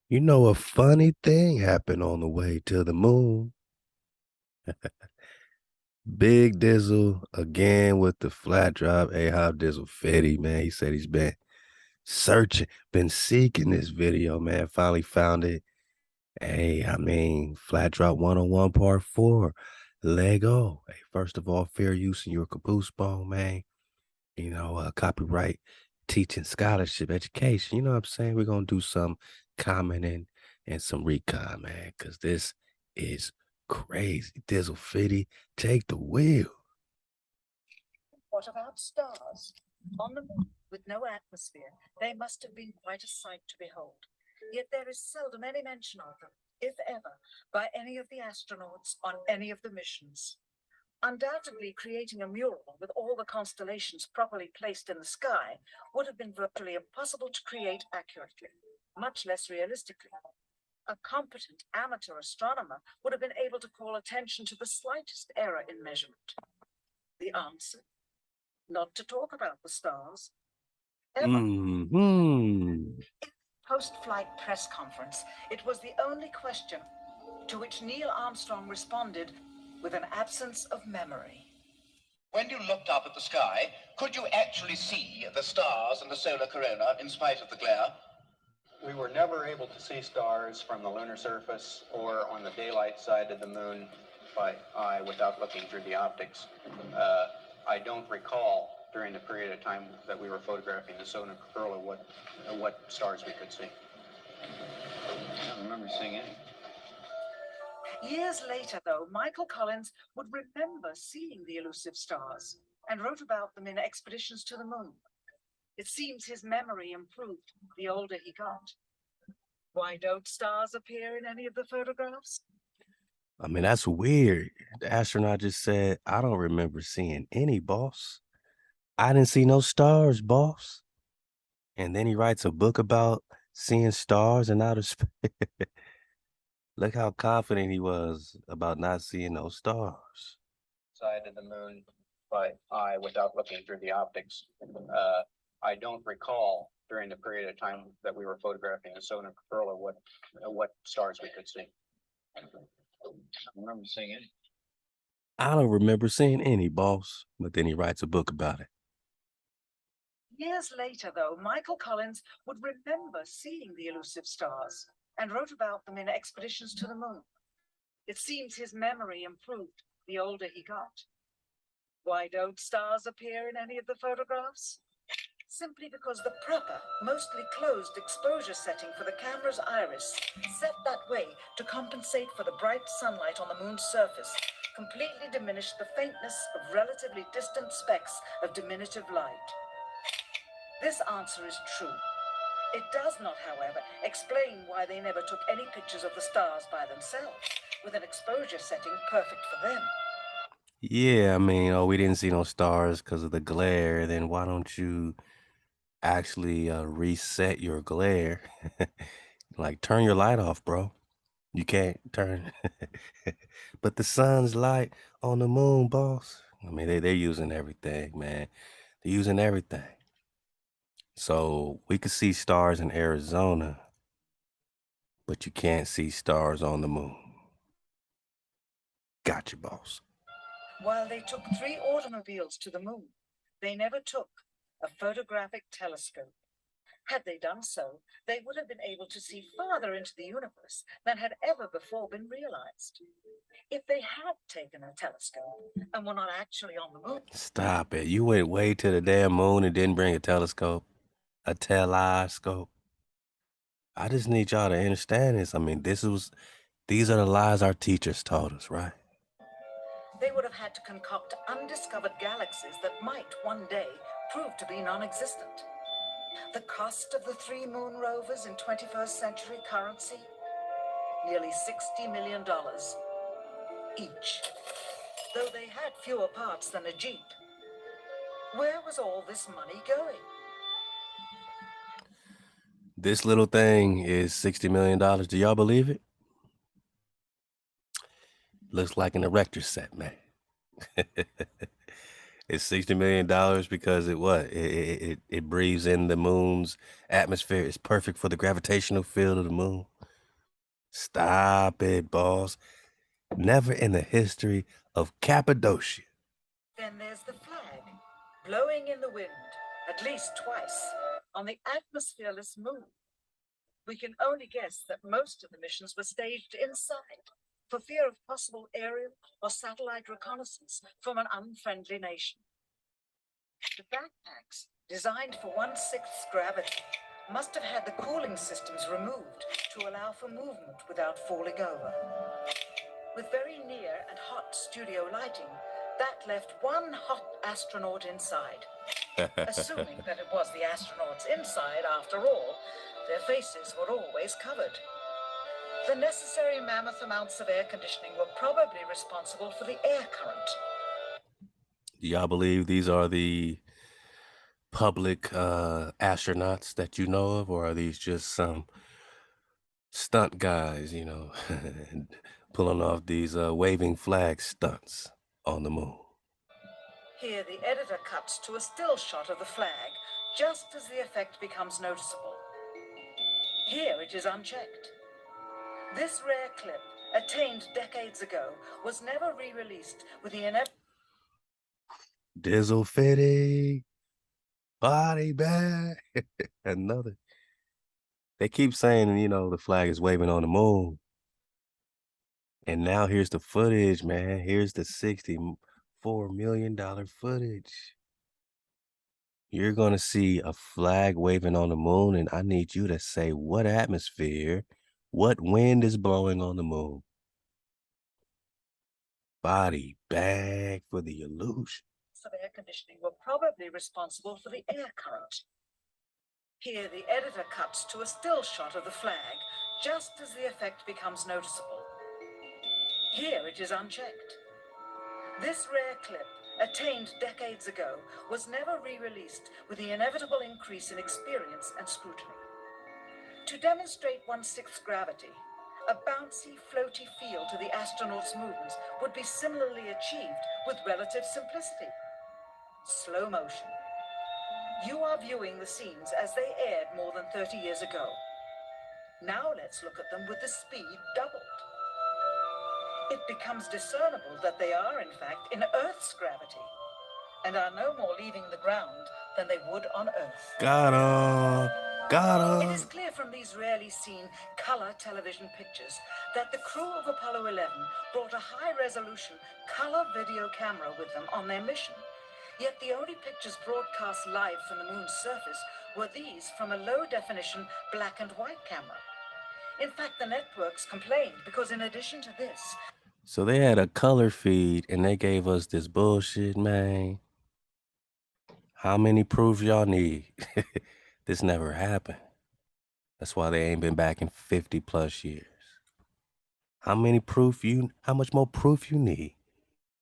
You know, a funny thing happened on the way to the moon. Big Dizzle again with the flat drop. Hey, how Dizzle Fetty, man. He said he's been searching, been seeking this video, man. Finally found it. Hey, I mean, flat drop 101 part 4. Lego. Hey, first of all, fair use in your caboose bone, man. Copyright teaching scholarship education. You know what I'm saying? We're gonna do some commenting and some recon, man, because this is crazy. Dizzle Fitty, take the wheel. What about stars? On the moon, with no atmosphere, they must have been quite a sight to behold. Yet there is seldom any mention of them, if ever, by any of the astronauts on any of the missions. Undoubtedly, creating a mural with all the constellations properly placed in the sky would have been virtually impossible to create accurately, much less realistically. A competent amateur astronomer would have been able to call attention to the slightest error in measurement. The answer? Not to talk about the stars. Mm-hmm. Post-flight press conference, it was the only question to which Neil Armstrong responded with an absence of memory. When you looked up at the sky, could you actually see the stars and the solar corona in spite of the glare? We were never able to see stars from the lunar surface or on the daylight side of the moon by eye without looking through the optics. I don't recall during the period of time that we were photographing the solar corona what stars we could see. I don't remember seeing any. Years later, though, Michael Collins would remember seeing the elusive stars and wrote about them in expeditions to the moon. It seems his memory improved the older he got. Why don't stars appear in any of the photographs? I mean, that's weird. The astronaut just said, I don't remember seeing any, boss. I didn't see no stars, boss. And then he writes a book about seeing stars in outer space. Look how confident he was about not seeing no stars. Side of the moon by eye without looking through the optics. I don't recall during the period of time that we were photographing the solar corona what stars we could see. I don't remember seeing any. I don't remember seeing any, boss. But then he writes a book about it. Years later, though, Michael Collins would remember seeing the elusive stars and wrote about them in expeditions to the moon. It seems his memory improved the older he got. Why don't stars appear in any of the photographs? Simply because the proper, mostly closed exposure setting for the camera's iris, set that way to compensate for the bright sunlight on the moon's surface, completely diminished the faintness of relatively distant specks of diminutive light. This answer is true. It does not, however, explain why they never took any pictures of the stars by themselves, with an exposure setting perfect for them. Yeah, I mean, oh, we didn't see no stars because of the glare. Then why don't you actually reset your glare? Like, turn your light off, bro. You can't turn. But the sun's light on the moon, boss. I mean, they're using everything, man. They're using everything. So we could see stars in Arizona, but you can't see stars on the moon. Gotcha, boss. While they took 3 automobiles to the moon, they never took a photographic telescope. Had they done so, they would have been able to see farther into the universe than had ever before been realized. If they had taken a telescope and were not actually on the moon. Stop it. You went way to the damn moon and didn't bring a telescope, a telescope. I just need y'all to understand this. I mean, these are the lies our teachers taught us, right? They would have had to concoct undiscovered galaxies that might one day prove to be non-existent. The cost of the 3 moon rovers in 21st century currency? Nearly $60 million each. Though they had fewer parts than a Jeep. Where was all this money going? This little thing is $60 million. Do y'all believe it? Looks like an erector set, man. It's $60 million because it breathes in the moon's atmosphere. It's perfect for the gravitational field of the moon. Stop it, boss. Never in the history of Cappadocia. Then there's the flag, blowing in the wind, at least twice, on the atmosphereless moon. We can only guess that most of the missions were staged inside, for fear of possible aerial or satellite reconnaissance from an unfriendly nation. The backpacks, designed for 1/6 gravity, must have had the cooling systems removed to allow for movement without falling over. With very near and hot studio lighting, that left one hot astronaut inside. Assuming that it was the astronauts inside, after all, their faces were always covered. The necessary mammoth amounts of air conditioning were probably responsible for the air current. Do y'all believe these are the public astronauts that you know of, or are these just some stunt guys, pulling off these waving flag stunts on the moon? Here, the editor cuts to a still shot of the flag, just as the effect becomes noticeable. Here it is unchecked. This rare clip, attained decades ago, was never re-released with the inevitable Dizzle Fitty, body bag. Another. They keep saying, the flag is waving on the moon. And now here's the footage, man. Here's the $64 million footage. You're going to see a flag waving on the moon, and I need you to say what atmosphere, what wind is blowing on the moon. Body bag for the illusion. of air conditioning were probably responsible for the air current. Here, the editor cuts to a still shot of the flag, just as the effect becomes noticeable. Here it is unchecked. This rare clip, attained decades ago, was never re-released with the inevitable increase in experience and scrutiny. To demonstrate 1/6 gravity, a bouncy, floaty feel to the astronauts' movements would be similarly achieved with relative simplicity. Slow motion. You are viewing the scenes as they aired more than 30 years ago. Now let's look at them with the speed doubled. It becomes discernible that they are, in fact, in Earth's gravity and are no more leaving the ground than they would on Earth. Got him. Got It him. is clear from these rarely seen color television pictures that the crew of Apollo 11 brought a high-resolution color video camera with them on their mission. Yet the only pictures broadcast live from the moon's surface were these from a low-definition black and white camera. In fact, the networks complained because in addition to this, So they had a color feed and they gave us this bullshit, man. How many proofs y'all need? This never happened. That's why they ain't been back in 50 plus years. How much more proof you need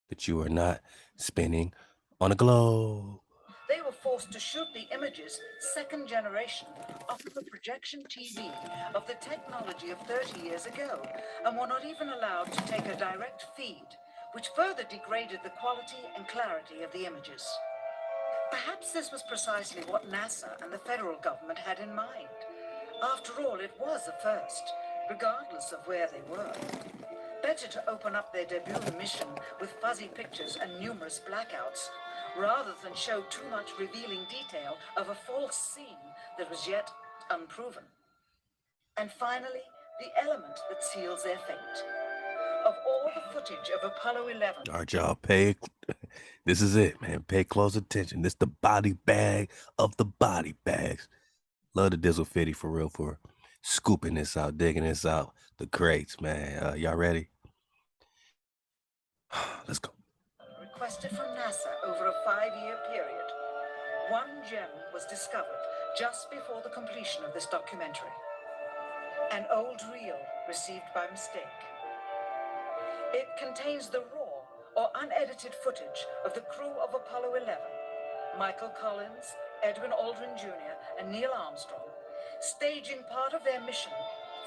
that you are not spinning on a globe? they were forced to shoot the images, second generation, off of a projection TV of the technology of 30 years ago, and were not even allowed to take a direct feed, which further degraded the quality and clarity of the images. Perhaps this was precisely what NASA and the federal government had in mind. After all, it was a first, regardless of where they were. Better to open up their debut mission with fuzzy pictures and numerous blackouts, rather than show too much revealing detail of a false scene that was yet unproven. And finally, the element that seals their fate. Of all the footage of Apollo 11, All right, y'all, this is it, man. Pay close attention. This the body bag of the body bags. Love the Dizzle Fitty for real, for scooping this out, digging this out. The crates, man. Y'all ready? Let's go. requested from NASA over a 5-year period, one gem was discovered just before the completion of this documentary. An old reel received by mistake. It contains the raw or unedited footage of the crew of Apollo 11, Michael Collins, Edwin Aldrin Jr., and Neil Armstrong, staging part of their mission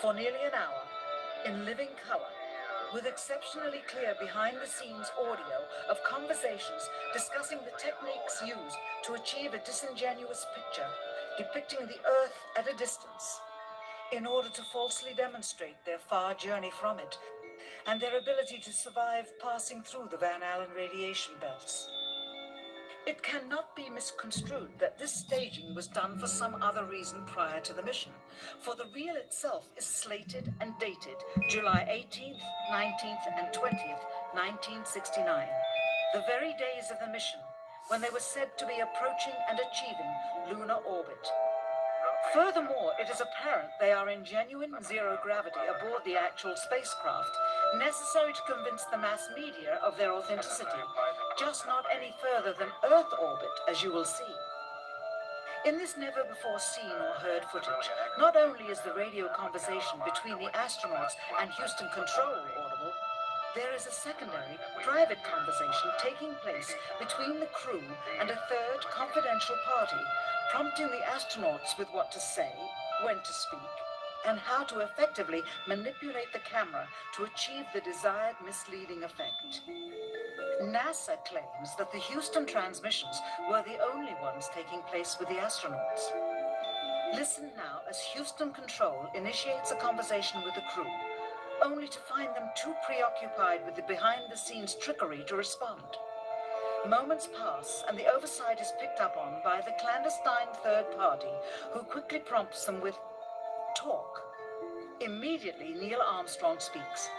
for nearly an hour in living color, with exceptionally clear behind-the-scenes audio of conversations discussing the techniques used to achieve a disingenuous picture depicting the Earth at a distance. in order to falsely demonstrate their far journey from it and their ability to survive passing through the Van Allen radiation belts. It cannot be misconstrued that this staging was done for some other reason prior to the mission, for the reel itself is slated and dated July 18th, 19th, and 20th, 1969, the very days of the mission, when they were said to be approaching and achieving lunar orbit. Furthermore, it is apparent they are in genuine zero gravity aboard the actual spacecraft, necessary to convince the mass media of their authenticity, just not any further than Earth orbit, as you will see. In this never-before-seen or heard footage, not only is the radio conversation between the astronauts and Houston Control audible, there is a secondary, private conversation taking place between the crew and a third confidential party, prompting the astronauts with what to say, when to speak, and how to effectively manipulate the camera to achieve the desired misleading effect. NASA claims that the Houston transmissions were the only ones taking place with the astronauts. Listen now as Houston Control initiates a conversation with the crew, only to find them too preoccupied with the behind-the-scenes trickery to respond. Moments pass, and the oversight is picked up on by the clandestine third party, who quickly prompts them with talk. Immediately, Neil Armstrong speaks.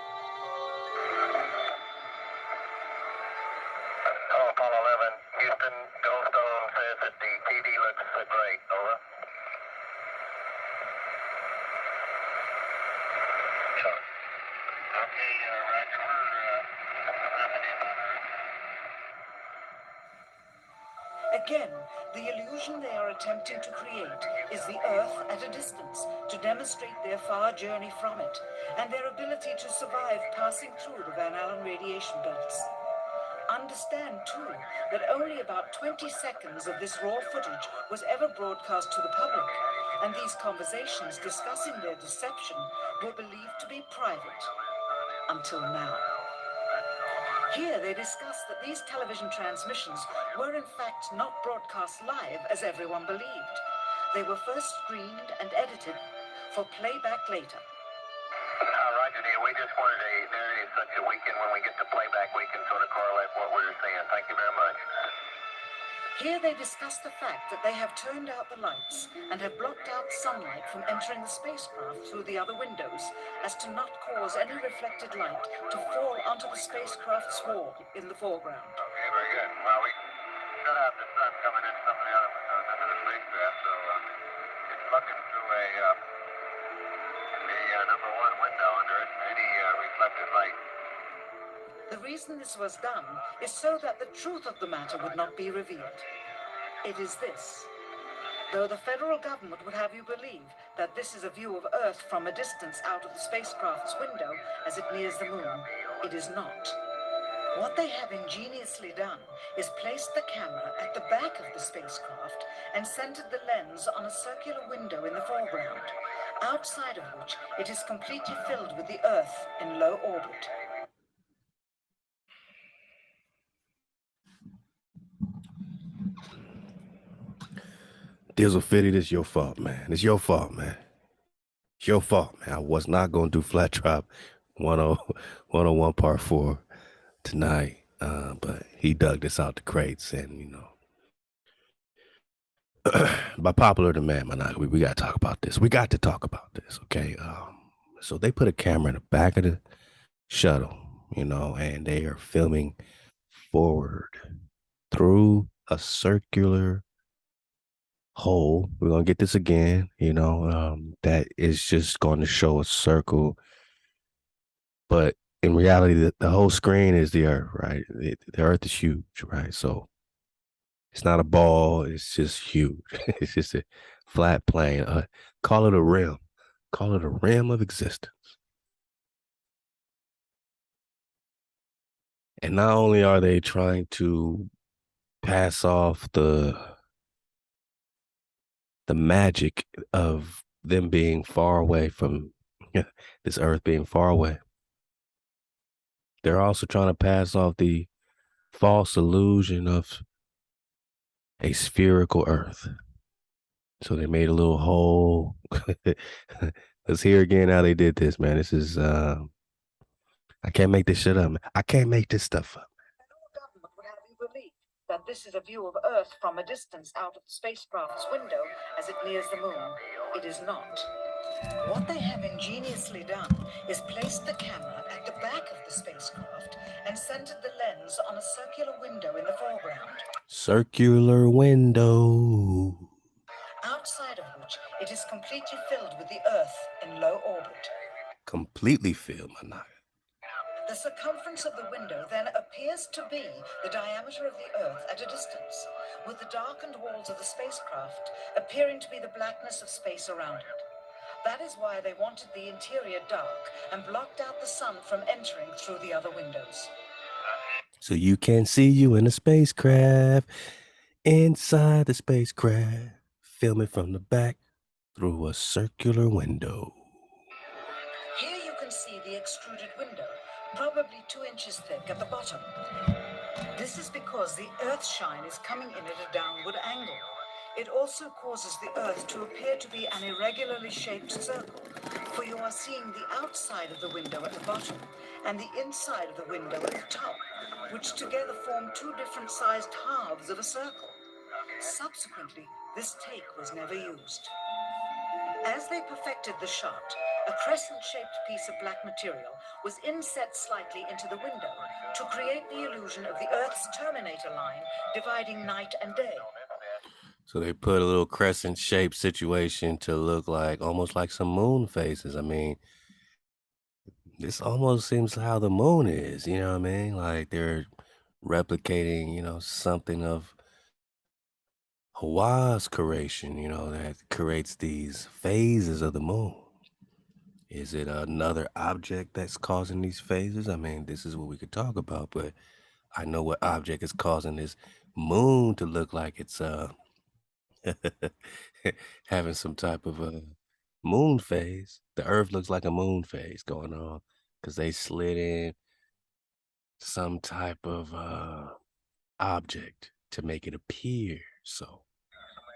Hello, Apollo 11. Houston, Goldstone says that the TV looks great. Over. Okay, Roger. We're wrapping in on Earth. Again, the illusion they are attempting to create is the Earth at a distance, to demonstrate their far journey from it, and their ability to survive passing through the Van Allen radiation belts. Understand, too, that only about 20 seconds of this raw footage was ever broadcast to the public, and these conversations discussing their deception were believed to be private, until now. Here they discuss that these television transmissions were in fact not broadcast live as everyone believed. They were first screened and edited for playback later. Roger, dear. We just wanted there is such a weekend when we get to playback, we can sort of correlate what we're saying. Thank you very much. Here they discuss the fact that they have turned out the lights and have blocked out sunlight from entering the spacecraft through the other windows, as to not cause any reflected light to fall onto the spacecraft's wall in the foreground. Okay, very good. Well, we shut out the sun coming in some of the other into the spacecraft, so it's looking through the number one window, and there isn't any reflected light. The reason this was done is so that the truth of the matter would not be revealed. It is this. Though the federal government would have you believe that this is a view of Earth from a distance out of the spacecraft's window as it nears the moon, it is not. What they have ingeniously done is placed the camera at the back of the spacecraft and centered the lens on a circular window in the foreground, outside of which it is completely filled with the Earth in low orbit. Dizzle Fitty, this your fault, man. It's your fault, man. It's your fault, man. I was not going to do Flat Drop 101 Part 4 tonight, but he dug this out the crates, and, you know, by popular demand, we got to talk about this. We got to talk about this, okay? So they put a camera in the back of the shuttle, you know, and they are filming forward through a circular hole. We're gonna get this again, you know, that is just going to show a circle, but in reality the whole screen is the Earth, right? The Earth is huge, right? So it's not a ball, it's just huge. It's just a flat plane. Call it a rim of existence. And not only are they trying to pass off the magic of them being far away from this Earth being far away, they're also trying to pass off the false illusion of a spherical Earth. So they made a little hole, a Let's hear again how they did this, man. This is I can't make this shit up, man. I can't make this stuff up. Our government would have you believe that this is a view of Earth from a distance out of the spacecraft's window as it nears the moon. It is not. What they have ingeniously done is placed the camera at the back of the spacecraft and centered the lens on a circular window in the foreground. Circular window. Outside of which it is completely filled with the Earth in low orbit. Completely filled, my nigga. The circumference of the window then appears to be the diameter of the Earth at a distance, with the darkened walls of the spacecraft appearing to be the blackness of space around it. That is why they wanted the interior dark and blocked out the sun from entering through the other windows. So you can see you in a spacecraft, inside the spacecraft, film it from the back through a circular window. Here you can see the extruded window, probably 2 inches thick at the bottom. This is because the Earth's shine is coming in at a downward angle. It also causes the Earth to appear to be an irregularly shaped circle, for you are seeing the outside of the window at the bottom and the inside of the window at the top, which together form 2 different sized halves of a circle. Subsequently, this take was never used. As they perfected the shot, a crescent-shaped piece of black material was inset slightly into the window to create the illusion of the Earth's terminator line dividing night and day. So they put a little crescent-shaped situation to look like almost like some moon phases. I mean, this almost seems how the moon is, you know what I mean? Like they're replicating, something of HaWah's creation, that creates these phases of the moon. Is it another object that's causing these phases? I mean, this is what we could talk about, but I know what object is causing this moon to look like it's having some type of a moon phase. The Earth looks like a moon phase going on because they slid in some type of object to make it appear so.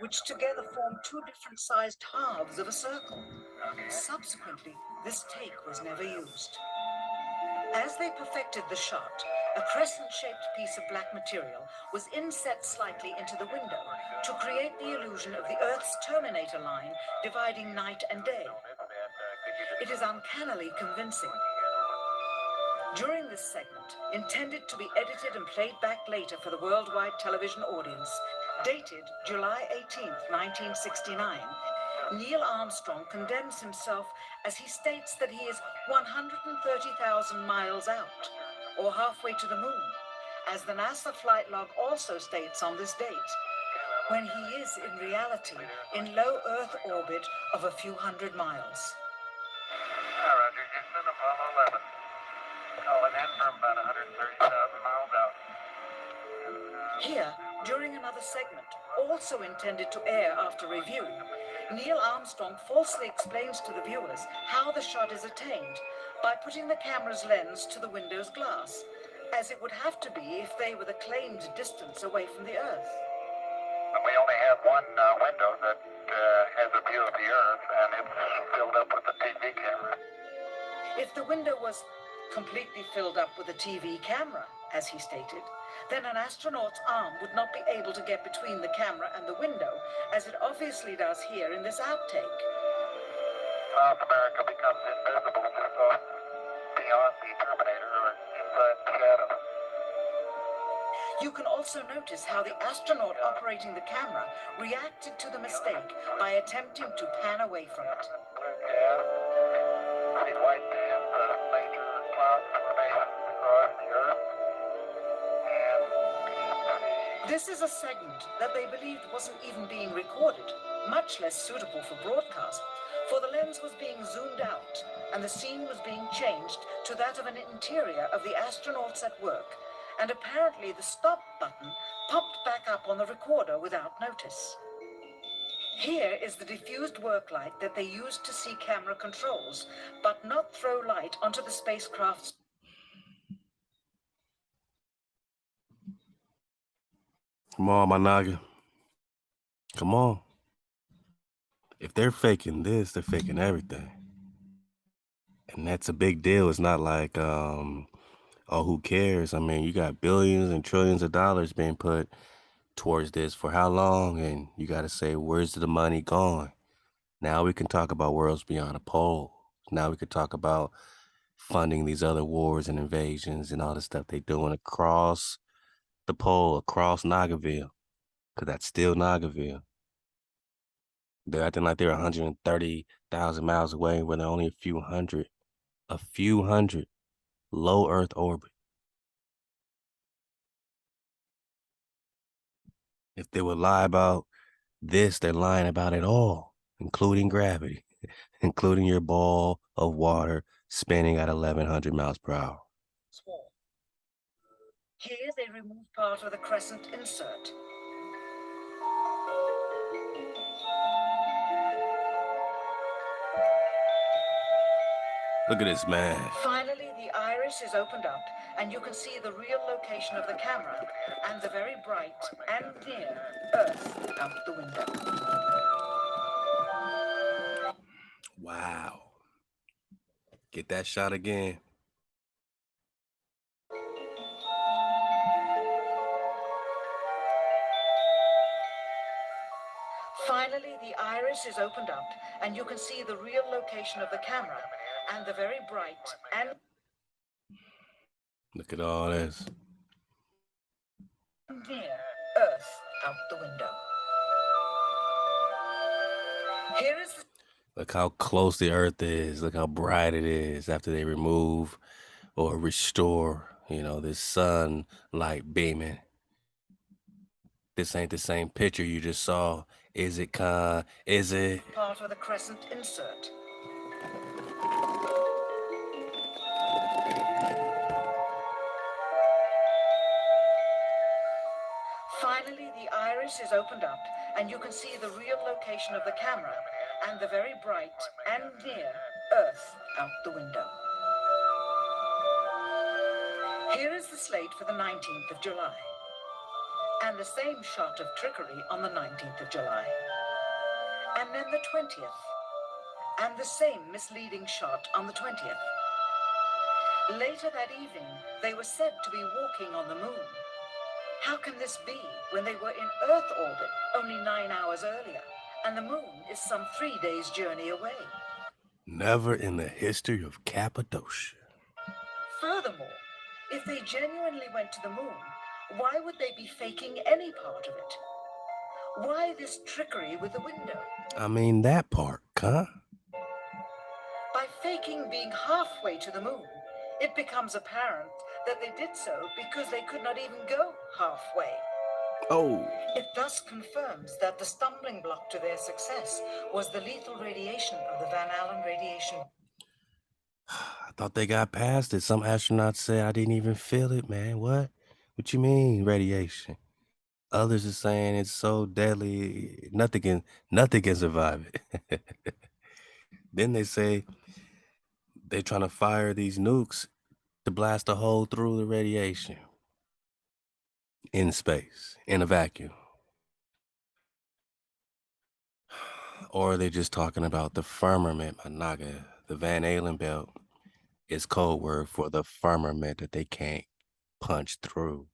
Which together form 2 different sized halves of a circle. Subsequently, this take was never used. As they perfected the shot, a crescent-shaped piece of black material was inset slightly into the window to create the illusion of the Earth's terminator line dividing night and day. It is uncannily convincing. During this segment, intended to be edited and played back later for the worldwide television audience, dated July 18th, 1969, Neil Armstrong condemns himself as he states that he is 130,000 miles out, or halfway to the moon, as the NASA flight log also states on this date, when he is in reality in low Earth orbit of a few hundred miles. Roger, Houston, Apollo 11. Calling in from about 130,000 miles out. Here, during another segment, also intended to air after review, Neil Armstrong falsely explains to the viewers how the shot is attained by putting the camera's lens to the window's glass, as it would have to be if they were the claimed distance away from the Earth. We only have one window that has a view of the Earth, and it's filled up with a TV camera. If the window was completely filled up with a TV camera, as he stated, then an astronaut's arm would not be able to get between the camera and the window, as it obviously does here in this outtake. South America becomes invisible just off beyond the Terminator or inside the shadow. You can also notice how the astronaut operating the camera reacted to the mistake by attempting to pan away from it. Blue gas, see white bands of major cloud formations across the Earth. This is a segment that they believed wasn't even being recorded, much less suitable for broadcast, for the lens was being zoomed out and the scene was being changed to that of an interior of the astronauts at work, and apparently the stop button popped back up on the recorder without notice. Here is the diffused work light that they used to see camera controls, but not throw light onto the spacecraft's. Come on, my naga. Come on. If they're faking this, they're faking everything. And that's a big deal. It's not like, oh, who cares? I mean, you got billions and trillions of dollars being put towards this for how long? And you got to say, where's the money gone? Now we can talk about worlds beyond a pole. Now we could talk about funding these other wars and invasions and all the stuff they're doing across the pole, across Nagarville, because that's still Nagarville. They're acting like they're 130,000 miles away when they're only a few hundred low Earth orbit. If they would lie about this, they're lying about it all, including gravity, including your ball of water spinning at 1,100 miles per hour. Here they remove part of the crescent insert. Look at this, man. Finally, the iris is opened up, and you can see the real location of the camera and the very bright and near Earth out the window. Wow. Get that shot again. Finally, the iris is opened up, and you can see the real location of the camera and the very bright and Look at all this. near Earth out the window. Here is the Look how close the Earth is. Look how bright it is after they remove or restore, this sunlight beaming. This ain't the same picture you just saw. Is it, Con? Is it? part of the crescent insert. Finally, the iris is opened up, and you can see the real location of the camera and the very bright and near Earth out the window. Here is the slate for the 19th of July, and the same shot of trickery on the 19th of July, and then the 20th, and the same misleading shot on the 20th. Later that evening, they were said to be walking on the moon. How can this be when they were in Earth orbit only 9 hours earlier, and the moon is some 3 days' journey away? Never in the history of Cappadocia. Furthermore, if they genuinely went to the moon, why would they be faking any part of it? Why this trickery with the window? I mean, that part, huh? By faking being halfway to the moon, it becomes apparent that they did so because they could not even go halfway. Oh. It thus confirms that the stumbling block to their success was the lethal radiation of the Van Allen radiation. I thought they got past it. Some astronauts say I didn't even feel it, man. What? What you mean, radiation? Others are saying it's so deadly, nothing can survive it. Then they say they're trying to fire these nukes to blast a hole through the radiation in space, in a vacuum. Or they're just talking about the firmament, my naga. The Van Allen belt is code word for the firmament that they can't punch through.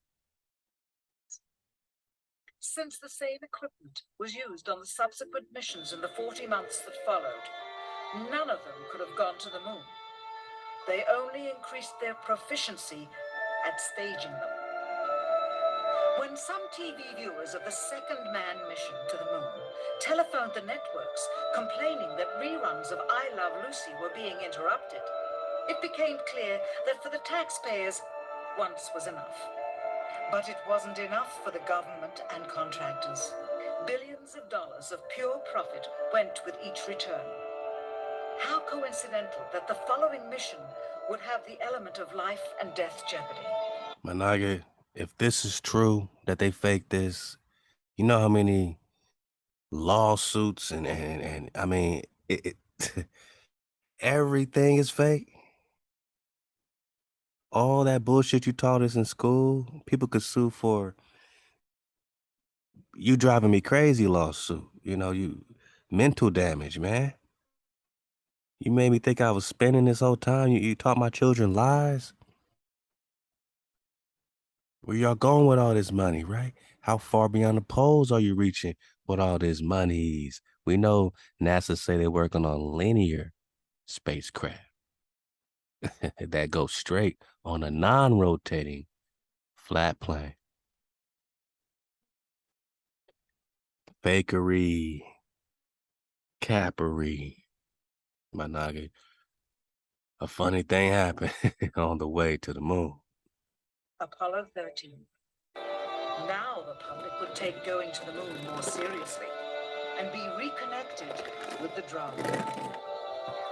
Since the same equipment was used on the subsequent missions in the 40 months that followed, none of them could have gone to the moon. They only increased their proficiency at staging them. When some TV viewers of the second manned mission to the moon telephoned the networks complaining that reruns of I Love Lucy were being interrupted, it became clear that for the taxpayers, once was enough. But it wasn't enough for the government and contractors. Billions of dollars of pure profit went with each return. How coincidental that the following mission would have the element of life and death jeopardy. Managa, if this is true that they faked this, you know how many lawsuits and I mean everything is fake. All that bullshit you taught us in school, people could sue for you driving me crazy lawsuit. You mental damage, man. You made me think I was spending this whole time. You taught my children lies. Where y'all going with all this money, right? How far beyond the poles are you reaching with all this monies? We know NASA say they're working on linear spacecraft that go straight on a non-rotating flat plane. Fakery, cappery. My noggin. A funny thing happened on the way to the moon. Apollo 13. Now the public would take going to the moon more seriously and be reconnected with the drama.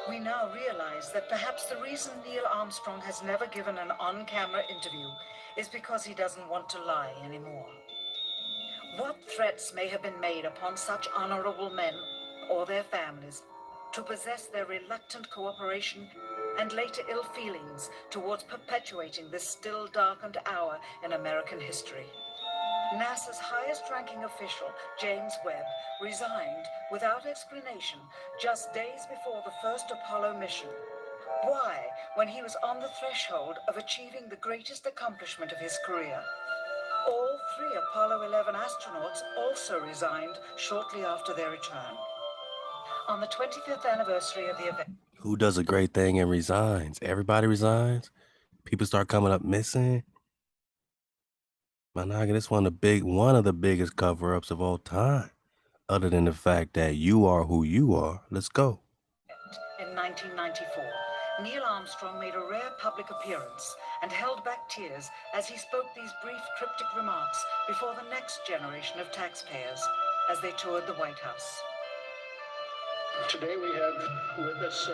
We now realize that perhaps the reason Neil Armstrong has never given an on-camera interview is because he doesn't want to lie anymore. What threats may have been made upon such honorable men or their families to possess their reluctant cooperation and later ill feelings towards perpetuating this still darkened hour in American history? NASA's highest-ranking official, James Webb, resigned without explanation just days before the first Apollo mission. Why, when he was on the threshold of achieving the greatest accomplishment of his career? All three Apollo 11 astronauts also resigned shortly after their return. On the 25th anniversary of the event. Who does a great thing and resigns? Everybody resigns? People start coming up missing? My noggin, it's one of the biggest cover-ups of all time. Other than the fact that you are who you are. Let's go. In 1994, Neil Armstrong made a rare public appearance and held back tears as he spoke these brief cryptic remarks before the next generation of taxpayers as they toured the White House. Today we have with us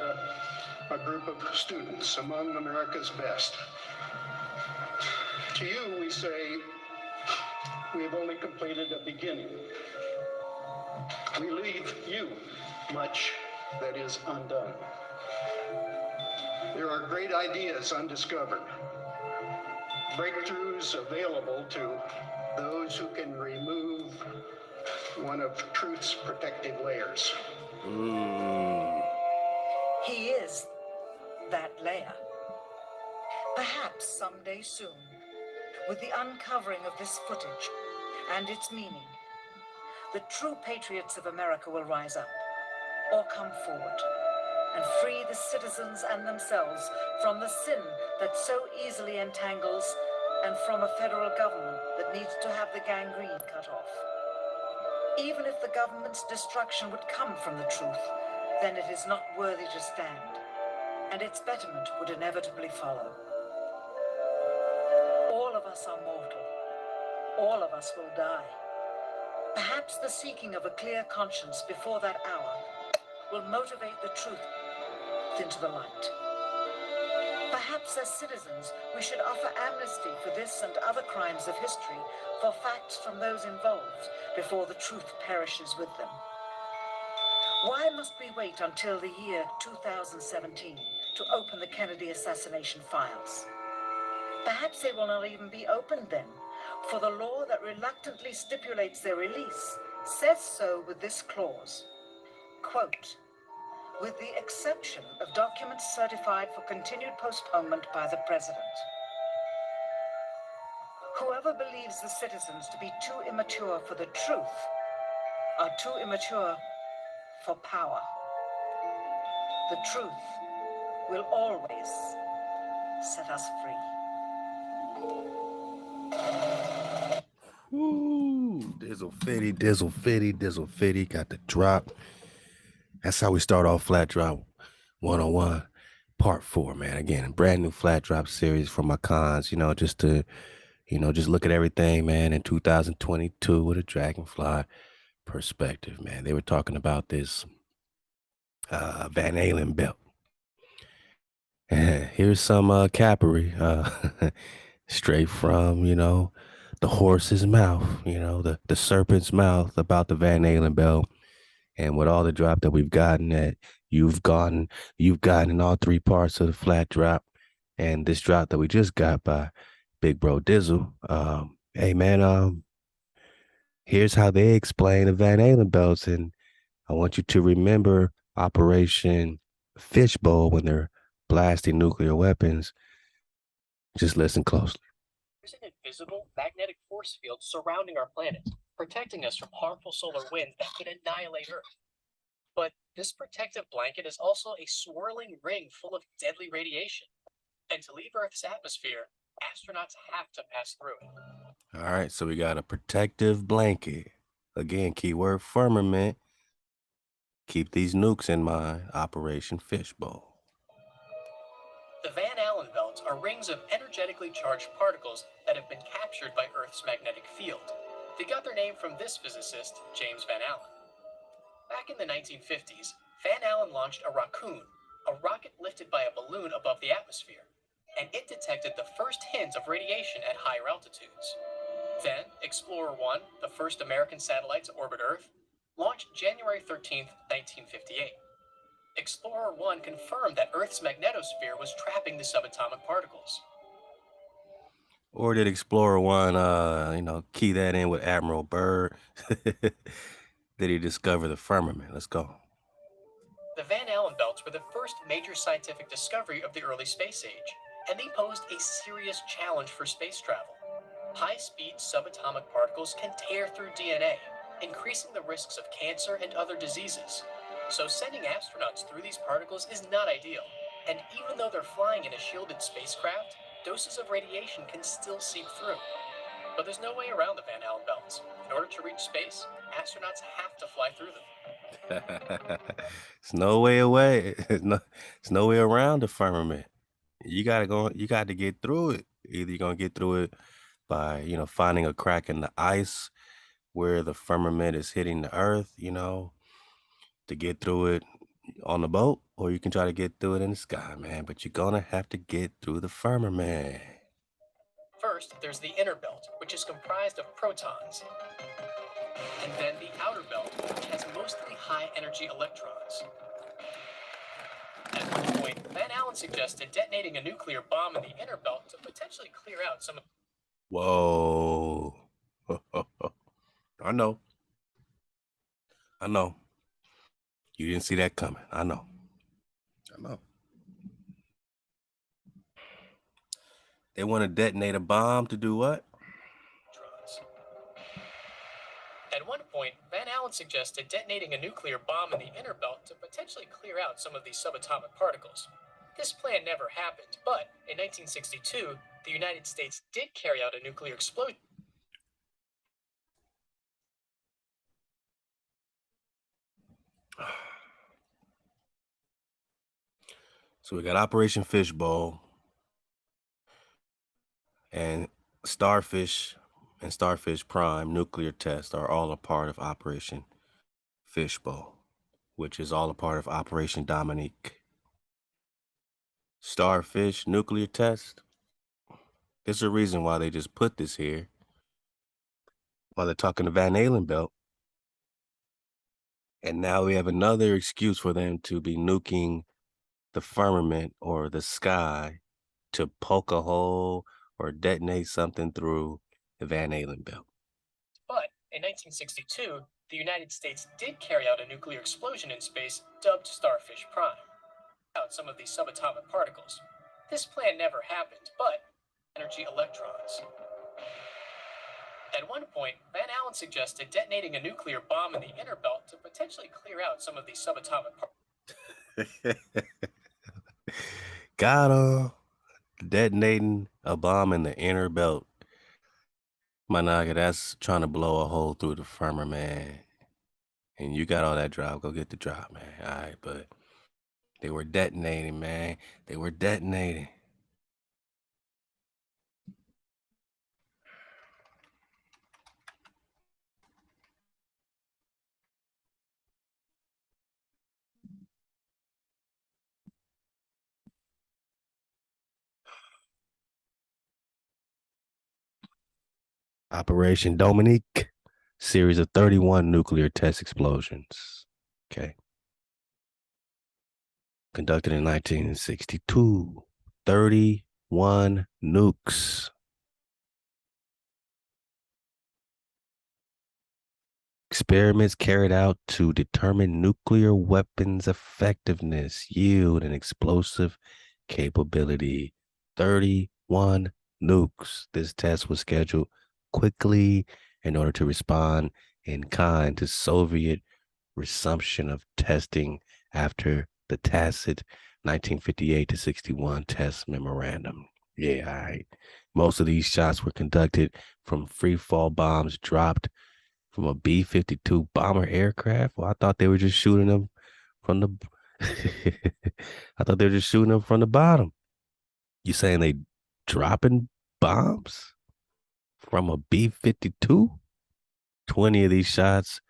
a group of students among America's best. To you, we say, we have only completed a beginning. We leave you much that is undone. There are great ideas undiscovered, breakthroughs available to those who can remove one of truth's protective layers. He is that layer. Perhaps someday soon, with the uncovering of this footage and its meaning, the true patriots of America will rise up or come forward and free the citizens and themselves from the sin that so easily entangles and from a federal government that needs to have the gangrene cut off. Even if the government's destruction would come from the truth, then it is not worthy to stand, and its betterment would inevitably follow. All of us are mortal. All of us will die. Perhaps the seeking of a clear conscience before that hour will motivate the truth into the light. Perhaps as citizens, we should offer amnesty for this and other crimes of history for facts from those involved before the truth perishes with them. Why must we wait until the year 2017 to open the Kennedy assassination files? Perhaps they will not even be opened then, for the law that reluctantly stipulates their release says so with this clause, quote, with the exception of documents certified for continued postponement by the President. Whoever believes the citizens to be too immature for the truth are too immature for power. The truth will always set us free. Ooh, dizzle fitty, dizzle fitty, dizzle fitty. Got the drop. That's how we start off Flat Drop 101, part 4, man. Again, a brand new Flat Drop series for my cons, just to, just look at everything, man, in 2022 with a Dragonfly perspective, man. They were talking about this Van Halen belt. Here's some cappery, straight from, the horse's mouth, the serpent's mouth about the Van Halen belt. And with all the drop that we've gotten, that you've gotten in all three parts of the Flat Drop, and this drop that we just got by Big Bro Dizzle. Hey man, here's how they explain the Van Halen belts, and I want you to remember Operation fishbowl when they're blasting nuclear weapons. Just listen closely. There's an invisible magnetic force field surrounding our planet, protecting us from harmful solar winds that could annihilate Earth. But this protective blanket is also a swirling ring full of deadly radiation. And to leave Earth's atmosphere, astronauts have to pass through it. All right, so we got a protective blanket. Again, keyword firmament. Keep these nukes in mind. Operation Fishbowl. The Van Allen belts are rings of energetically charged particles that have been captured by Earth's magnetic field. They got their name from this physicist, James Van Allen. Back in the 1950s, Van Allen launched a Raccoon, a rocket lifted by a balloon above the atmosphere, and it detected the first hint of radiation at higher altitudes. Then, Explorer 1, the first American satellite to orbit Earth, launched January 13, 1958. Explorer 1 confirmed that Earth's magnetosphere was trapping the subatomic particles. Or did Explorer 1, key that in with Admiral Byrd? Did he discover the firmament? Let's go. The Van Allen belts were the first major scientific discovery of the early space age, and they posed a serious challenge for space travel. High-speed subatomic particles can tear through DNA, increasing the risks of cancer and other diseases. So sending astronauts through these particles is not ideal, and even though they're flying in a shielded spacecraft, doses of radiation can still seep through. But there's no way around the Van Allen belts. In order to reach space, astronauts have to fly through them. It's no way away. It's no way around the firmament. You got to get through it. Either you're gonna get through it by, finding a crack in the ice where the firmament is hitting the earth, to get through it on the boat, or you can try to get through it in the sky, man. But you're gonna have to get through the firmament. First, there's the inner belt, which is comprised of protons. And then the outer belt, which has mostly high-energy electrons. At one point, Van Allen suggested detonating a nuclear bomb in the inner belt to potentially clear out some of... Whoa. I know. You didn't see that coming. I know. They want to detonate a bomb to do what? At one point, Van Allen suggested detonating a nuclear bomb in the inner belt to potentially clear out some of these subatomic particles. This plan never happened, but in 1962, the United States did carry out a nuclear explosion. So we got Operation Fishbowl and Starfish and Starfish Prime nuclear tests are all a part of Operation Fishbowl, which is all a part of Operation Dominique. Starfish nuclear test. There's a reason why they just put this here while they're talking the Van Allen belt. And now we have another excuse for them to be nuking the firmament or the sky to poke a hole or detonate something through the Van Allen belt. But in 1962, the United States did carry out a nuclear explosion in space dubbed Starfish Prime. Out some of these subatomic particles. This plan never happened, but energy electrons. At one point, Van Allen suggested detonating a nuclear bomb in the inner belt to potentially clear out some of these subatomic particles. Got him. Detonating a bomb in the inner belt. My nigga, that's trying to blow a hole through the firmament. And you got all that drive, go get the drive, man. All right, but they were detonating, man. They were detonating. Operation Dominique, series of 31 nuclear test explosions. Okay. Conducted in 1962. 31 nukes. Experiments carried out to determine nuclear weapons effectiveness, yield, and explosive capability. 31 nukes. This test was scheduled quickly in order to respond in kind to Soviet resumption of testing after the tacit 1958 to 61 test memorandum. Yeah, all right. Most of these shots were conducted from free fall bombs dropped from a B-52 bomber aircraft. Well, I thought they were just shooting them from the I thought they were just shooting them from the bottom. You saying they dropping bombs from a B-52? 20 of these shots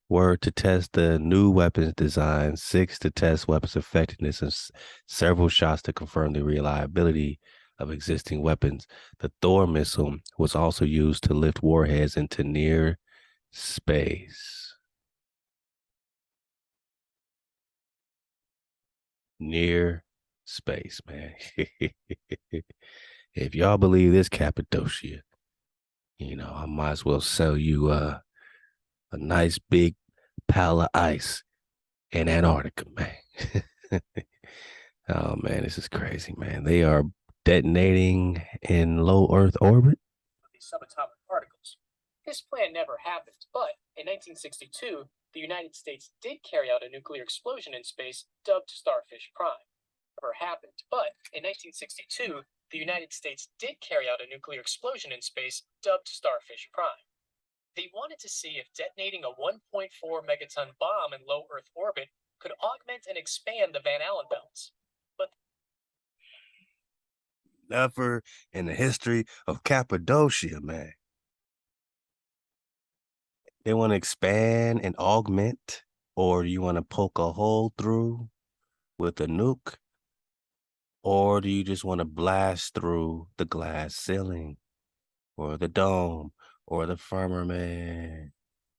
were to test the new weapons design, 6 to test weapons effectiveness, and several shots to confirm the reliability of existing weapons. The Thor missile was also used to lift warheads into near space. Near space, man. If y'all believe this, Cappadocia, I might as well sell you a nice big pile of ice in Antarctica, man. Oh man, this is crazy, man. They are detonating in low Earth orbit. These subatomic particles. This plan never happened, but in 1962, the United States did carry out a nuclear explosion in space dubbed Starfish Prime. Never happened, but in 1962, the United States did carry out a nuclear explosion in space dubbed Starfish Prime. They wanted to see if detonating a 1.4 megaton bomb in low Earth orbit could augment and expand the Van Allen belts. But never in the history of Cappadocia, man. They want to expand and augment, or you want to poke a hole through with a nuke, or do you just want to blast through the glass ceiling or the dome or the firmament?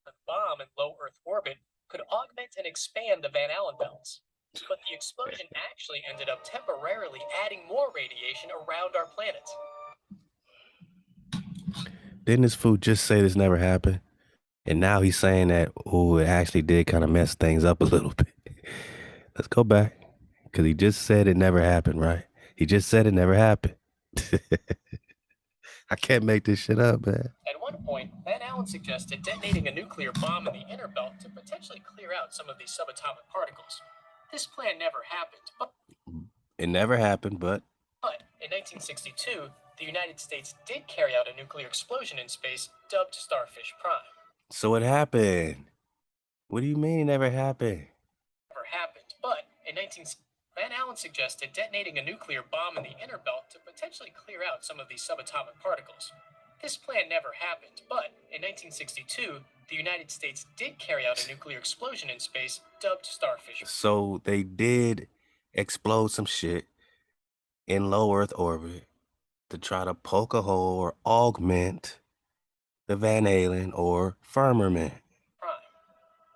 a bomb in low Earth orbit could augment and expand the Van Allen belts. But the explosion actually ended up temporarily adding more radiation around our planet. Didn't this fool just say this never happened? And now he's saying that, oh, it actually did kind of mess things up a little bit. Let's go back. Because he just said it never happened, right? He just said it never happened. I can't make this shit up, man. At one point, Van Allen suggested detonating a nuclear bomb in the inner belt to potentially clear out some of these subatomic particles. This plan never happened, but It never happened, but in 1962, the United States did carry out a nuclear explosion in space dubbed Starfish Prime. so it happened. What do you mean it never happened? Never happened, but in 19... Van Allen suggested detonating a nuclear bomb in the inner belt to potentially clear out some of these subatomic particles. This plan never happened, but in 1962, the United States did carry out a nuclear explosion in space dubbed Starfish. So they did explode some shit in low Earth orbit to try to poke a hole or augment the Van Allen or firmament.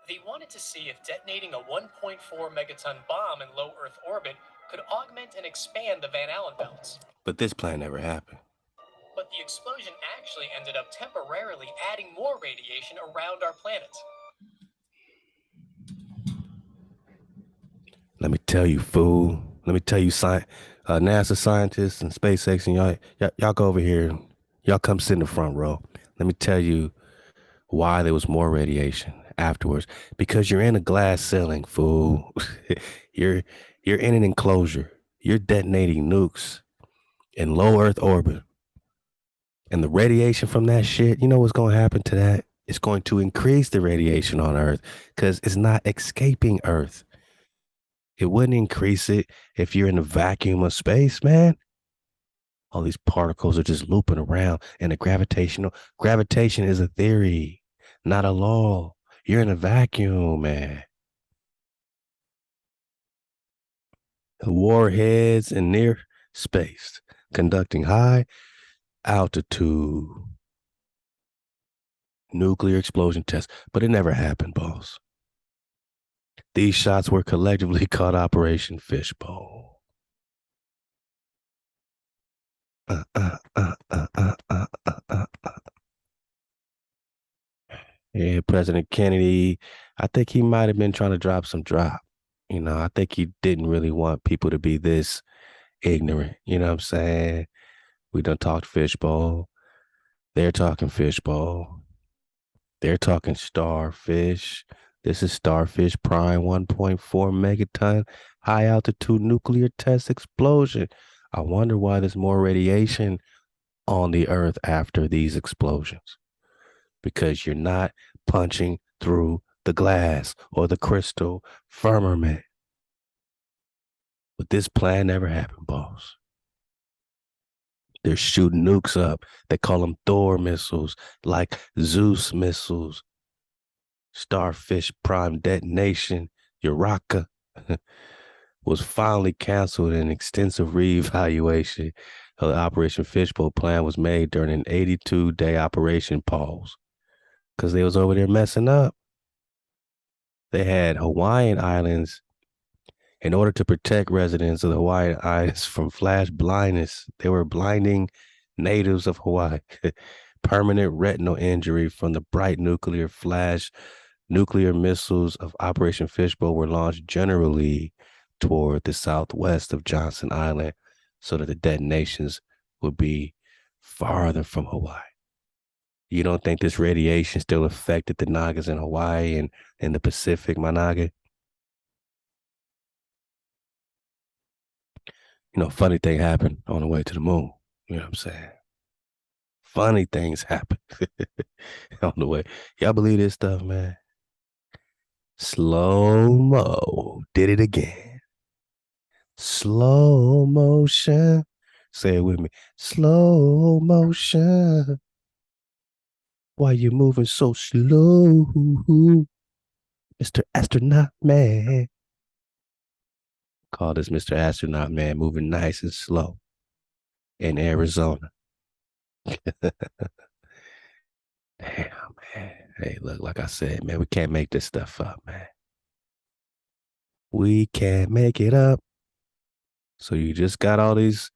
They wanted to see if detonating a 1.4 megaton bomb in low Earth orbit could augment and expand the Van Allen belts. But this plan never happened. But the explosion actually ended up temporarily adding more radiation around our planet. Let me tell you, fool. Let me tell you, NASA scientists and SpaceX, and y'all go over here. Y'all come sit in the front row. Let me tell you why there was more radiation afterwards. Because you're in a glass ceiling, fool. you're in an enclosure. You're detonating nukes in low Earth orbit. And the radiation from that shit, you know what's going to happen to that? It's going to increase the radiation on Earth because it's not escaping Earth. It wouldn't increase it if you're in a vacuum of space, man. All these particles are just looping around, and the gravitation is a theory, not a law. You're in a vacuum, man. Warheads in near space, conducting high altitude nuclear explosion tests, but it never happened, boss. These shots were collectively called Operation Fishbowl. Yeah, President Kennedy, I think he might have been trying to drop some drop. I think he didn't really want people to be this ignorant. You know what I'm saying? We done talked fishbowl. They're talking fishbowl. They're talking starfish. This is Starfish Prime 1.4 megaton high altitude nuclear test explosion. I wonder why there's more radiation on the earth after these explosions. Because you're not punching through the glass or the crystal firmament. But this plan never happened, boss. They're shooting nukes up. They call them Thor missiles, like Zeus missiles. Starfish Prime detonation, Eureka, was finally canceled and extensive reevaluation of the Operation Fishbowl plan was made during an 82-day operation pause because they was over there messing up. They had Hawaiian Islands in order to protect residents of the Hawaiian Islands from flash blindness. They were blinding natives of Hawaii. Permanent retinal injury from the bright nuclear flash. Nuclear missiles of Operation Fishbowl were launched generally toward the southwest of Johnson Island so that the detonations would be farther from Hawaii. You don't think this radiation still affected the Nagas in Hawaii and in the Pacific, my Naga? Funny thing happened on the way to the moon. You know what I'm saying? Funny things happen on the way. Y'all believe this stuff, man? Slow mo did it again. Slow motion. Say it with me. Slow motion. Why you moving so slow, Mr. Astronaut Man? Call this Mr. Astronaut Man moving nice and slow in Arizona. Damn, man. Hey, look, like I said, man, we can't make this stuff up, man. We can't make it up. So you just got all these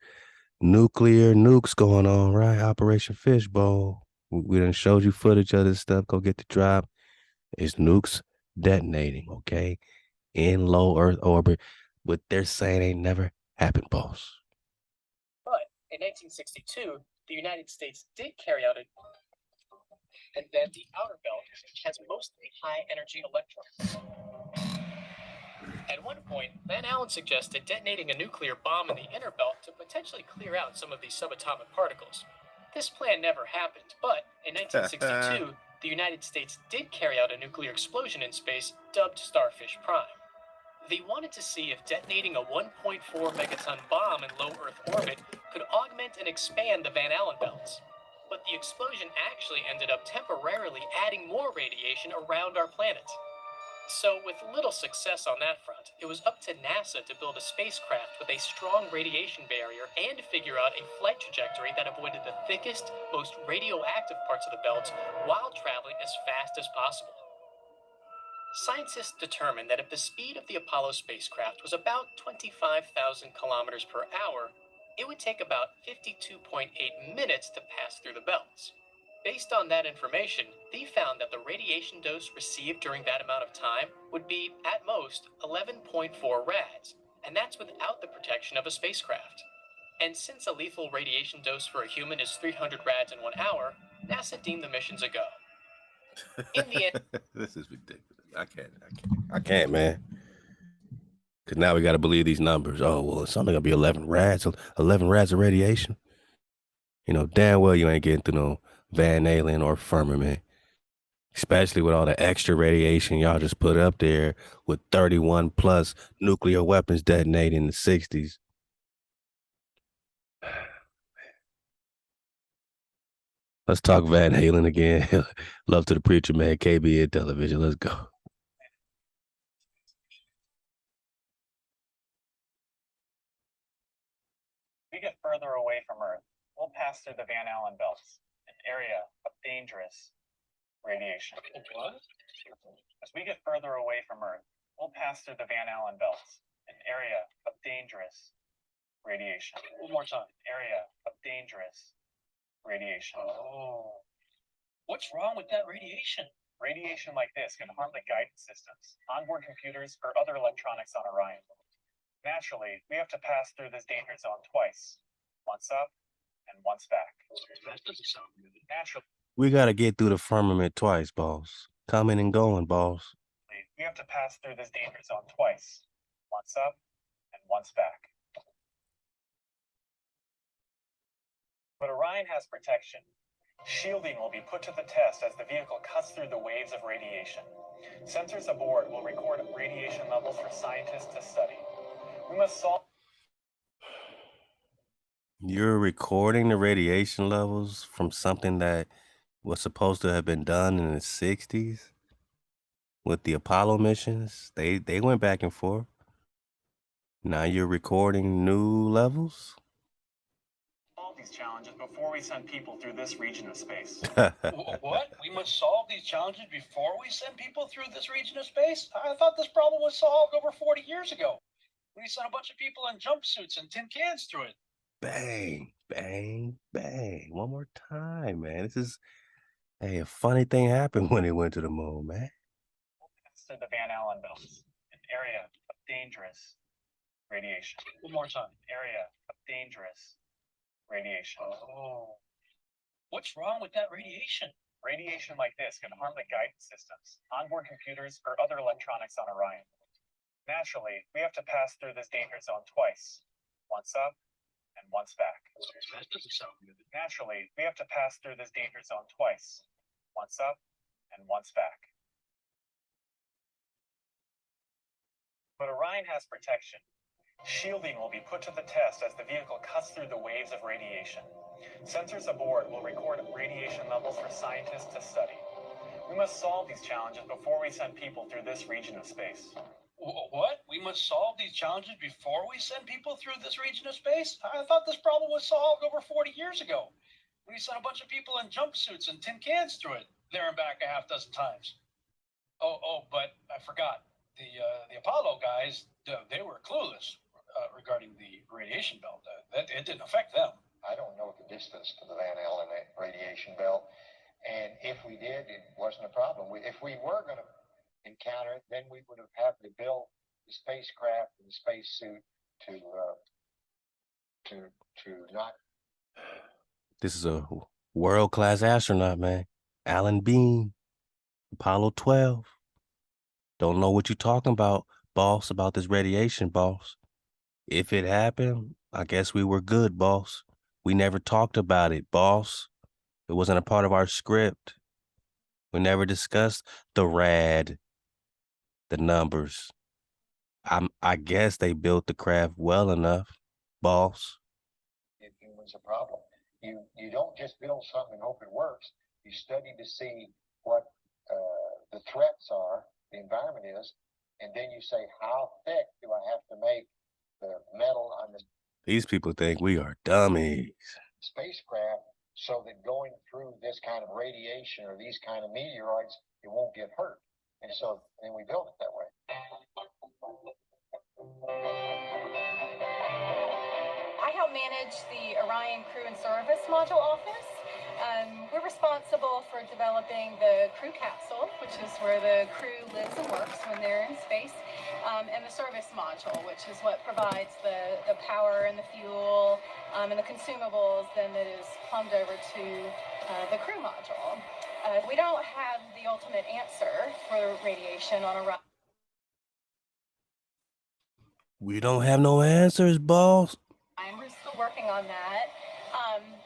nuclear nukes going on, right? Operation Fishbowl. We done showed you footage of this stuff. Go get the drop. It's nukes detonating, okay? In low Earth orbit. What they're saying ain't never happened, boss. But in 1962, the United States did carry out and then the outer belt has mostly high-energy electrons. At one point, Van Allen suggested detonating a nuclear bomb in the inner belt to potentially clear out some of these subatomic particles. This plan never happened, but in 1962, the United States did carry out a nuclear explosion in space dubbed Starfish Prime. They wanted to see if detonating a 1.4 megaton bomb in low Earth orbit could augment and expand the Van Allen belts. But the explosion actually ended up temporarily adding more radiation around our planet. So, with little success on that front, it was up to NASA to build a spacecraft with a strong radiation barrier and figure out a flight trajectory that avoided the thickest, most radioactive parts of the belt while traveling as fast as possible. Scientists determined that if the speed of the Apollo spacecraft was about 25,000 kilometers per hour, it would take about 52.8 minutes to pass through the belts. Based on that information, they found that the radiation dose received during that amount of time would be, at most, 11.4 rads, and that's without the protection of a spacecraft. And since a lethal radiation dose for a human is 300 rads in 1 hour, NASA deemed the missions a go. In the end, This is ridiculous. I can't, man. Because now we got to believe these numbers. Oh, well, it's only going to be 11 rads of radiation. Damn well you ain't getting through no Van Allen or firmament, especially with all the extra radiation y'all just put up there with 31 plus nuclear weapons detonating in the 60s. Let's talk Van Halen again. Love to the preacher, man. KB and television. Let's go. we get further away from Earth, we'll pass through the Van Allen belts, an area of dangerous radiation. what? As we get further away from Earth, we'll pass through the Van Allen belts, an area of dangerous radiation. One more time. Area of dangerous radiation. Oh. What's wrong with that radiation? Radiation like this can harm the guidance systems, onboard computers, or other electronics on Orion. Naturally, we have to pass through this danger zone twice. Once up and once back. That doesn't sound good. Naturally, We gotta get through the firmament twice, boss. Coming and going, boss. we have to pass through this danger zone twice. Once up and once back. But Orion has protection. Shielding will be put to the test as the vehicle cuts through the waves of radiation. Sensors aboard will record radiation levels for scientists to study. We must solve. You're recording the radiation levels from something that was supposed to have been done in the 60s with the Apollo missions. They went back and forth. Now you're recording new levels? Solve these challenges before we send people through this region of space. What? We must solve these challenges before we send people through this region of space? I thought this problem was solved over 40 years ago. We sent a bunch of people in jumpsuits and tin cans through it. Bang, bang, bang. One more time, man. Hey, a funny thing happened when they went to the moon, man. To the Van Allen belts, an area of dangerous radiation. One more time. Area of dangerous radiation. Oh. What's wrong with that radiation? Radiation like this can harm the guidance systems, onboard computers, or other electronics on Orion. Naturally, we have to pass through this danger zone twice. Once up and once back. That doesn't sound good. Naturally, we have to pass through this danger zone twice. Once up and once back. But Orion has protection. Shielding will be put to the test as the vehicle cuts through the waves of radiation. Sensors aboard will record radiation levels for scientists to study. We must solve these challenges before we send people through this region of space. What? We must solve these challenges before we send people through this region of space? I thought this problem was solved over 40 years ago. We sent a bunch of people in jumpsuits and tin cans through it, there and back a half dozen times. But I forgot. The Apollo guys, they were clueless regarding the radiation belt. It didn't affect them. I don't know the distance to the Van Allen radiation belt, and if we did, it wasn't a problem. If we were going to encounter it, then we would have had to build the spacecraft and the spacesuit to not. This is a world-class astronaut, man. Alan Bean, Apollo 12. Don't know what you're talking about, boss, about this radiation, boss. If it happened, I guess we were good, boss. We never talked about it, boss. It wasn't a part of our script. We never discussed the rad, the numbers. I guess they built the craft well enough, boss. It was a problem. You don't just build something and hope it works. You study to see what the threats are, the environment is, and then you say, how thick do I have to make the metal on the These people think we are dummies. spacecraft so that going through this kind of radiation or these kind of meteoroids, it won't get hurt. And so then we build it that way. I help manage the Orion Crew and Service Module Office. We're responsible for developing the crew capsule, which is where the crew lives and works when they're in space, and the service module, which is what provides the power and the fuel and the consumables then that is plumbed over to the crew module. We don't have the ultimate answer for radiation on Orion. We don't have no answers, boss. We're still working on that.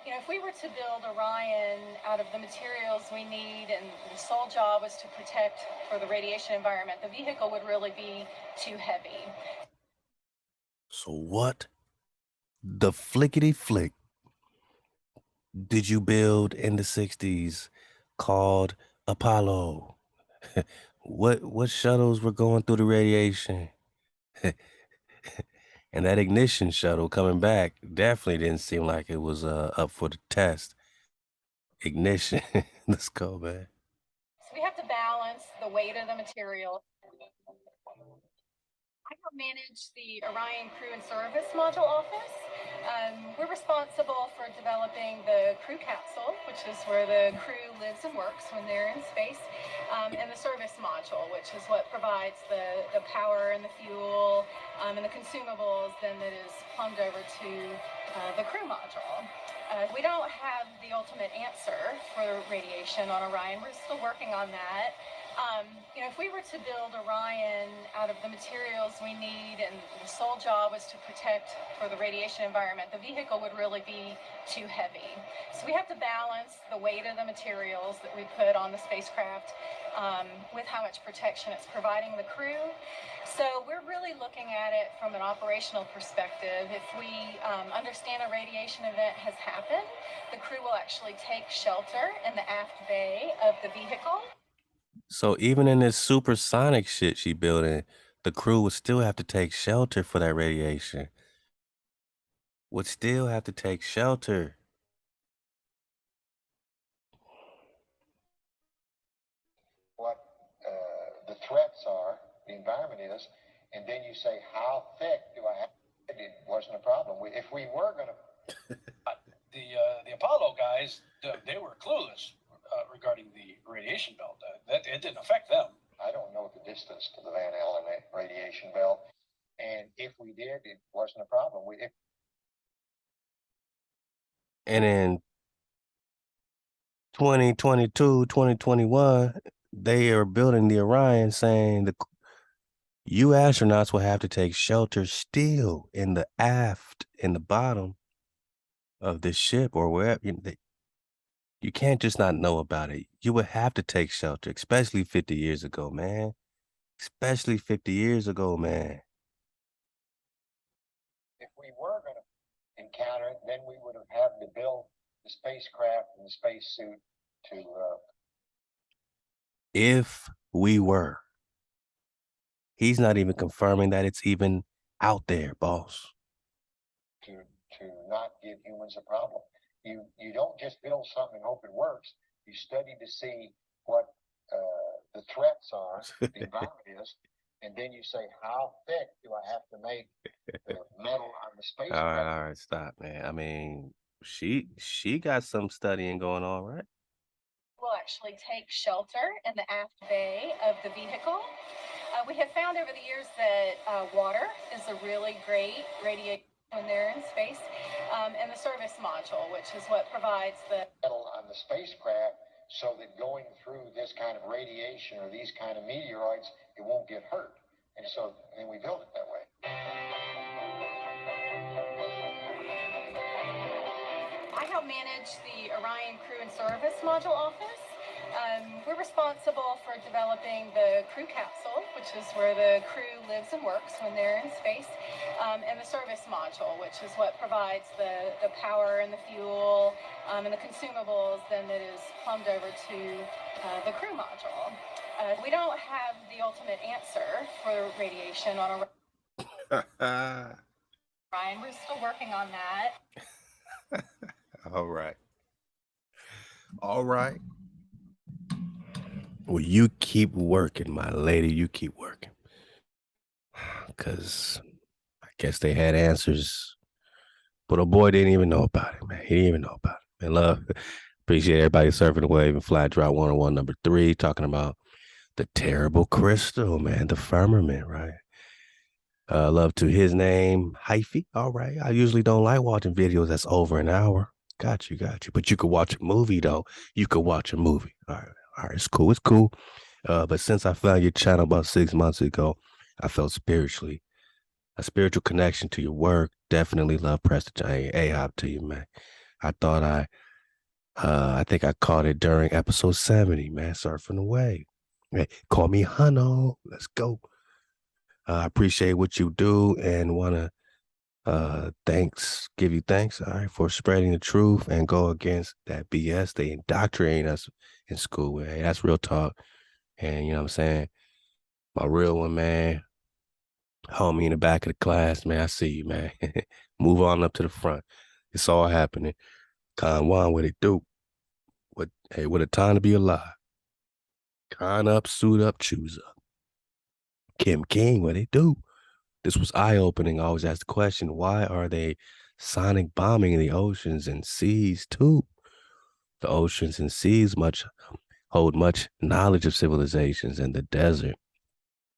If we were to build Orion out of the materials we need and the sole job was to protect for the radiation environment, the vehicle would really be too heavy. So what the flickety flick did you build in the 60s called Apollo? What shuttles were going through the radiation? And that ignition shuttle coming back definitely didn't seem like it was up for the test. Ignition. Let's go, man. So we have to balance the weight of the material. I help manage the Orion Crew and Service Module Office. We're responsible for developing the crew capsule, which is where the crew lives and works when they're in space, and the service module, which is what provides the power and the fuel and the consumables then that is plumbed over to the crew module. We don't have the ultimate answer for radiation on Orion. We're still working on that. If we were to build Orion out of the materials we need and the sole job was to protect for the radiation environment, the vehicle would really be too heavy. So we have to balance the weight of the materials that we put on the spacecraft with how much protection it's providing the crew. So we're really looking at it from an operational perspective. If we understand a radiation event has happened, the crew will actually take shelter in the aft bay of the vehicle. So even in this supersonic shit she building, the crew would still have to take shelter for that radiation. Would still have to take shelter. What the threats are, the environment is, and then you say, how thick do I have? It wasn't a problem. If we were going to... The Apollo guys, they were clueless regarding the radiation belt. It didn't affect them. I don't know the distance to the Van Allen radiation belt, and if we did, it wasn't a problem. And in 2022, 2021, they are building the Orion saying you astronauts will have to take shelter still in the aft, in the bottom of the ship or wherever. You can't just not know about it. You would have to take shelter, especially 50 years ago, man. Especially 50 years ago, man. If we were going to encounter it, then we would have had to build the spacecraft and the spacesuit to... If we were. He's not even confirming that it's even out there, boss. To not give humans a problem. You don't just build something and hope it works. You study to see what the threats are, the environment is, and then you say, how thick do I have to make the metal on the spacecraft? All right, stop, man. I mean, she got some studying going on, right? Will actually take shelter in the aft bay of the vehicle. We have found over the years that water is a really great radiation when they're in space, and the service module, which is what provides the metal on the spacecraft, so that going through this kind of radiation or these kind of meteoroids, it won't get hurt. And so then we build it that way. I help manage the Orion Crew and Service Module office. We're responsible for developing the crew capsule, which is where the crew lives and works when they're in space, and the service module, which is what provides the power and the fuel and the consumables then that is plumbed over to the crew module. We don't have the ultimate answer for radiation on Orion. We're still working on that. All right. All right. Well, you keep working, my lady. You keep working. Because I guess they had answers. But a boy didn't even know about it, man. He didn't even know about it. Man, love. Appreciate everybody surfing the wave and Fly Drop 101 number 3, talking about the terrible crystal, man. The firmament, right? Love to his name, Hyphy. All right. I usually don't like watching videos that's over an hour. Got you. But you could watch a movie, though. You could watch a movie. All right. It's cool. But since I found your channel about 6 months ago, I felt a spiritual connection to your work. Definitely love Preston Ahab to you, man. I think I caught it during episode 70, man. Surfing away. Hey, call me Hunno. Let's go. I appreciate what you do and want to give you thanks, all right, for spreading the truth and go against that BS they indoctrinate us in school. Hey, that's real talk. And you know what I'm saying? My real one, man, homie in the back of the class, man, I see you, man. Move on up to the front. It's all happening. Con Juan, what it do? What a time to be alive. Con up, suit up, choose up. Kim King, what they do? This was eye-opening. I always ask the question, why are they sonic bombing in the oceans and seas too. The oceans and seas hold much knowledge of civilizations in the desert.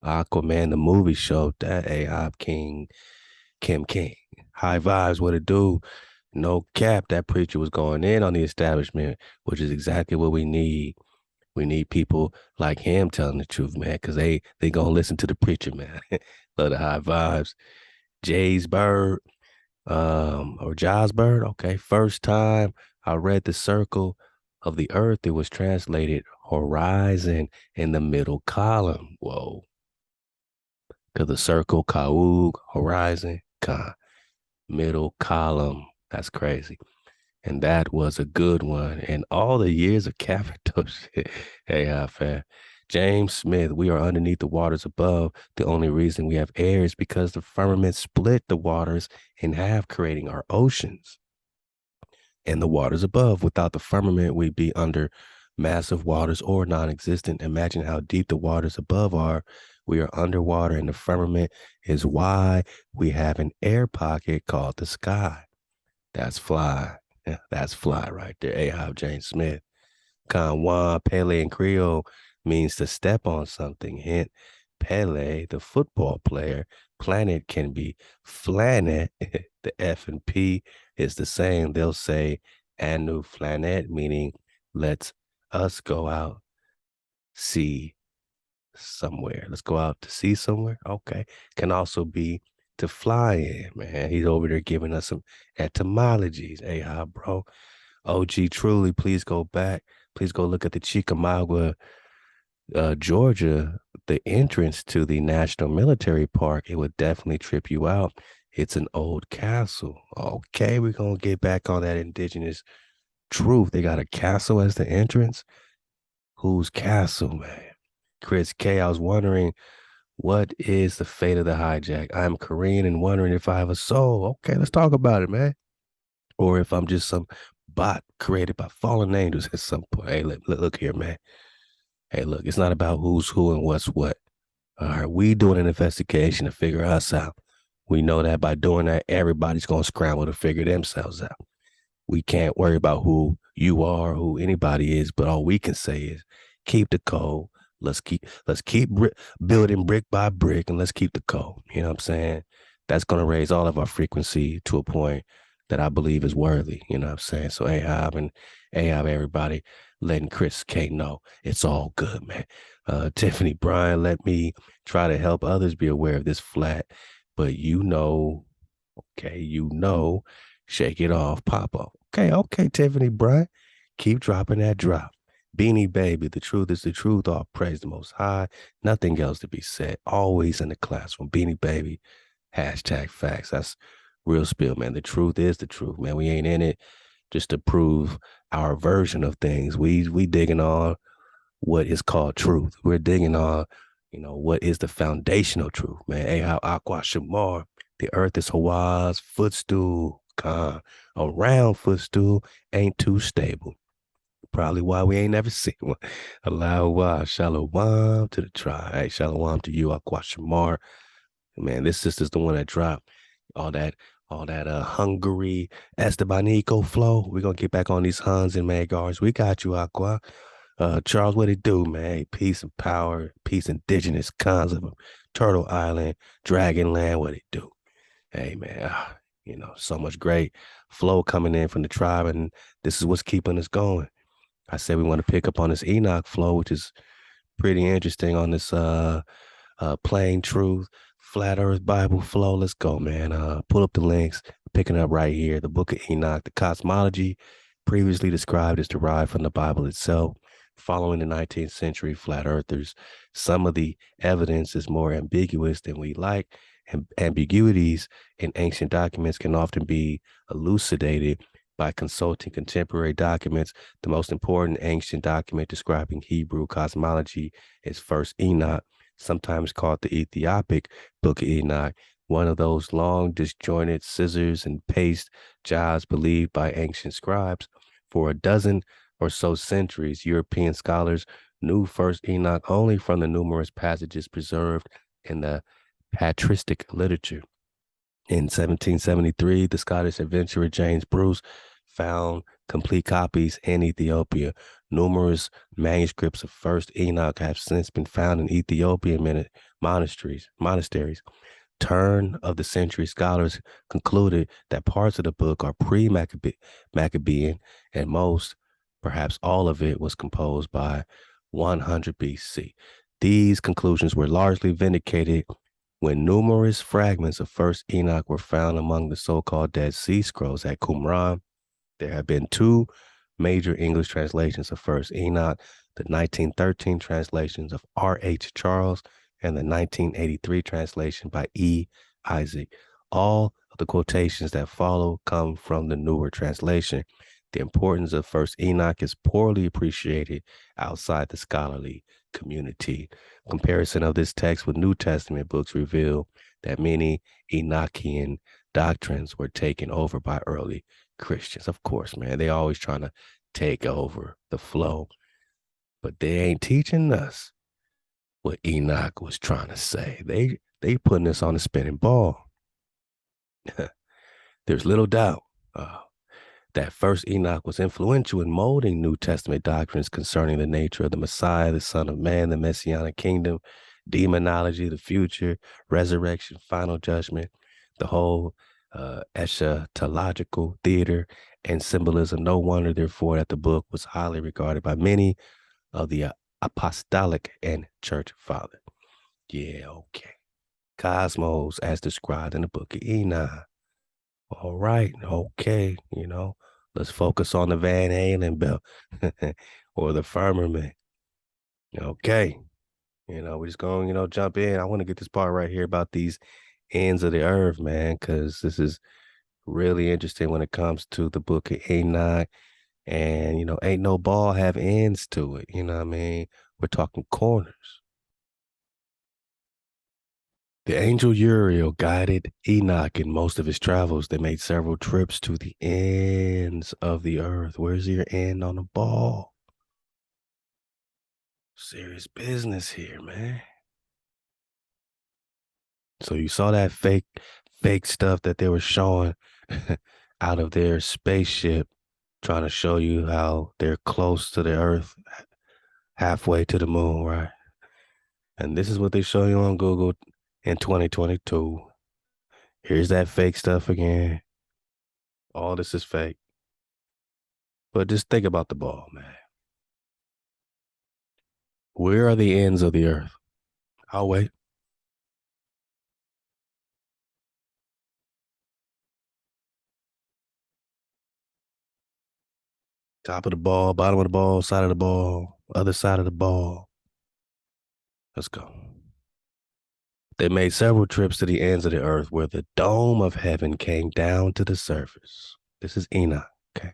Aquaman, the movie, showed that Ahab King, Kim King. High vibes, what it do? No cap, that preacher was going in on the establishment, which is exactly what we need. We need people like him telling the truth, man, because they gonna listen to the preacher, man. Love the high vibes. Jay's Bird, or Jai's Bird. Okay, first time I read the circle of the earth, it was translated horizon in the middle column. Whoa. Because the circle, Kaug, horizon, Ka, middle column. That's crazy. And that was a good one. And all the years of capital shit. Hey, fam. James Smith, we are underneath the waters above. The only reason we have air is because the firmament split the waters in half, creating our oceans. And the waters above, without the firmament, we'd be under massive waters or non-existent. Imagine how deep the waters above are. We are underwater, and the firmament is why we have an air pocket called the sky. That's fly. Yeah, that's fly right there. Ahab James Smith. Kanwan, Pele, and Creole means to step on something. Hint, Pele, the football player. Planet can be flanet. The F and P is the same. They'll say anu flanet, meaning let's us go out, see somewhere. Let's go out to see somewhere. Okay. Can also be to fly in, man. He's over there giving us some etymologies. Hey, hi, bro. OG Truly, please go back. Please go look at the Chickamauga, Georgia, the entrance to the National Military Park. It would definitely trip you out. It's an old castle. Okay, we're going to get back on that indigenous truth. They got a castle as the entrance. Whose castle, man? Chris K, I was wondering, what is the fate of the hijack? I'm Korean and wondering if I have a soul. Okay, let's talk about it, man. Or if I'm just some bot created by fallen angels at some point. Hey, look here, man. Hey, look, it's not about who's who and what's what. All right, we doing an investigation to figure us out. We know that by doing that, everybody's going to scramble to figure themselves out. We can't worry about who you are, who anybody is, but all we can say is keep the code. Let's keep building brick by brick, and let's keep the code. You know what I'm saying? That's going to raise all of our frequency to a point that I believe is worthy. You know what I'm saying? So Ahab, everybody, letting Chris K know it's all good, man. Tiffany Bryan, let me try to help others be aware of this flat, but shake it off, pop off. Okay, Tiffany Bryan, keep dropping that drop. Beanie Baby, the truth is the truth. All praise the Most High. Nothing else to be said. Always in the classroom. Beanie Baby, #facts. That's real spill, man. The truth is the truth, man. We ain't in it just to prove our version of things. We digging on what is called truth. We're digging on, what is the foundational truth, man. Ahab Aqua Shamar, the earth is HaWah's footstool. A round footstool ain't too stable. Probably why we ain't never seen one. Halal HaWah, Shalom to the tribe. Hey, Shalom to you, Aqua Shamar. Man, this sister's the one that dropped all that Hungary Estebanico flow. We're gonna get back on these Huns and Magars. We got you, Aqua. Charles, what it do, man? Hey, peace and power, peace indigenous cons of Turtle Island, Dragonland, what it do? Hey, man, so much great flow coming in from the tribe, and this is what's keeping us going. I said we want to pick up on this Enoch flow, which is pretty interesting on this plain truth, flat earth Bible flow. Let's go, man. Pull up the links, picking up right here. The book of Enoch, the cosmology previously described is derived from the Bible itself. Following the 19th century flat earthers, some of the evidence is more ambiguous than we like, and ambiguities in ancient documents can often be elucidated by consulting contemporary documents. The most important ancient document describing Hebrew cosmology is First Enoch, sometimes called the Ethiopic Book of Enoch, one of those long disjointed scissors and paste jobs believed by ancient scribes. For a dozen or so centuries, European scholars knew First Enoch only from the numerous passages preserved in the patristic literature. In 1773, the Scottish adventurer James Bruce found complete copies in Ethiopia. Numerous manuscripts of First Enoch have since been found in Ethiopian monasteries. Turn of the century scholars concluded that parts of the book are pre-Maccabean, and most, perhaps all of it, was composed by 100 BC. These conclusions were largely vindicated when numerous fragments of First Enoch were found among the so-called Dead Sea Scrolls at Qumran. There have been two major English translations of First Enoch, the 1913 translations of R.H. Charles and the 1983 translation by E. Isaac. All of the quotations that follow come from the newer translation. The importance of First Enoch is poorly appreciated outside the scholarly community. Comparison of this text with New Testament books reveal that many Enochian doctrines were taken over by early Christians. Of course, man, they always trying to take over the flow, but they ain't teaching us what Enoch was trying to say. They putting us on a spinning ball. There's little doubt that First Enoch was influential in molding New Testament doctrines concerning the nature of the Messiah, the Son of Man, the Messianic kingdom, demonology, the future, resurrection, final judgment, the whole eschatological theater and symbolism. No wonder, therefore, that the book was highly regarded by many of the apostolic and church fathers. Yeah, okay. Cosmos as described in the book of Enoch. All right, okay, let's focus on the Van Halen belt or the firmament. Okay, we're just going, jump in. I want to get this part right here about these ends of the earth, man, because this is really interesting when it comes to the book of Enoch. And, ain't no ball have ends to it. You know what I mean? We're talking corners. The angel Uriel guided Enoch in most of his travels. They made several trips to the ends of the earth. Where's your end on the ball? Serious business here, man. So you saw that fake stuff that they were showing out of their spaceship, trying to show you how they're close to the earth, halfway to the moon, right? And this is what they show you on Google in 2022. Here's that fake stuff again. All this is fake. But just think about the ball, man. Where are the ends of the earth? I'll wait. Top of the ball, bottom of the ball, side of the ball, other side of the ball. Let's go. They made several trips to the ends of the earth where the dome of heaven came down to the surface. This is Enoch, okay?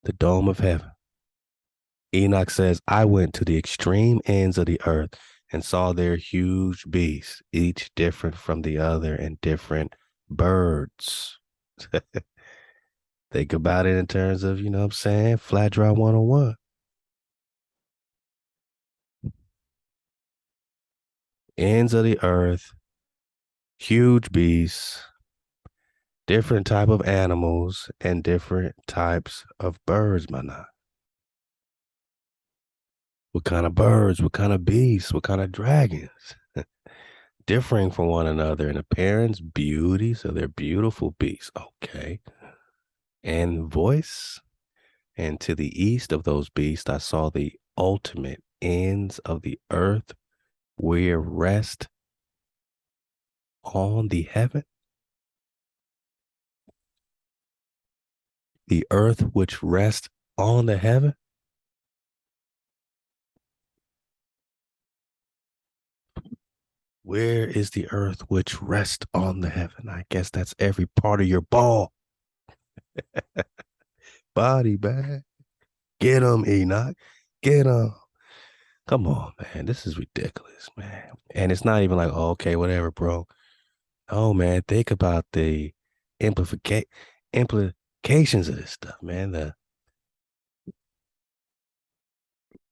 The dome of heaven. Enoch says, I went to the extreme ends of the earth and saw their huge beasts, each different from the other and different birds. Think about it in terms of, what I'm saying? Flat dry 101. Ends of the earth, huge beasts, different type of animals, and different types of birds, man. What kind of birds? What kind of beasts? What kind of dragons? Differing from one another in appearance, beauty, so they're beautiful beasts. Okay. And voice. And to the east of those beasts, I saw the ultimate ends of the earth where rest on the heaven. The earth which rests on the heaven. Where is the earth which rests on the heaven? I guess that's every part of your ball. Body, man. Get him, Enoch. Get him. Come on, man. This is ridiculous, man. And it's not even like, oh, okay, whatever, bro. Oh, man. Think about the implications of this stuff, man.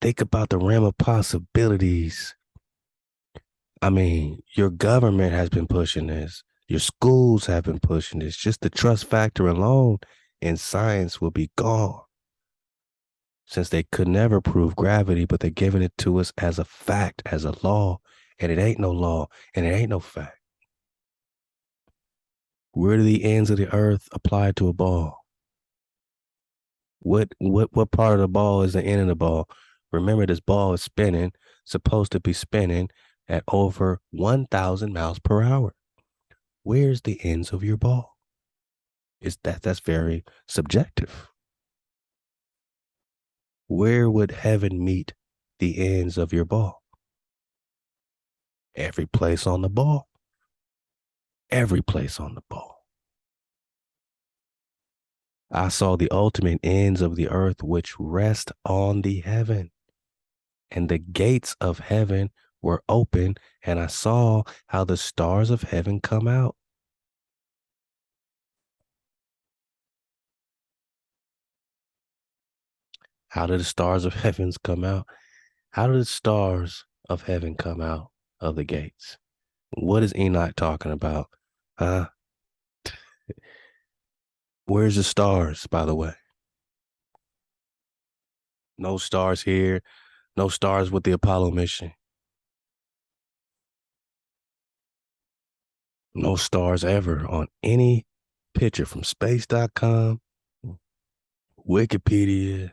Think about the realm of possibilities I mean, your government has been pushing this. Your schools have been pushing this. Just the trust factor alone in science will be gone. Since they could never prove gravity, but they're giving it to us as a fact, as a law, and it ain't no law, and it ain't no fact. Where do the ends of the earth apply to a ball? What part of the ball is the end of the ball? Remember, this ball is spinning, supposed to be spinning at over 1,000 miles per hour. Where's the ends of your ball? That's very subjective. Where would heaven meet the ends of your ball? Every place on the ball. Every place on the ball. I saw the ultimate ends of the earth which rest on the heaven. And the gates of heaven were open, and I saw how the stars of heaven come out. How do the stars of heavens come out? How do the stars of heaven come out of the gates? What is Enoch talking about? Huh? Where's the stars, by the way? No stars here. No stars with the Apollo mission. No stars ever on any picture from space.com, Wikipedia.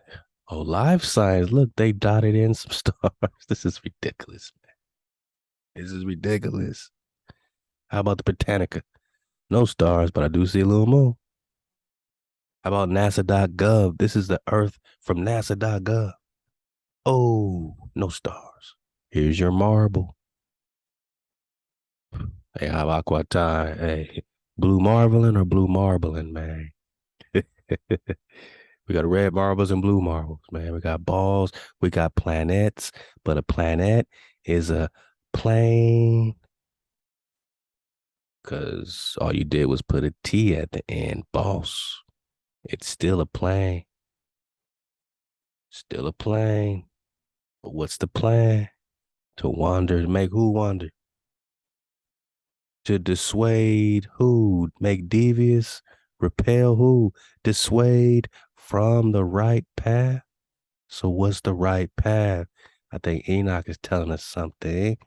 Oh, Live Science. Look, they dotted in some stars. This is ridiculous, man. This is ridiculous. How about the Britannica? No stars, but I do see a little moon. How about NASA.gov? This is the Earth from NASA.gov. Oh, no stars. Here's your marble. Hey, how about Aquatai? Hey, blue marbling or blue marbling, man? We got red marbles and blue marbles, man. We got balls. We got planets, but a planet is a plane because all you did was put a T at the end, boss. It's still a plane. Still a plane. But what's the plan? To wander, to make who wander? To dissuade who? Make devious? Repel who? Dissuade from the right path? So what's the right path? I think Enoch is telling us something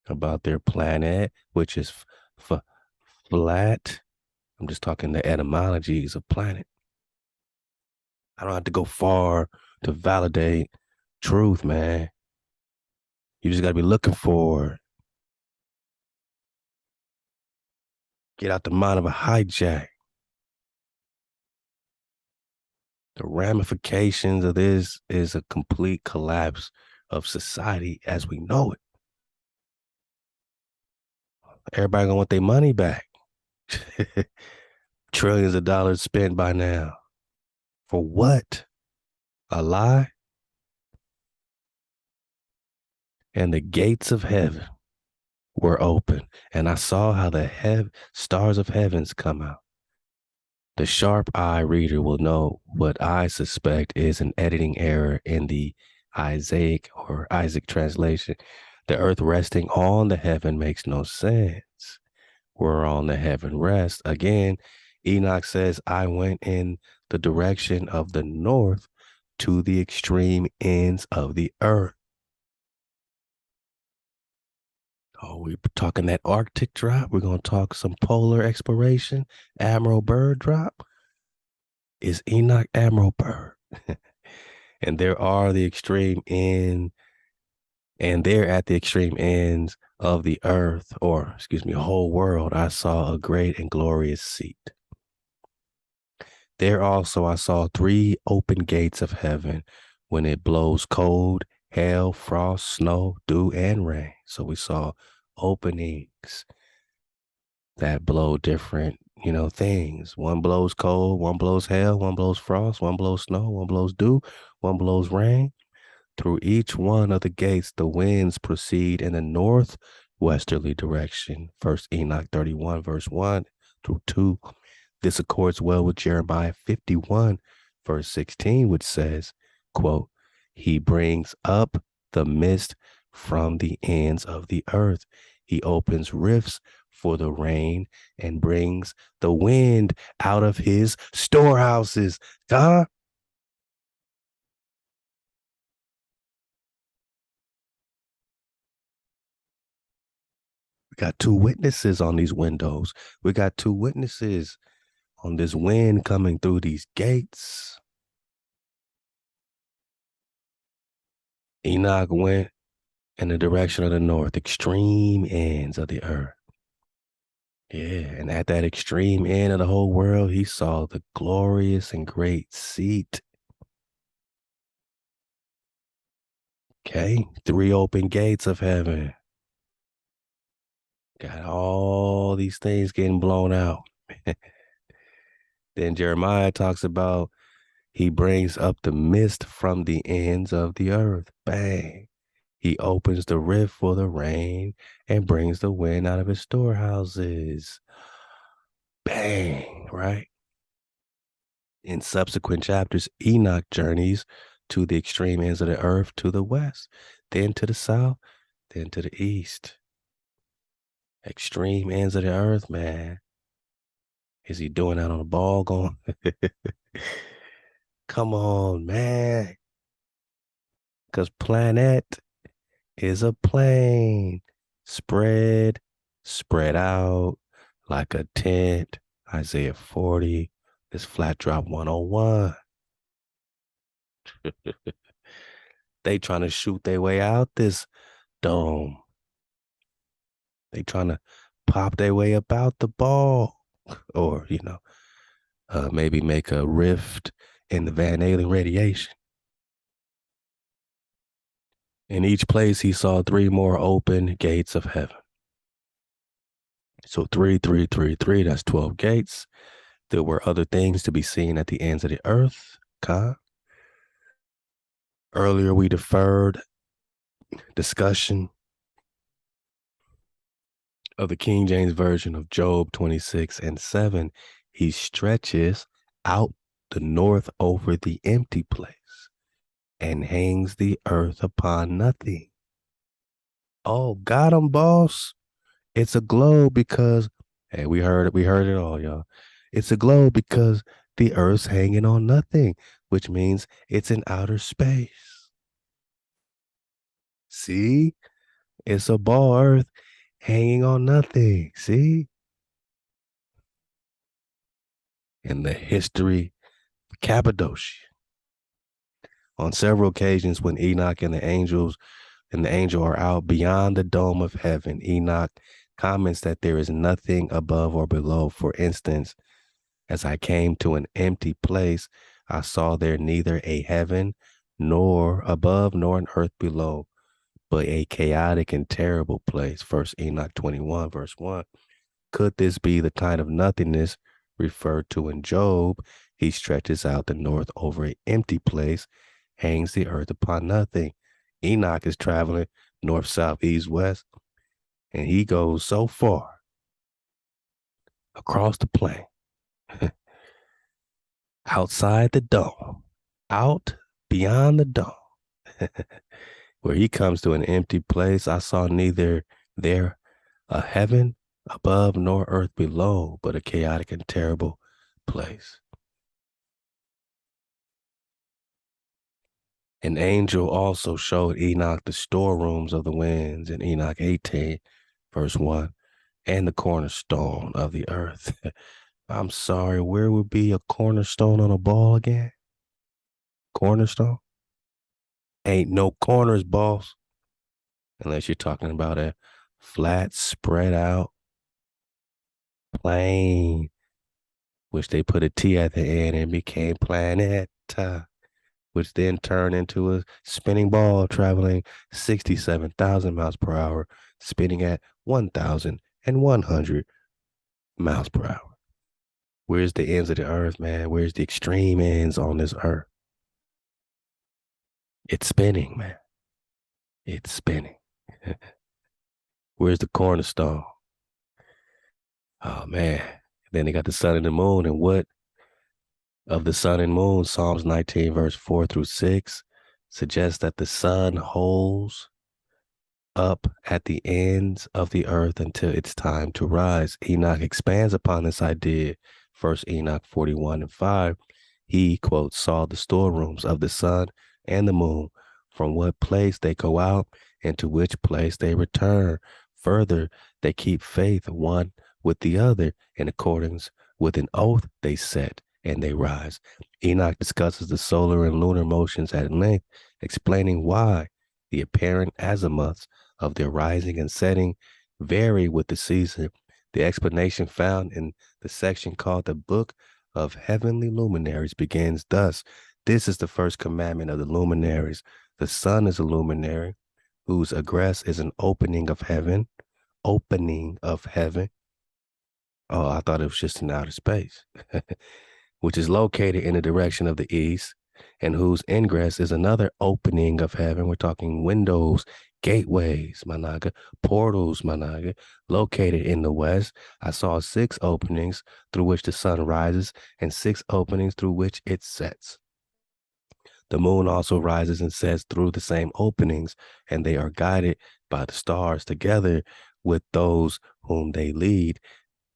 about their planet, which is flat. I'm just talking the etymologies of planet. I don't have to go far to validate truth, man. You just got to be looking for it. Get out the mind of a hijack. The ramifications of this is a complete collapse of society as we know it. Everybody gonna want their money back. Trillions of dollars spent by now. For what? A lie? And the gates of heaven were open, and I saw how the stars of heavens come out. The sharp eye reader will know what I suspect is an editing error in the Isaac translation. The earth resting on the heaven makes no sense. Where on the heaven rest. Again, Enoch says, I went in the direction of the north to the extreme ends of the earth. Oh, we're talking that Arctic drop. We're going to talk some polar exploration. Admiral Byrd drop. Is Enoch Admiral Byrd? And there are the extreme end, and there at the extreme ends of the earth, or excuse me, whole world, I saw a great and glorious seat. There also I saw 3 open gates of heaven when it blows cold, hail, frost, snow, dew, and rain. So we saw openings that blow different, things. One blows cold, one blows hail, one blows frost, one blows snow, one blows dew, one blows rain. Through each one of the gates, the winds proceed in the northwesterly direction. First Enoch 31, verse 1 through 2. This accords well with Jeremiah 51, verse 16, which says, quote, he brings up the mist from the ends of the earth. He opens rifts for the rain and brings the wind out of his storehouses. Huh? We got two witnesses on these windows. We got two witnesses on this wind coming through these gates. Enoch went in the direction of the north, extreme ends of the earth. Yeah, and at that extreme end of the whole world, he saw the glorious and great seat. Okay, 3 open gates of heaven. Got all these things getting blown out. Then Jeremiah talks about he brings up the mist from the ends of the earth. Bang. He opens the rift for the rain and brings the wind out of his storehouses. Bang, right? In subsequent chapters, Enoch journeys to the extreme ends of the earth, to the west, then to the south, then to the east. Extreme ends of the earth, man. Is he doing that on a ball going? Come on, man. Because planet is a plane. Spread out like a tent. Isaiah 40. This flat drop 101. They trying to shoot their way out this dome. They trying to pop their way up out the ball. Or, maybe make a rift in the Van Allen radiation. In each place, he saw 3 more open gates of heaven. So 3, 3, 3, 3, that's 12 gates. There were other things to be seen at the ends of the earth. Earlier, we deferred discussion of the King James Version of Job 26:7. He stretches out the north over the empty place and hangs the earth upon nothing. Oh, got him, boss. It's a globe because, hey, we heard it all, y'all. It's a globe because the earth's hanging on nothing, which means it's in outer space. See? It's a ball earth hanging on nothing. See? In the history of Cappadocia. On several occasions when Enoch and the angel are out beyond the dome of heaven, Enoch comments that there is nothing above or below. For instance, as I came to an empty place, I saw there neither a heaven nor above nor an earth below, but a chaotic and terrible place. First Enoch 21, verse 1. Could this be the kind of nothingness referred to in Job? He stretches out the north over an empty place, hangs the earth upon nothing. Enoch is traveling north, south, east, west, and he goes so far across the plain, outside the dome, out beyond the dome, where he comes to an empty place. I saw neither there a heaven above nor earth below, but a chaotic and terrible place. An angel also showed Enoch the storerooms of the winds in Enoch 18, verse 1, and the cornerstone of the earth. I'm sorry, where would be a cornerstone on a ball again? Cornerstone? Ain't no corners, boss. Unless you're talking about a flat, spread out plane, which they put a T at the end and became planet, which then turned into a spinning ball traveling 67,000 miles per hour, spinning at 1,100 miles per hour. Where's the ends of the earth, man? Where's the extreme ends on this earth? It's spinning, man. It's spinning. Where's the cornerstone? Oh, man. Then they got the sun and the moon. And what of the sun and moon? Psalms 19, verse 4 through 6 suggests that the sun holds up at the ends of the earth until it's time to rise. Enoch expands upon this idea. First Enoch 41:5. He, quote, saw the storerooms of the sun and the moon, from what place they go out and to which place they return. Further, they keep faith one with the other in accordance with an oath they set, and they rise. Enoch discusses the solar and lunar motions at length, explaining why the apparent azimuths of their rising and setting vary with the season. The explanation found in the section called the Book of Heavenly Luminaries begins thus. This is the first commandment of the luminaries. The sun is a luminary, whose egress is an opening of heaven. Opening of heaven. Oh, I thought it was just in outer space, which is located in the direction of the east, and whose ingress is another opening of heaven. We're talking windows, gateways, managa, portals, managa, located in the west. I saw 6 openings through which the sun rises and 6 openings through which it sets. The moon also rises and sets through the same openings, and they are guided by the stars together with those whom they lead.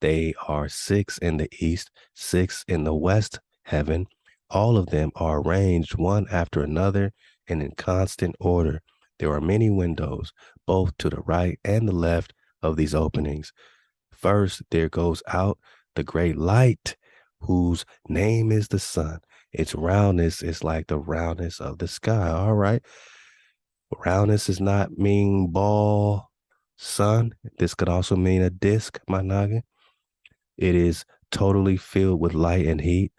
They are 6 in the east, 6 in the west heaven. All of them are arranged one after another and in constant order. There are many windows, both to the right and the left of these openings. First, there goes out the great light, whose name is the sun. Its roundness is like the roundness of the sky. All right. Roundness does not mean ball, sun. This could also mean a disc, my noggin. It is totally filled with light and heat.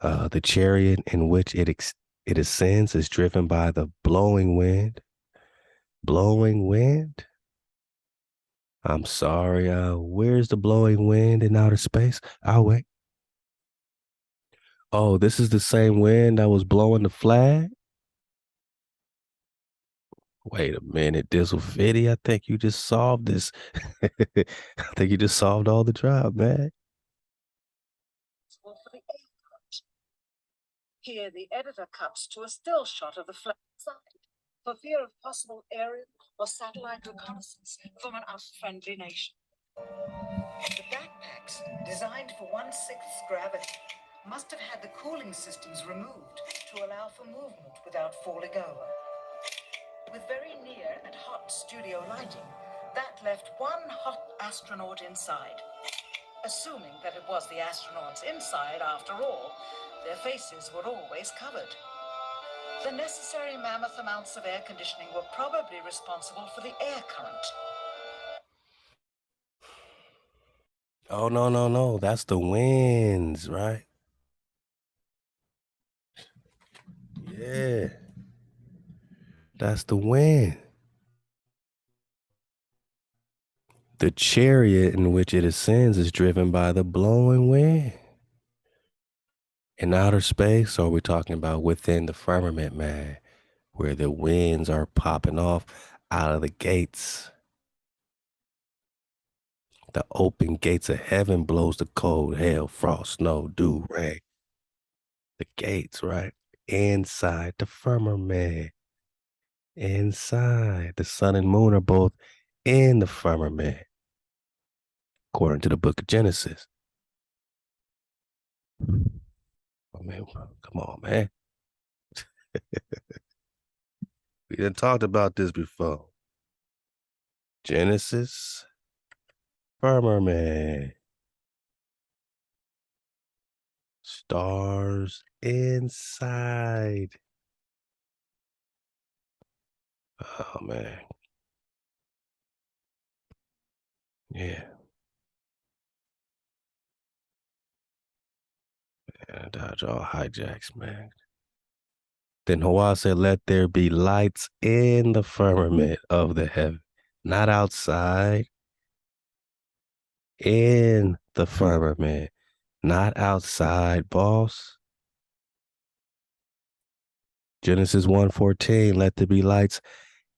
The chariot in which it ascends is driven by the blowing wind. Blowing wind? I'm sorry. Where's the blowing wind in outer space? I'll wait. Oh, this is the same wind that was blowing the flag? Wait a minute, Dizzle Fitty. I think you just solved this. I think you just solved all the drive, man. Here, the editor cuts to a still shot of the flag side for fear of possible aerial or satellite reconnaissance from an unfriendly nation. The backpacks, designed for 1/6 gravity, must have had the cooling systems removed to allow for movement without falling over. With very near and hot studio lighting, that left one hot astronaut inside. Assuming that it was the astronauts inside after all, their faces were always covered. The necessary mammoth amounts of air conditioning were probably responsible for the air current. Oh, no. That's the winds, right? Yeah. That's the wind. The chariot in which it ascends is driven by the blowing wind. In outer space, or are we talking about within the firmament, man, where the winds are popping off out of the gates? The open gates of heaven blows the cold, hail, frost, snow, dew, rain. The gates, right? Inside the firmament. Inside. The sun and moon are both in the firmament, according to the book of Genesis. Oh, man, come on, man. We done talked about this before. Genesis, firmament. Stars inside. Oh, man. Yeah. And dodge all hijacks, man. Then HaWah said, let there be lights in the firmament of the heaven, not outside, in the firmament, not outside, boss. Genesis 1:14, let there be lights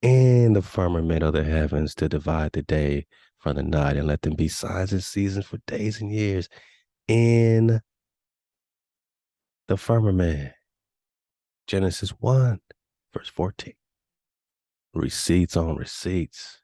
in the firmament of the heavens to divide the day from the night, and let them be signs and seasons for days and years in the firmament. Genesis 1, verse 14. Receipts on receipts.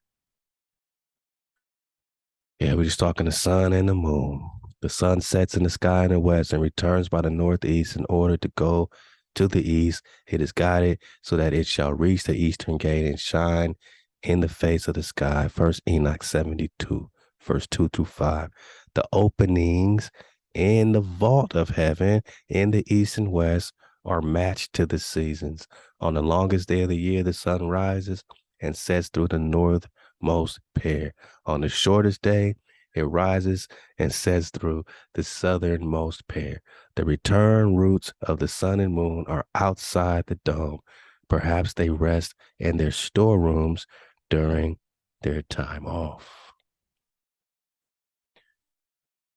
Yeah, we're just talking the sun and the moon. The sun sets in the sky in the west and returns by the northeast. In order to go to the east, it is guided so that it shall reach the eastern gate and shine in the face of the sky. First Enoch 72, verse 2 through 5. The openings in the vault of heaven in the east and west are matched to the seasons. On the longest day of the year, the sun rises and sets through the northmost pair. On the shortest day, it rises and sets through the southernmost pair. The return routes of the sun and moon are outside the dome. Perhaps they rest in their storerooms during their time off.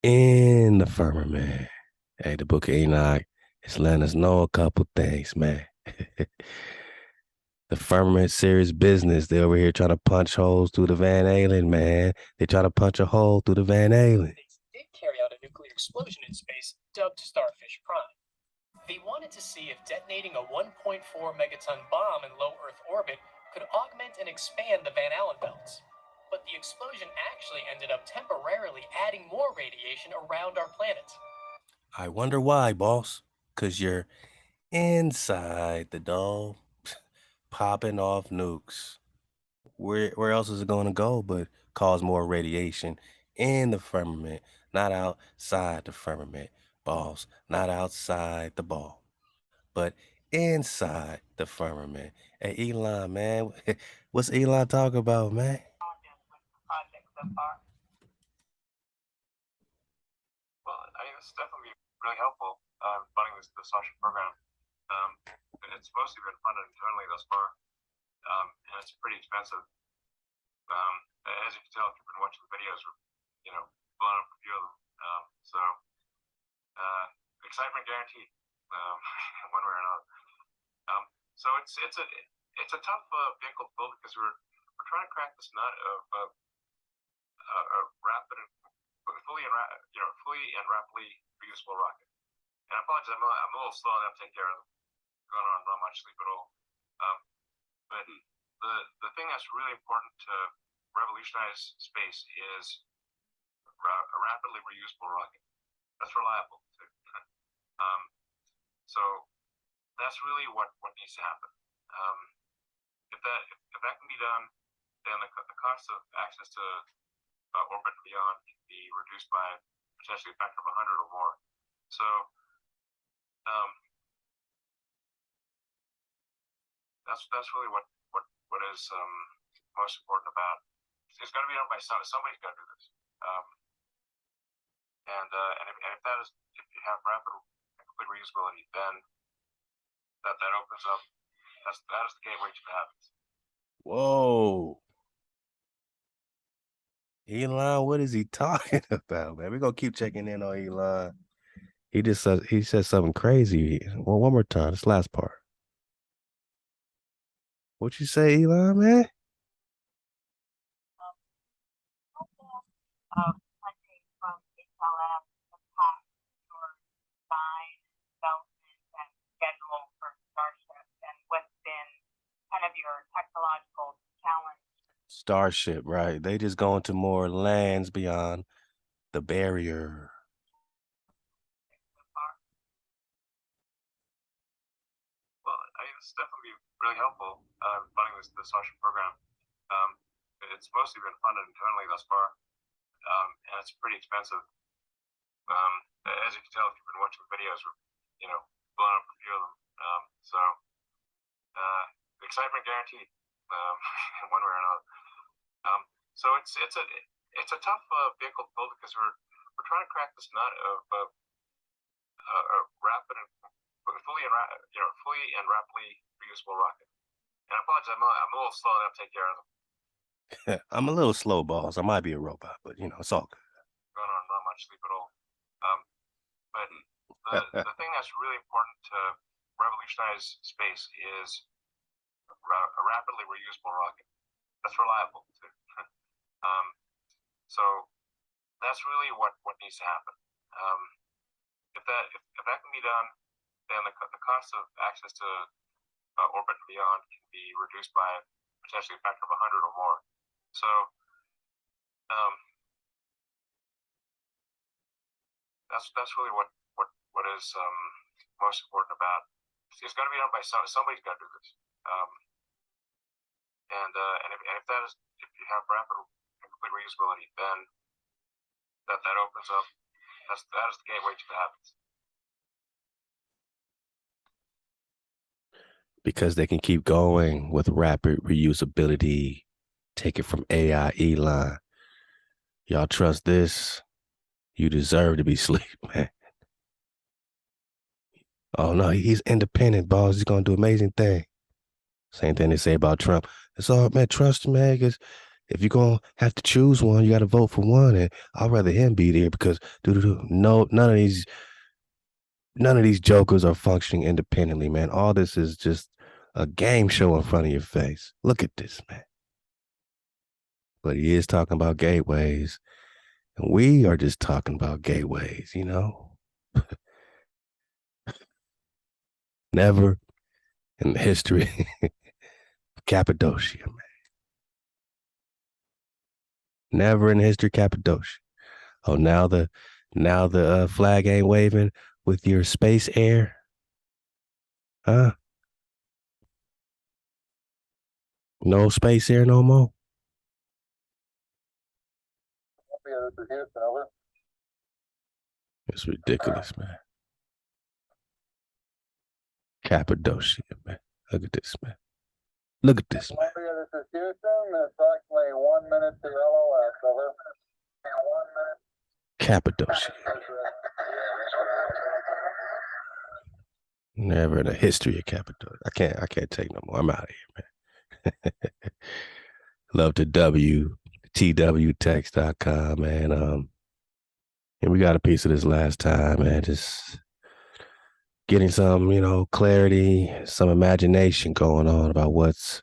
In the firmament. Hey, the book of Enoch is letting us know a couple things, man. The firmament serious business. They're over here trying to punch holes through the Van Allen, man. They try to punch a hole through the Van Allen. They did carry out a nuclear explosion in space dubbed Starfish Prime. They wanted to see if detonating a 1.4 megaton bomb in low Earth orbit could augment and expand the Van Allen belts. But the explosion actually ended up temporarily adding more radiation around our planet. I wonder why, boss. Because you're inside the dome, popping off nukes. Where else is it going to go but cause more radiation in the firmament, not outside the firmament, boss, not outside the ball, but inside the firmament. Hey, Elon, man, what's Elon talking about, man? Well, I mean, this is definitely really helpful funding this social program. It's mostly been funded internally thus far, and it's pretty expensive. As you can tell, if you've been watching the videos, we're blown up a few of them. Excitement guaranteed, one way or another. So it's a tough vehicle to build because we're trying to crack this nut of a rapid and fully and rapidly reusable rocket. And I apologize, I'm a little slow enough to take care of them. Going on, not much sleep at all. But the thing that's really important to revolutionize space is a rapidly reusable rocket. That's reliable too. So that's really what needs to happen. If that can be done, then the cost of access to orbit and beyond can be reduced by potentially a factor of 100 or more. So that's really what is most important about. It's got to be done by somebody's got to do this. If you have rapid and complete reusability, then that opens up. That is the gateway to the heavens. Whoa. Elon, what is he talking about, man? We're going to keep checking in on Elon. He said something crazy. Well, one more time. This last part. What you say, Elon, man? Funding from HLM impact your design, development, and schedule for Starship, and what's been kind of your technological challenge? Starship, right? They just going to more lands beyond the barrier. Well, I mean, this is definitely really helpful funding this social program. It's mostly been funded internally thus far, and it's pretty expensive. As you can tell, if you've been watching the videos, we're blown up a few of them. Excitement guaranteed, one way or another. So it's a tough vehicle to build because we're trying to crack this nut of a rapid and fully and rapidly reusable rocket. And I apologize, I'm a little slow enough to take care of them. I'm a little slow, boss. I might be a robot, but it's all good. Going on, not much sleep at all. But the thing that's really important to revolutionize space is a rapidly reusable rocket. That's reliable too. So that's really what needs to happen. If that can be done, then the cost of access to orbit and beyond can be reduced by potentially a factor of 100 or more. So that's really what is most important about. It's got to be done by somebody's got to do this. And if that is, if you have rapid and complete reusability, then that opens up. That is the gateway to the habits. Because they can keep going with rapid reusability. Take it from AI Elon. Y'all trust this? You deserve to be asleep, man. Oh no, he's independent, boss. He's gonna do amazing thing. Same thing they say about Trump. It's all, man, trust him, man, because if you're gonna have to choose one, you gotta vote for one, and I'd rather him be there because no, none of these jokers are functioning independently, man. All this is just a game show in front of your face. Look at this, man. But he is talking about gateways, and we are just talking about gateways, you know? Never in the history of Cappadocia, man. Never in the history of Cappadocia. Oh, now the flag ain't waving with your space air? Huh? No space air no more? It's ridiculous, man. Cappadocia, man. Look at this, man. Look at this, man. This is Houston. Approximately 1 minute to LOS. Over. 1 minute. Cappadocia. Never in the history of Cappadocia. I can't take no more. I'm out of here, man. Love to TWText.com, man. And we got a piece of this last time, man. Just getting some, clarity, some imagination going on about what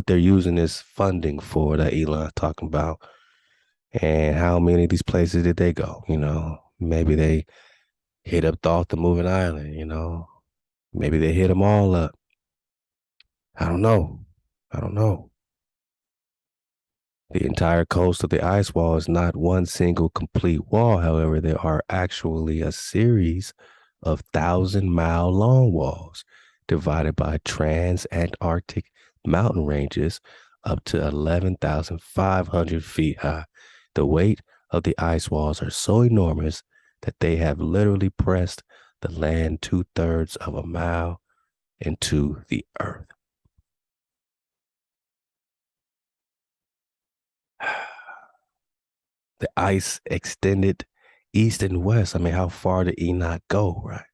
they're using this funding for that Elon's talking about, and how many of these places did they go? Maybe they hit up off the moving island. Maybe they hit them all up. I don't know. The entire coast of the ice wall is not one single complete wall. However, there are actually a series of 1,000-mile long walls divided by trans-Antarctic mountain ranges up to 11,500 feet high. The weight of the ice walls are so enormous that they have literally pressed the land 2/3 of a mile into the earth. The ice extended east and west. I mean, how far did Enoch go, right?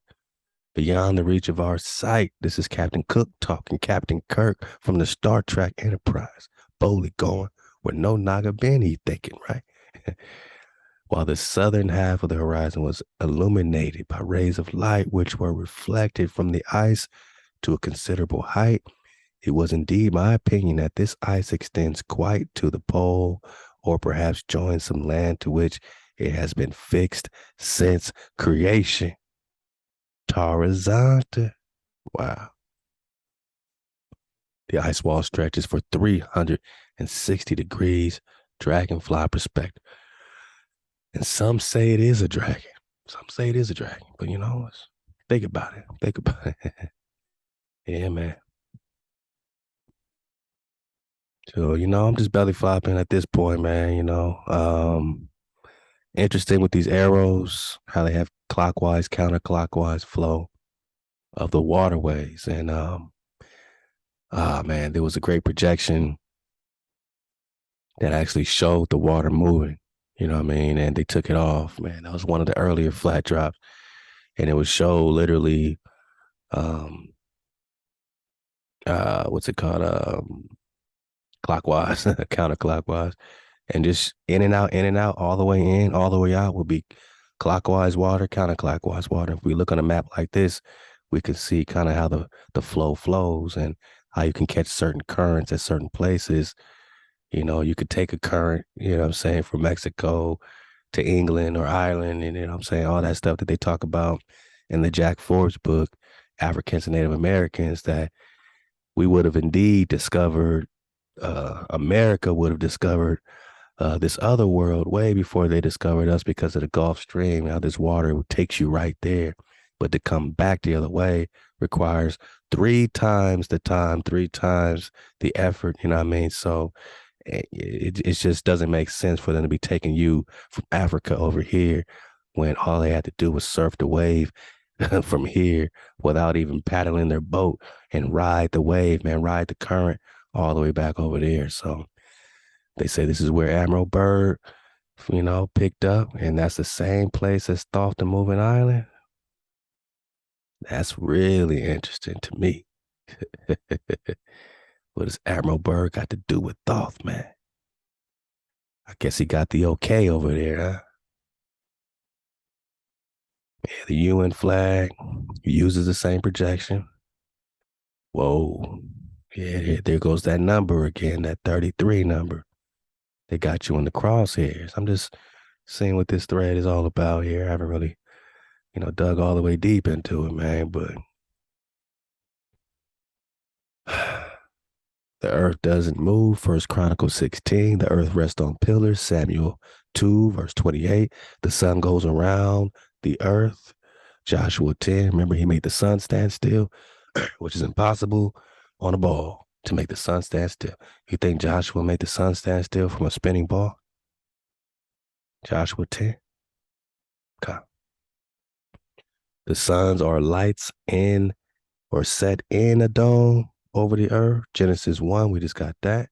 Beyond the reach of our sight. This is Captain Cook talking, Captain Kirk from the Star Trek Enterprise, boldly going where no Naga been, he thinking, right? While the southern half of the horizon was illuminated by rays of light, which were reflected from the ice to a considerable height, it was indeed my opinion that this ice extends quite to the pole, or perhaps joins some land to which it has been fixed since creation. Tarazanta. Wow. The ice wall stretches for 360 degrees, dragonfly perspective. And some say it is a dragon. But think about it. Yeah, man. So, I'm just belly flopping at this point, man. Interesting with these arrows, how they have clockwise, counterclockwise flow of the waterways. And man, there was a great projection that actually showed the water moving, and they took it off, man. That was one of the earlier flat drops, and it would show literally what's it called, clockwise, counterclockwise, and just in and out, all the way in, all the way out would be clockwise water, counterclockwise water. If we look on a map like this, we can see kind of how the flow flows and how you can catch certain currents at certain places. You could take a current, from Mexico to England or Ireland, and all that stuff that they talk about in the Jack Forbes book, Africans and Native Americans, that we would have indeed discovered America would have discovered this other world way before they discovered us because of the Gulf Stream. Now this water takes you right there, but to come back the other way requires 3 times the time, 3 times the effort. You know what I mean? So it just doesn't make sense for them to be taking you from Africa over here when all they had to do was surf the wave from here without even paddling their boat and ride the wave, man, ride the current all the way back over there. So they say this is where Admiral Byrd, picked up, and that's the same place as Thoth the Moving Island. That's really interesting to me. What does Admiral Byrd got to do with Thoth, man? I guess he got the okay over there, huh? Yeah, the UN flag uses the same projection. Whoa. Yeah, there goes that number again, that 33 number. They got you in the crosshairs. I'm just seeing what this thread is all about here. I haven't really, dug all the way deep into it, man, but the earth doesn't move. 1 Chronicles 16, the earth rests on pillars. Samuel 2, verse 28, the sun goes around the earth. Joshua 10, remember he made the sun stand still, which is impossible on a ball to make the sun stand still. You think Joshua made the sun stand still from a spinning ball? Joshua 10. Okay. The suns are lights in or set in a dome over the earth. Genesis 1, we just got that.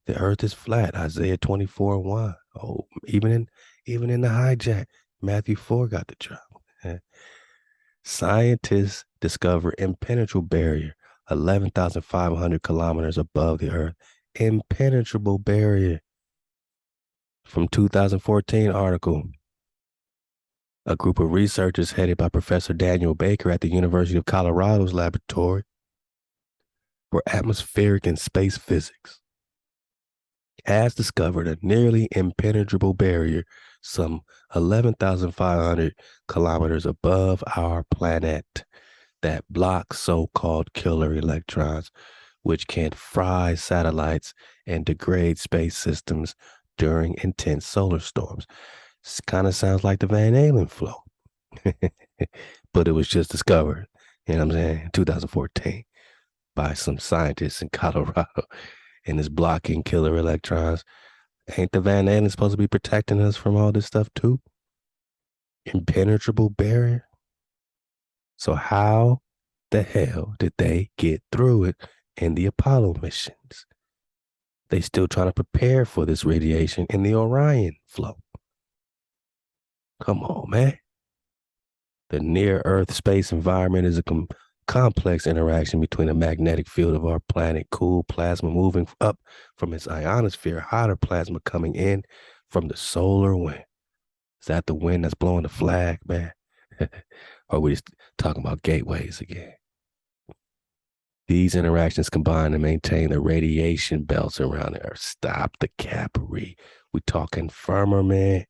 The earth is flat. Isaiah 24:1. Oh, even in the hijack, Matthew 4 got the drop. Scientists discover impenetrable barrier 11,500 kilometers above the earth. Impenetrable barrier from 2014 article. A group of researchers headed by Professor Daniel Baker at the University of Colorado's laboratory for atmospheric and space physics has discovered a nearly impenetrable barrier some 11,500 kilometers above our planet that blocks so-called killer electrons, which can fry satellites and degrade space systems during intense solar storms. Kind of sounds like the Van Allen flow, but it was just discovered, you know what I'm saying, in 2014 by some scientists in Colorado, and it's blocking killer electrons. Ain't the Van Allen supposed to be protecting us from all this stuff too? Impenetrable barrier. So how the hell did they get through it in the Apollo missions? They still trying to prepare for this radiation in the Orion flow. Come on, man. The near-Earth space environment is a complex interaction between the magnetic field of our planet, cool plasma moving up from its ionosphere, hotter plasma coming in from the solar wind. Is that the wind that's blowing the flag, man? Or are we just talking about gateways again? These interactions combine to maintain the radiation belts around the Earth. Stop the capery. We talking firmament.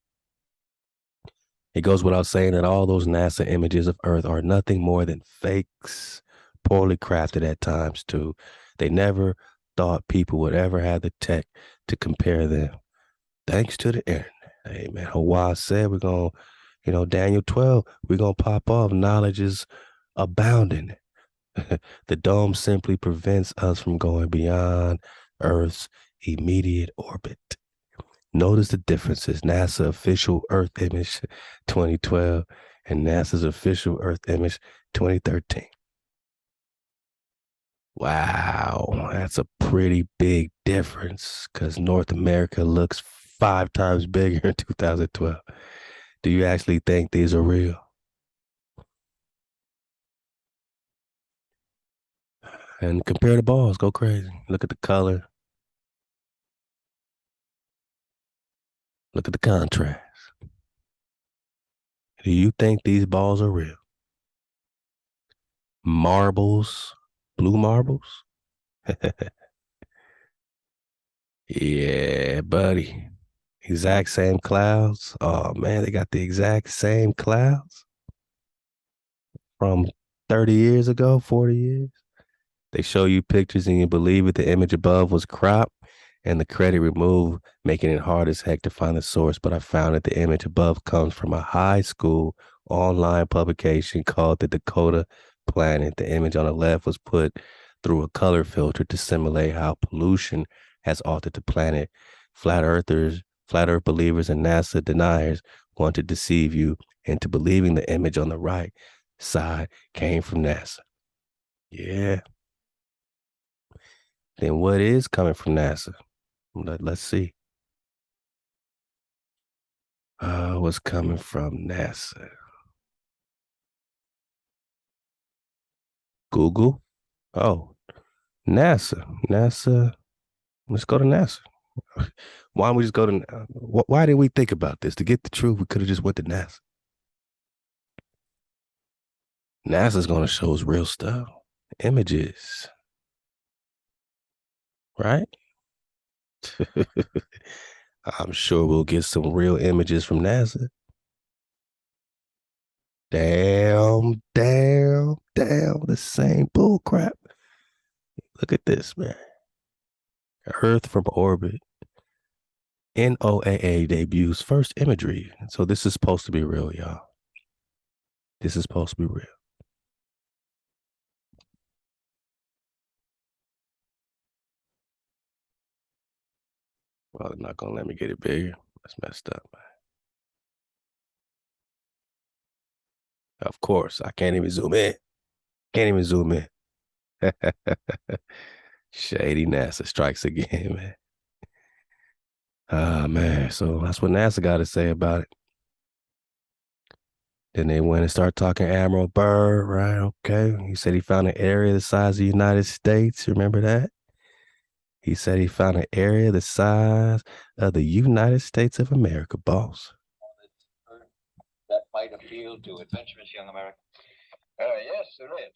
It goes without saying that all those NASA images of Earth are nothing more than fakes, poorly crafted at times too. They never thought people would ever have the tech to compare them. Thanks to the internet. Hey man, HaWah said we're going to, Daniel 12, we're going to pop off. Knowledge is abounding. The dome simply prevents us from going beyond Earth's immediate orbit. Notice the differences. NASA official Earth image 2012 and NASA's official Earth image 2013. Wow, that's a pretty big difference because North America looks 5 times bigger in 2012. Do you actually think these are real? And compare the balls, go crazy. Look at the color. Look at the contrast. Do you think these balls are real? Marbles, blue marbles? Yeah, buddy. Exact same clouds. Oh, man, they got the exact same clouds from 30 years ago, 40 years. They show you pictures and you believe it. The image above was cropped. and the credit removed, making it hard as heck to find the source. But I found that the image above comes from a high school online publication called the Dakota Planet. The image on the left was put through a color filter to simulate how pollution has altered the planet. Flat earth believers, and NASA deniers want to deceive you into believing the image on the right side came from NASA. Yeah. Then what is coming from NASA? Let's see. What's coming from NASA? Google. Oh, NASA. NASA. Let's go to NASA. Why don't we just go to? Why didn't we think about this? To get the truth, we could have just went to NASA. NASA's going to show us real stuff, images, right? I'm sure we'll get some real images from NASA. Damn, the same bull crap. Look at this, man. Earth from orbit. NOAA debuts first imagery. So this is supposed to be real, y'all. This is supposed to be real. Well, they're not gonna let me get it bigger. That's messed up, man. Of course, I can't even zoom in. Can't even zoom in. Shady NASA strikes again, man. Ah, man. So that's what NASA got to say about it. Then they went and started talking Admiral Byrd, right? Okay. He said he found an area the size of the United States. Remember that? He said he found an area the size of the United States of America, boss. That might appeal to adventurous young Americans. Yes, there is.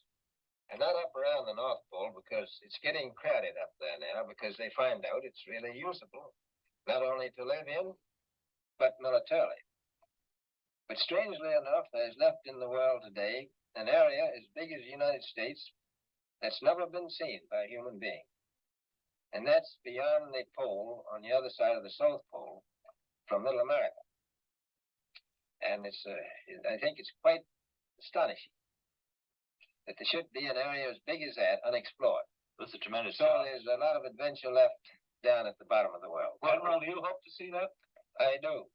And not up around the North Pole, because it's getting crowded up there now, because they find out it's really usable, not only to live in, but militarily. But strangely enough, there's left in the world today an area as big as the United States that's never been seen by a human being. And that's beyond the pole, on the other side of the South Pole, from Middle America. And I think it's quite astonishing that there should be an area as big as that unexplored. That's a tremendous So there's a lot of adventure left down at the bottom of the world. Admiral, do you hope to see that? I do.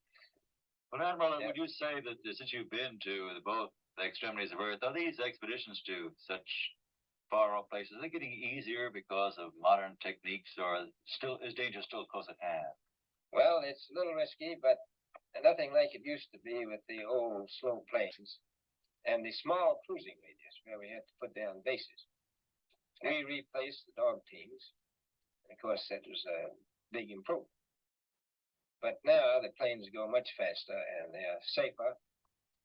Well, Admiral, would you say that since you've been to both the extremities of Earth, are these expeditions to such far-off places, are they getting easier because of modern techniques, or is danger still close at hand? Well, it's a little risky, but nothing like it used to be with the old slow planes and the small cruising radius where we had to put down bases. We replaced the dog teams. Of course, that was a big improvement. But now the planes go much faster and they're safer,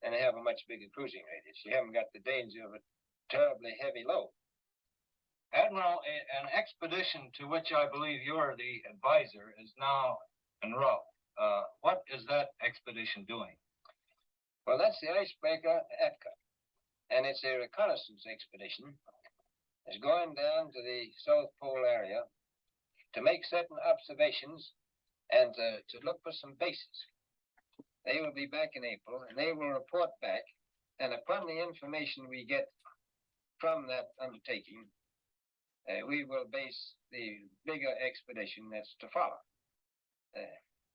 and they have a much bigger cruising radius. You haven't got the danger of a terribly heavy load. Admiral, an expedition to which I believe you're the advisor is now en route. What is that expedition doing? Well, that's the icebreaker Atka, and it's a reconnaissance expedition. It's going down to the South Pole area to make certain observations and to look for some bases. They will be back in April, and they will report back, and upon the information we get from that undertaking, we will base the bigger expedition that's to follow.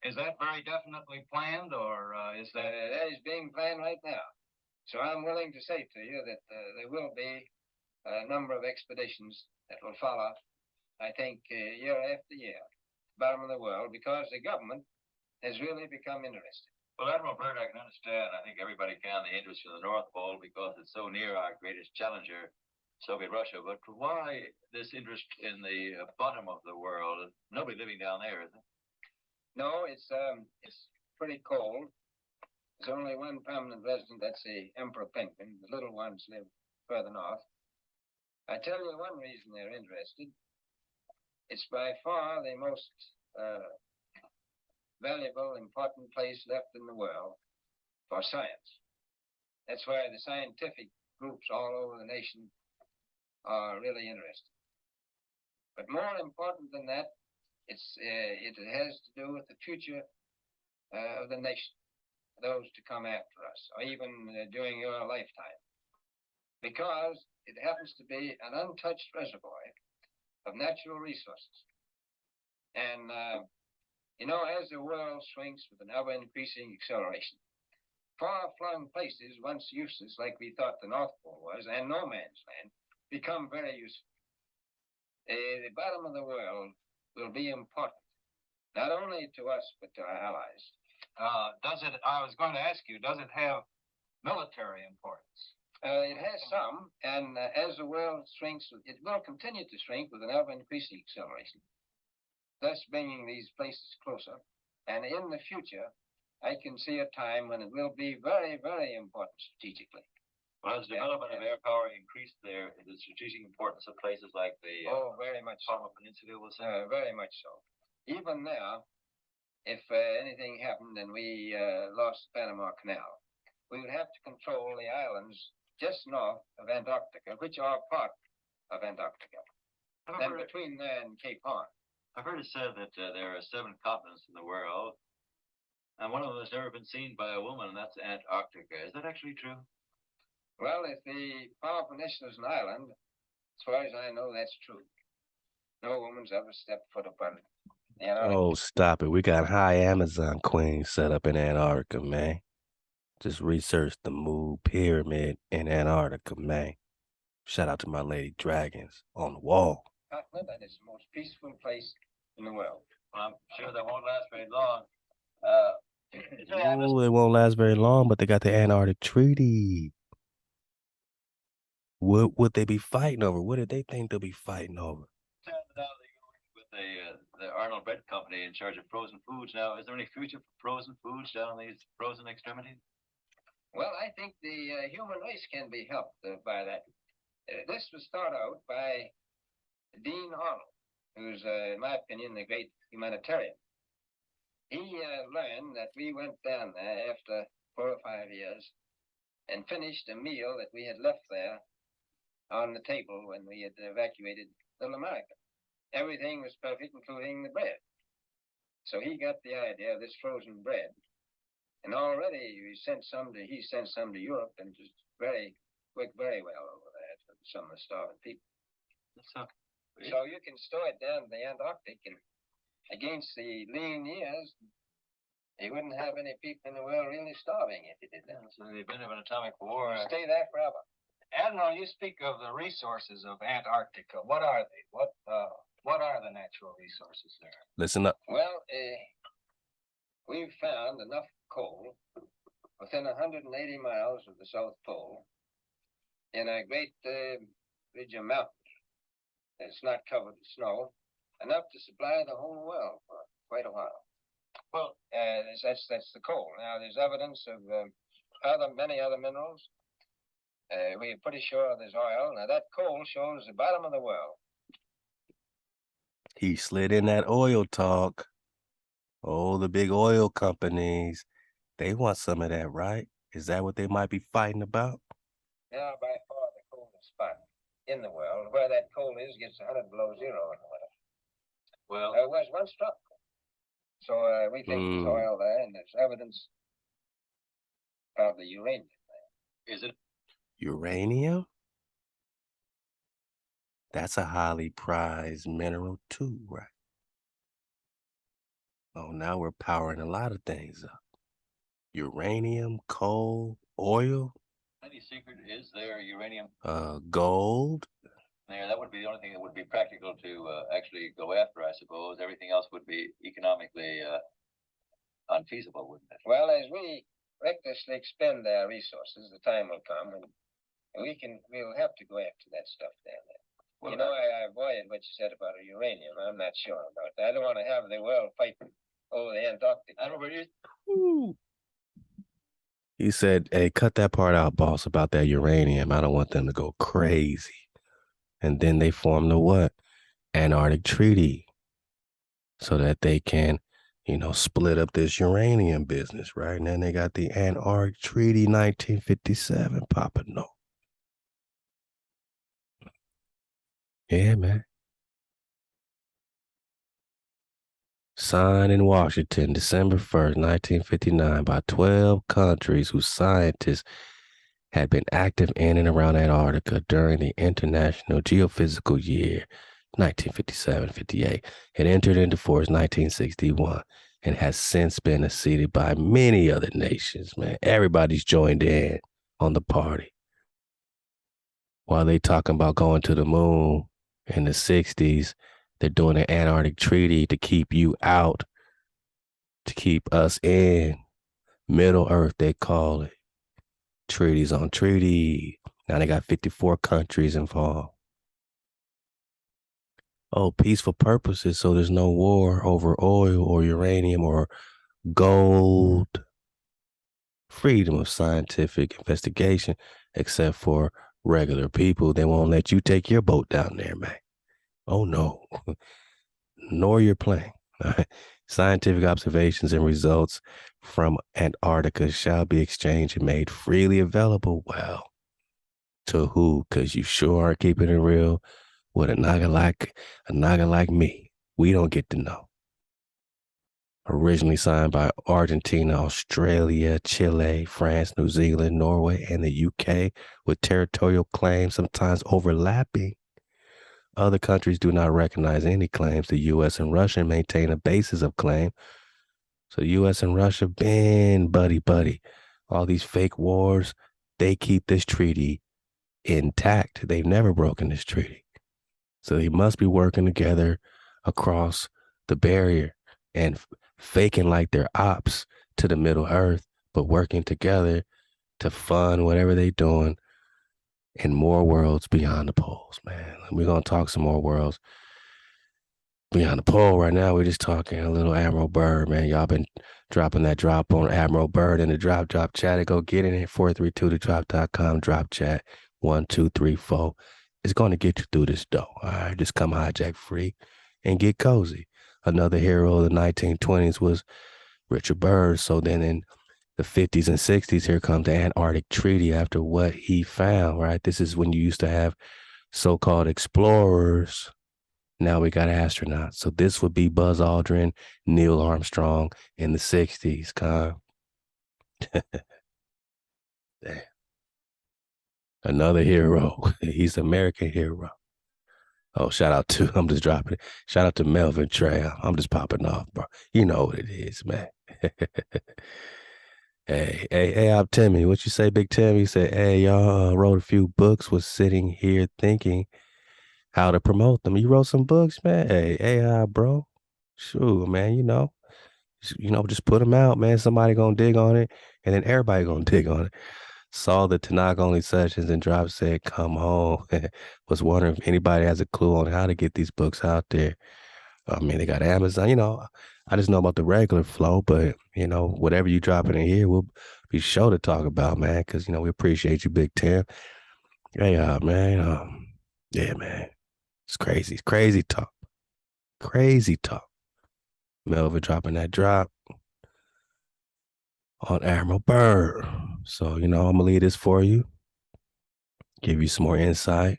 Is that very definitely planned, or is that... That is being planned right now. So I'm willing to say to you that there will be a number of expeditions that will follow, I think, year after year, bottom of the world, because the government has really become interested. Well, Admiral Byrd, I can understand. I think everybody can, the interest in the North Pole, because it's so near our greatest challenger, Soviet Russia. But why this interest in the bottom of the world? Nobody living down there, is it? No, it's pretty cold. There's only one permanent resident, that's the emperor penguin. The little ones live further north. I tell you one reason they're interested. It's by far the most valuable, important place left in the world for science. That's why the scientific groups all over the nation are really interested. But more important than that, It has to do with the future of the nation, those to come after us, or even during your lifetime, because it happens to be an untouched reservoir of natural resources. And, you know, as the world shrinks with an ever-increasing acceleration, far-flung places once useless, like we thought the North Pole was, and no man's land, become very useful. The bottom of the world will be important, not only to us, but to our allies. I was going to ask you, does it have military importance? It has some, and as the world shrinks, it will continue to shrink with an ever-increasing acceleration, thus bringing these places closer. And in the future, I can see a time when it will be very, very important strategically. Well, has development of air power increased the strategic importance of places like the very much so. Peninsula, we'll say? Very much so. Even now, if anything happened and we lost the Panama Canal, we would have to control the islands just north of Antarctica, which are part of Antarctica, and between there and Cape Horn. I've heard it said that there are 7 continents in the world, and one of them has never been seen by a woman, and that's Antarctica. Is that actually true? Well, if the Power Peninsula is an island, as far as I know, that's true. No woman's ever stepped foot upon it. Oh, stop it. We got high Amazon queens set up in Antarctica, man. Just research the Moon Pyramid in Antarctica, man. Shout out to my lady dragons on the wall. Continent, and it's the most peaceful place in the world. Well, I'm sure that won't last very long. Oh, it won't last very long, but they got the Antarctic Treaty. What would they be fighting over? What did they think they'll be fighting over? With the Arnold Bread Company in charge of frozen foods now, is there any future for frozen foods down in these frozen extremities? Well, I think the human race can be helped by that. This was thought out by Dean Arnold, who's, in my opinion, a great humanitarian. He learned that we went down there after 4 or 5 years and finished a meal that we had left there on the table when we had evacuated Little America. Everything was perfect, including the bread. So he got the idea of this frozen bread. And already he sent some to Europe, and just worked very well over there for some of the starving people. So you can store it down in the Antarctic, and against the lean years, you wouldn't have any people in the world really starving if you did that. So the event of an atomic war. Stay there forever. Admiral, you speak of the resources of Antarctica. What are they? What are the natural resources there? Listen up. Well, we've found enough coal within 180 miles of the South Pole in a great ridge of mountains. It's not covered with snow, enough to supply the whole world for quite a while. Well, that's the coal. Now, there's evidence of many other minerals. We're pretty sure there's oil. Now, that coal shows the bottom of the world. He slid in that oil talk. Oh, the big oil companies. They want some of that, right? Is that what they might be fighting about? Now, by far the coldest spot in the world. Where that coal is gets 100 below zero in the winter. Well, it was once tropical. So we think there's oil there, and there's evidence of the uranium there. Is it? Uranium? That's a highly prized mineral too, right? Oh, now we're powering a lot of things up. Uranium, coal, oil. Any secret is there uranium? Gold. There, that would be the only thing that would be practical to actually go after, I suppose. Everything else would be economically unfeasible, wouldn't it? Well, as we recklessly expend our resources, the time will come when we'll have to go after that stuff down there. Well, you know, I avoided what you said about uranium. I'm not sure about that. I don't want to have the world fighting over the Antarctic. I don't really. He said, hey, cut that part out, boss, about that uranium. I don't want them to go crazy. And then they formed the what? Antarctic Treaty. So that they can, split up this uranium business, right? And then they got the Antarctic Treaty 1957 popping up. Yeah, man. Signed in Washington, December 1st, 1959, by 12 countries whose scientists had been active in and around Antarctica during the International Geophysical Year, 1957-58. It entered into force 1961 and has since been acceded by many other nations, man. Everybody's joined in on the party. While they talking about going to the moon in the 60s, they're doing an Antarctic treaty to keep you out, to keep us in. Middle Earth, they call it. Treaties on treaty. Now they got 54 countries involved. Oh, peaceful purposes, so there's no war over oil or uranium or gold. Freedom of scientific investigation, except for regular people. They won't let you take your boat down there, man. Oh, no. Nor your plane. Scientific observations and results from Antarctica shall be exchanged and made freely available. Well, to who? Because you sure are keeping it real with a naga like me. We don't get to know. Originally signed by Argentina, Australia, Chile, France, New Zealand, Norway, and the UK, with territorial claims sometimes overlapping. Other countries do not recognize any claims. The U.S. and Russia maintain a basis of claim. So the U.S. and Russia been buddy. All these fake wars, they keep this treaty intact. They've never broken this treaty. So they must be working together across the barrier and faking like they're ops to the Middle Earth, but working together to fund whatever they're doing in more worlds beyond the poles, man. We're going to talk some more worlds beyond the pole. Right now, we're just talking a little Admiral Byrd, man. Y'all been dropping that drop on Admiral Byrd in the drop chat. Go get it at 432thedrop.com, drop chat 1234. It's going to get you through this, though. All right, just come hijack free and get cozy. Another hero of the 1920s was Richard Byrd. So then in the 50s and 60s, here comes the Antarctic Treaty after what he found, right? This is when you used to have so-called explorers. Now we got astronauts. So this would be Buzz Aldrin, Neil Armstrong in the 60s, Con. Damn. Another hero. He's an American hero. Oh, shout out to, I'm just dropping it. Shout out to Melvin Trey. I'm just popping off, bro. You know what it is, man. Hey, I'm Timmy. What you say, Big Tim? He said, hey, y'all wrote a few books, was sitting here thinking how to promote them. You wrote some books, man? Hey, bro. Sure, man, just put them out, man. Somebody gonna dig on it, and then everybody gonna dig on it. Saw the Tanakh only sessions and drop said, come home. Was wondering if anybody has a clue on how to get these books out there. I mean, they got Amazon, I just know about the regular flow, but whatever you dropping in here, we'll be sure to talk about, man, because we appreciate you, Big Tim. Hey, man, yeah, man, it's crazy talk. Melvin dropping that drop on Admiral Byrd. So I'm gonna leave this for you, give you some more insight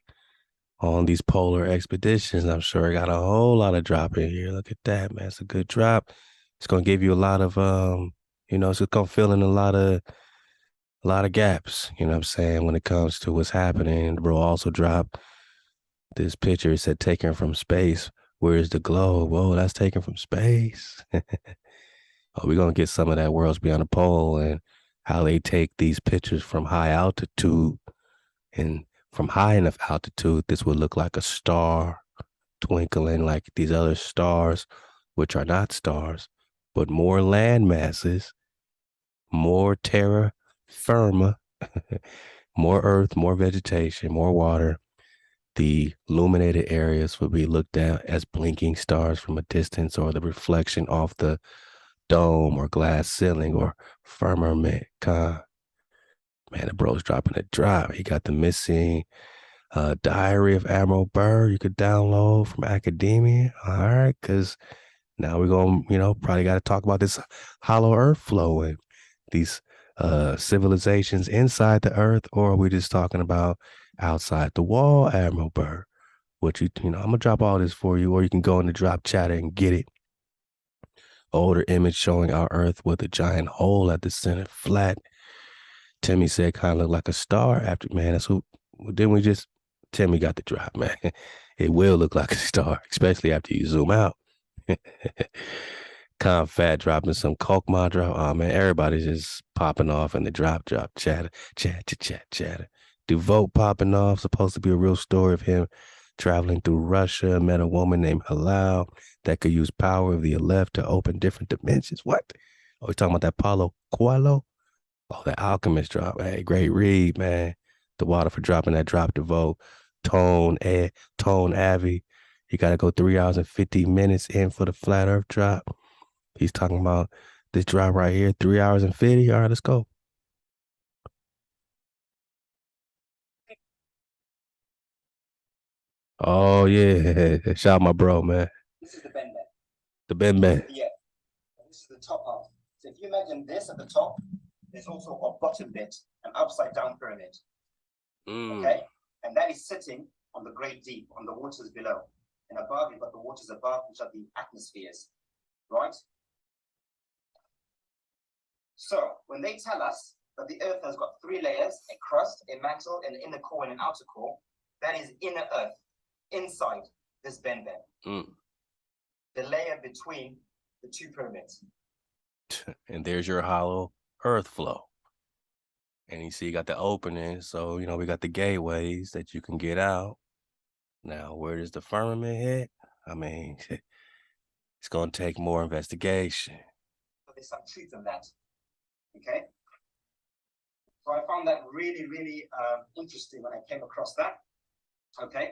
on these polar expeditions. I'm sure I got a whole lot of drop in here. Look at that, man. It's a good drop. It's gonna give you a lot of it's gonna fill in a lot of gaps, you know what I'm saying, when it comes to what's happening. Bro also dropped this picture. It said taken from space. Where's the globe? Whoa, that's taken from space. Oh, we're gonna get some of that worlds beyond the pole and how they take these pictures from high altitude, and from high enough altitude, this would look like a star twinkling like these other stars, which are not stars, but more land masses, more terra firma, more earth, more vegetation, more water. The illuminated areas would be looked at as blinking stars from a distance, or the reflection off the dome or glass ceiling or firmament. Man, the bro's dropping a drop. He got the missing diary of Admiral Byrd you could download from academia. All right, because now we're going to, probably got to talk about this hollow earth flow and these civilizations inside the earth, or are we just talking about outside the wall, Admiral Byrd? What I'm going to drop all this for you, or you can go in the drop chatter and get it. older image showing our Earth with a giant hole at the center, flat. Timmy said kind of looked like a star after, man. That's who, didn't we just, Timmy got the drop, man. It will look like a star, especially after you zoom out. Fat dropping some Coke mod drop. Oh man, everybody's just popping off in the drop chatter. Devote popping off. Supposed to be a real story of him traveling through Russia, met a woman named Halal that could use power of the left to open different dimensions. What? Oh, we talking about that Paulo Coelho? Oh, that Alchemist drop. Hey, great read, man. ThaWaDa for dropping that drop. Devote. Tone Avi. You got to go 3 hours and 50 minutes in for the flat earth drop. He's talking about this drop right here, 3 hours and 50. All right, let's go. Oh, yeah. Shout out my bro, man. This is the Ben. The Ben. Yeah. This is the top half. So if you imagine this at the top, there's also a bottom bit, an upside down pyramid. Okay? And that is sitting on the great deep, on the waters below. And above, you've got the waters above, which are the atmospheres. Right? So when they tell us that the earth has got 3 layers, a crust, a mantle, an inner core, and an outer core, that is inner earth, inside this Ben. The layer between the 2 pyramids. And there's your hollow earth flow. And you see you got the opening. So, you know, we got the gateways that you can get out. Now, where does the firmament hit? I mean, it's going to take more investigation. There's some truth in that. Okay? So I found that really, really interesting when I came across that. Okay?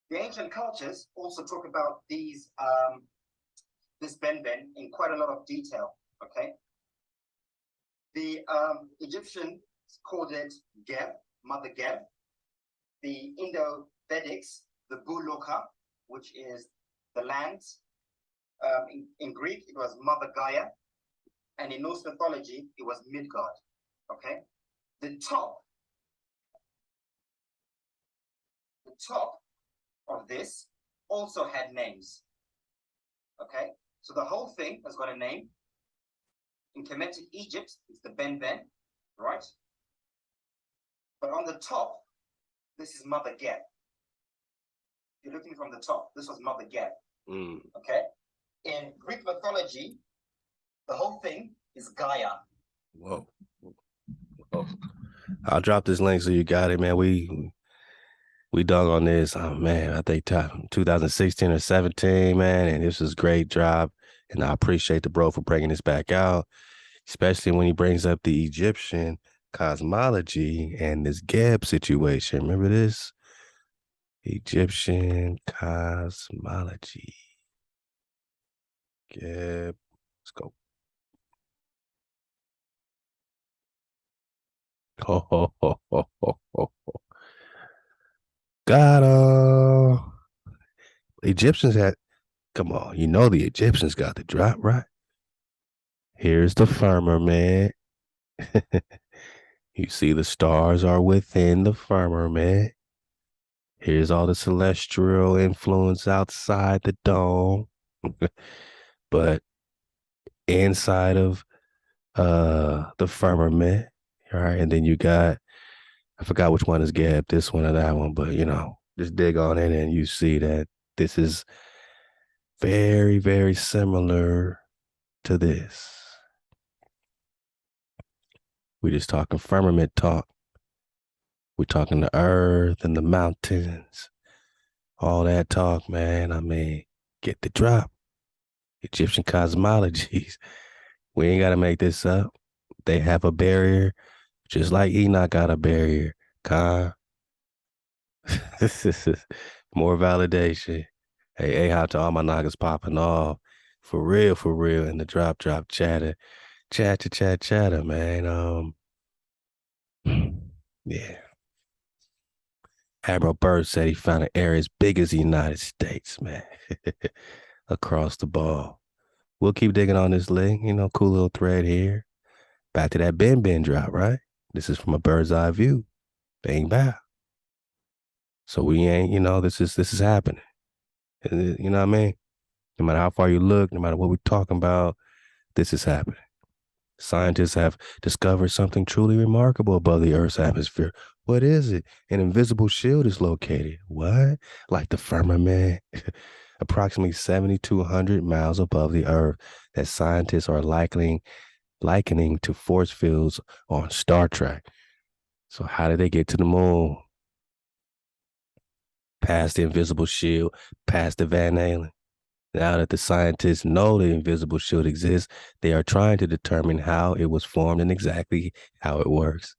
The ancient cultures also talk about these, this Ben in quite a lot of detail. Okay? The Egyptians called it Geb, Mother Geb. The Indo-Vedics, the Buloka, which is the land. In Greek, it was Mother Gaia. And in Norse mythology, it was Midgard. Okay? The top of this also had names. Okay? So the whole thing has got a name. In Kemetic Egypt, it's the Ben, right? But on the top, this is Mother Geb. You're looking from the top. This was Mother Geb. Okay? In Greek mythology, the whole thing is Gaia. Whoa. I'll drop this link so you got it, man. We dug on this. Oh man, I think 2016 or 17, man. And this was a great job. And I appreciate the bro for bringing this back out, especially when he brings up the Egyptian cosmology and this Geb situation. Remember this? Egyptian cosmology. Geb. Let's go. Got Egyptians had, come on, you know the Egyptians got the drop, right? Here's the firmament. You see the stars are within the firmament. Here's all the celestial influence outside the dome. But inside of the firmament, all right, and then you got, I forgot which one is Geb, this one or that one, but you know, just dig on it and you see that this is very, very similar to this. We just talking firmament talk. We're talking the earth and the mountains, all that talk, man. I mean, get the drop. Egyptian cosmologies. We ain't got to make this up. They have a barrier, just like Enoch got a barrier. This is more validation. Hey, how to all my niggas popping off. For real, in the drop chatter. Chatter, man. Yeah. Admiral Byrd said he found an area as big as the United States, man. Across the ball. We'll keep digging on this link, you know, cool little thread here. Back to that Ben drop, right? This is from a bird's eye view. Bang, bow. So we ain't, you know, this is happening. You know what I mean? No matter how far you look, no matter what we're talking about, this is happening. Scientists have discovered something truly remarkable above the Earth's atmosphere. What is it? An invisible shield is located. What? Like the firmament, approximately 7,200 miles above the Earth, that scientists are likening to force fields on Star Trek. So how did they get to the moon? Past the invisible shield, past the Van Allen. Now that the scientists know the invisible shield exists, they are trying to determine how it was formed and exactly how it works.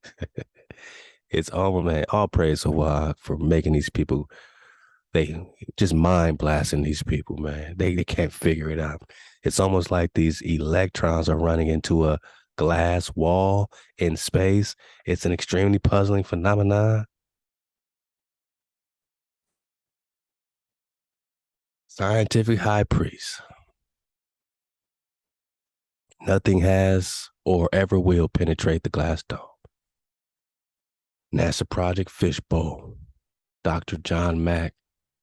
It's all, man, all praise ThaWaDa for making these people, they just mind blasting these people, man. They can't figure it out. It's almost like these electrons are running into a glass wall in space. It's an extremely puzzling phenomenon. Scientific high priest. Nothing has or ever will penetrate the glass dome. NASA Project Fishbowl. Dr. John Mack,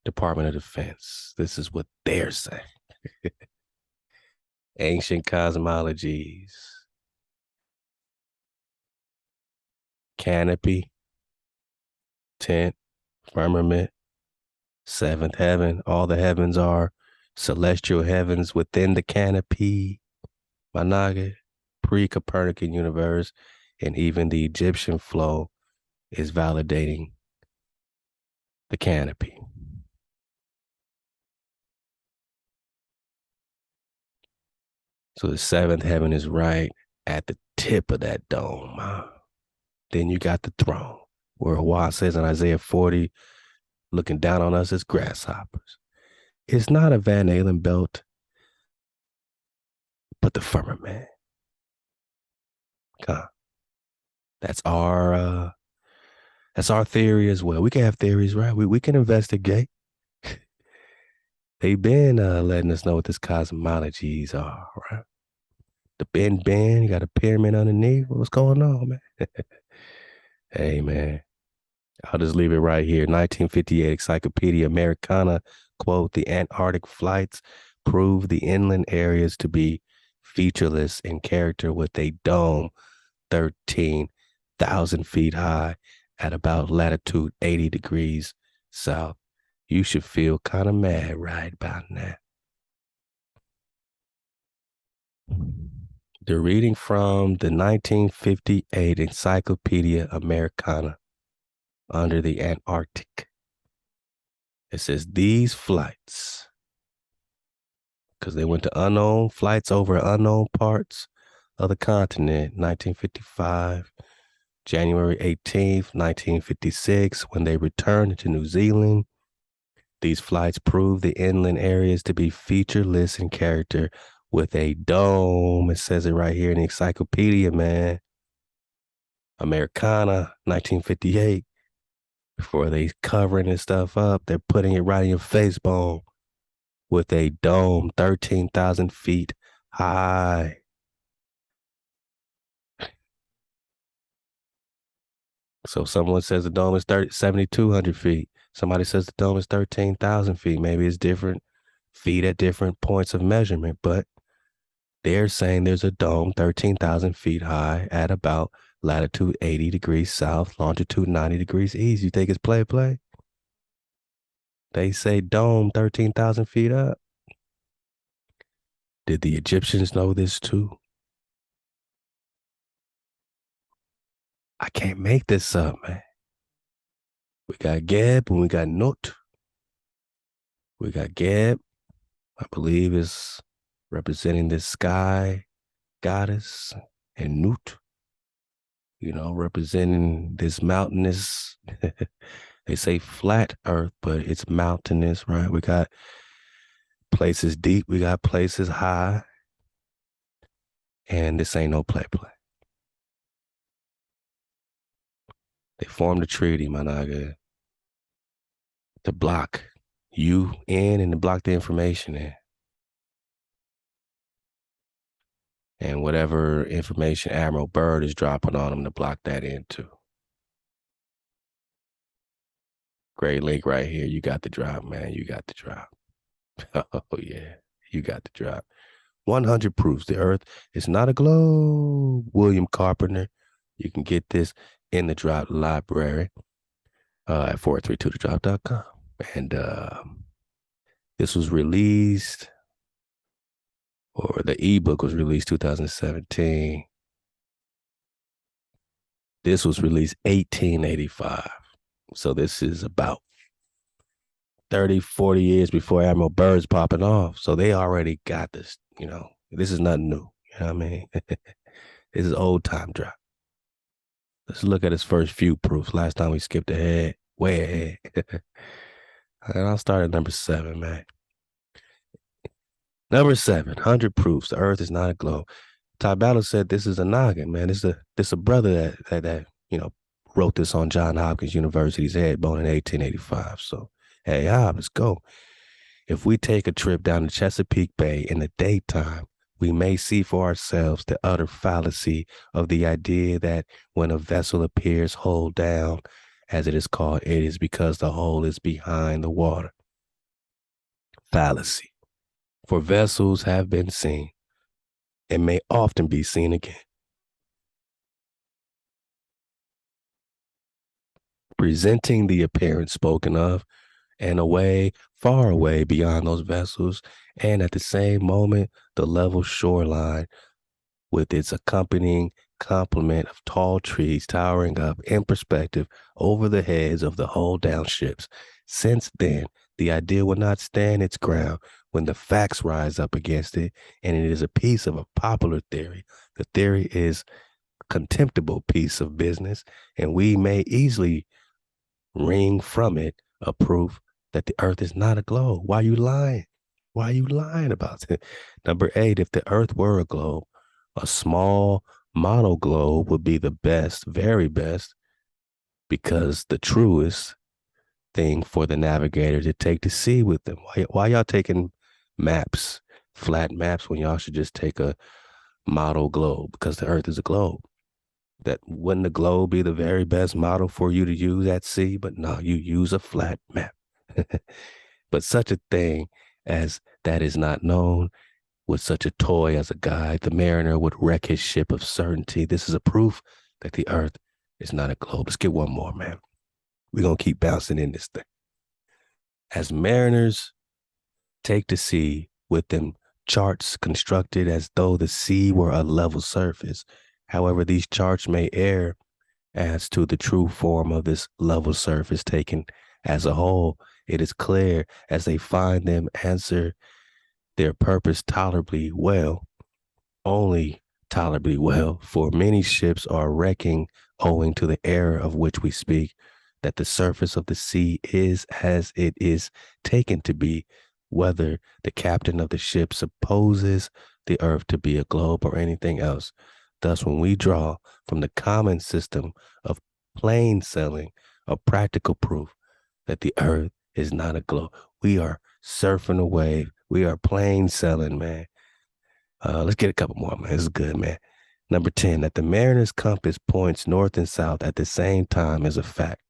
Department of Defense. This is what they're saying. Ancient cosmologies. Canopy. Tent. Firmament. Seventh heaven. All the heavens are celestial heavens within the canopy. Managa. Pre-Copernican universe. And even the Egyptian flow is validating the canopy. So the seventh heaven is right at the tip of that dome. Then you got the throne, where HaWah says in Isaiah 40, looking down on us as grasshoppers. It's not a Van Allen belt, but the firmament. That's our theory as well. We can have theories, right? We can investigate. They've been letting us know what this cosmologies are, right? The bend, you got a pyramid underneath. What's going on, man? Hey, man. I'll just leave it right here. 1958 Encyclopedia Americana, quote, the Antarctic flights prove the inland areas to be featureless in character with a dome 13,000 feet high at about latitude 80 degrees south. You should feel kind of mad right about that. They're reading from the 1958 Encyclopedia Americana under the Antarctic. It says these flights, because they went to unknown flights over unknown parts of the continent, 1955, January 18th, 1956, when they returned to New Zealand. These flights proved the inland areas to be featureless in character with a dome. It says it right here in the encyclopedia, man. Americana, 1958. Before they covering this stuff up, they're putting it right in your face bone with a dome 13,000 feet high. So someone says the dome is 7,200 feet. Somebody says the dome is 13,000 feet. Maybe it's different feet at different points of measurement, but they're saying there's a dome 13,000 feet high at about latitude 80 degrees south, longitude 90 degrees east. You think it's play? They say dome 13,000 feet up. Did the Egyptians know this too? I can't make this up, man. We got Geb and we got Nut. We got Geb, I believe, is representing this sky goddess, and Nut, representing this mountainous, they say flat earth, but it's mountainous, right? We got places deep, we got places high, and this ain't no play. They formed a treaty, Managa, to block you in and to block the information in. And whatever information Admiral Byrd is dropping on them to block that in too. Great link right here. You got the drop, man. You got the drop. Oh, yeah. You got the drop. 100 proofs the earth is not a globe. William Carpenter. You can get this in the drop library at 432thedrop.com. And this was released, or the ebook was released 2017. This was released 1885. So this is about 30, 40 years before Admiral Byrd's popping off. So they already got this, you know. This is nothing new. You know what I mean? This is old time drop. Let's look at his first few proofs. Last time we skipped ahead, way ahead. And I'll start at number 7, man. Number 7, 100 proofs the earth is not a globe. ThaWaDa said this is a noggin, man. This a brother that you know wrote this on Johns Hopkins University's head, born in 1885. So hey, let's go. If we take a trip down to Chesapeake Bay in the daytime, we may see for ourselves the utter fallacy of the idea that when a vessel appears hull down, as it is called, it is because the hull is behind the water. Fallacy. For vessels have been seen and may often be seen again, presenting the appearance spoken of and away, far away beyond those vessels, and at the same moment, the level shoreline with its accompanying complement of tall trees towering up in perspective over the heads of the hull down ships. Since then, the idea will not stand its ground when the facts rise up against it, and it is a piece of a popular theory. The theory is a contemptible piece of business, and we may easily wring from it a proof that the earth is not a globe. Why are you lying? Why are you lying about it? Number 8, if the earth were a globe, a small model globe would be the best, very best, because the truest thing for the navigator to take to sea with them. Why y'all taking maps, flat maps, when y'all should just take a model globe? Because the earth is a globe. That wouldn't the globe be the very best model for you to use at sea? But no, you use a flat map. But such a thing as that is not known. With such a toy as a guide, the mariner would wreck his ship of certainty. This is a proof that the earth is not a globe. Let's get one more, man. We're going to keep bouncing in this thing. As mariners take to sea with them charts constructed as though the sea were a level surface. However, these charts may err as to the true form of this level surface taken as a whole. It is clear as they find them answer their purpose tolerably well, only tolerably well, for many ships are wrecking owing to the error of which we speak, that the surface of the sea is as it is taken to be, whether the captain of the ship supposes the earth to be a globe or anything else. Thus, when we draw from the common system of plain sailing a practical proof that the earth is not a globe, we are surfing a wave. We are plain sailing, man. Let's get a couple more, man. This is good, man. Number 10, that the mariner's compass points north and south at the same time is a fact,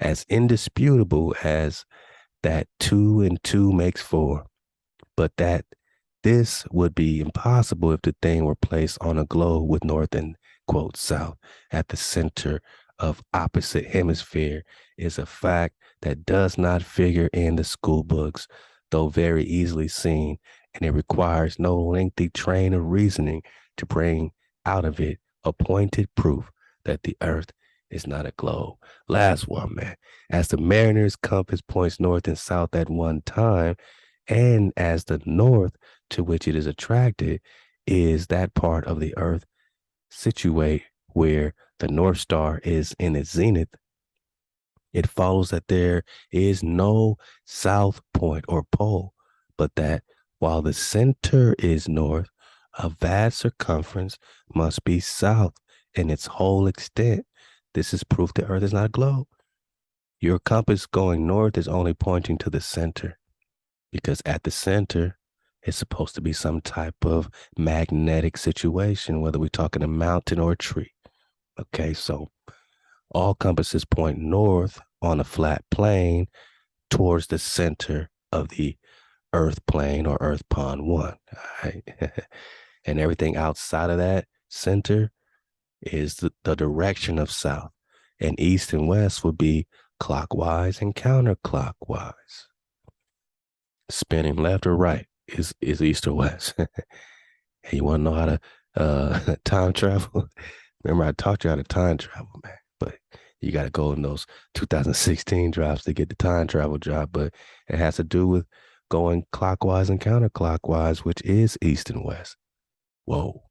as indisputable as that 2 and 2 makes 4, but that this would be impossible if the thing were placed on a globe with north and, quote, south at the center of opposite hemisphere is a fact that does not figure in the school books, though very easily seen, and it requires no lengthy train of reasoning to bring out of it a pointed proof that the earth is not a globe. Last one, man. As the mariner's compass points north and south at one time, and as the north to which it is attracted is that part of the earth situate where the North Star is in its zenith, it follows that there is no south point or pole, but that while the center is north, a vast circumference must be south in its whole extent. This is proof the earth is not a globe. Your compass going north is only pointing to the center, because at the center, it's supposed to be some type of magnetic situation, whether we're talking a mountain or a tree. Okay, so all compasses point north on a flat plane towards the center of the Earth plane or Earth pond 1. All right. And everything outside of that center is the direction of south. And east and west would be clockwise and counterclockwise. Spinning left or right is east or west. And you want to know how to time travel? Remember, I taught you how to time travel, man. But you got to go in those 2016 drops to get the time travel job. But it has to do with going clockwise and counterclockwise, which is east and west. Whoa.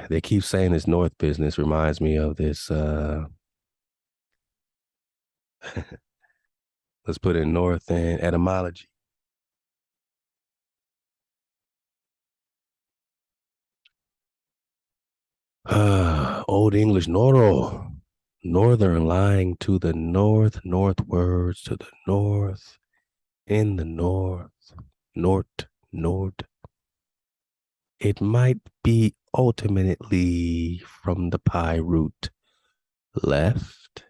They keep saying this north business reminds me of this. Let's put in north and etymology. Old English noro. Northern, lying to the north, northwards to the north, in the north, north. It might be ultimately from the pi root left.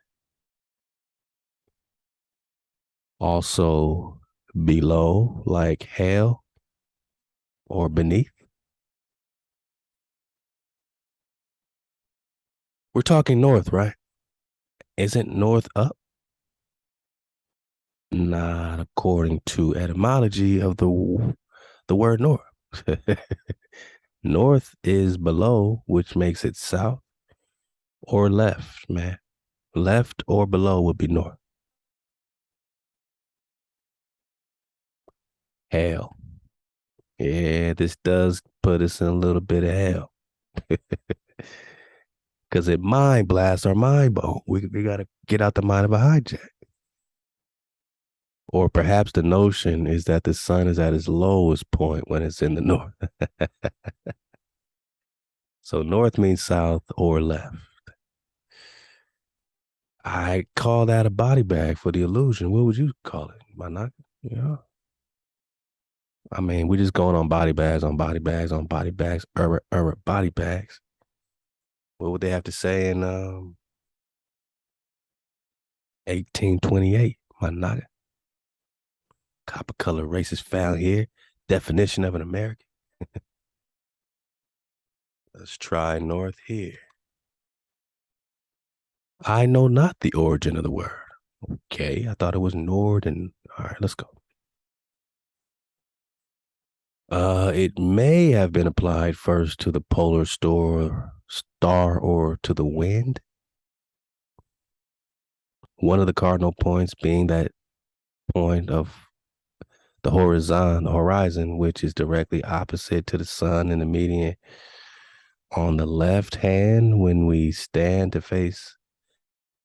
Also below, like hell or beneath. We're talking north, right? Isn't north up? Not according to etymology of the word north. North is below, which makes it south or left, man. Left or below would be north. Hell. Yeah, this does put us in a little bit of hell. Because it mind blasts our mind bone. We got to get out the mind of a hijack. Or perhaps the notion is that the sun is at its lowest point when it's in the north. So north means south or left. I call that a body bag for the illusion. What would you call it? Manaka? Yeah. I mean, we're just going on body bags, body bags, body bags. What would they have to say in 1828? Manaka. Copper color race is found here. Definition of an American. Let's try north here. I know not the origin of the word. Okay, I thought it was Nord and all right, let's go. It may have been applied first to the polar star or to the wind. One of the cardinal points being that point of the horizon, which is directly opposite to the sun in the median on the left hand when we stand to face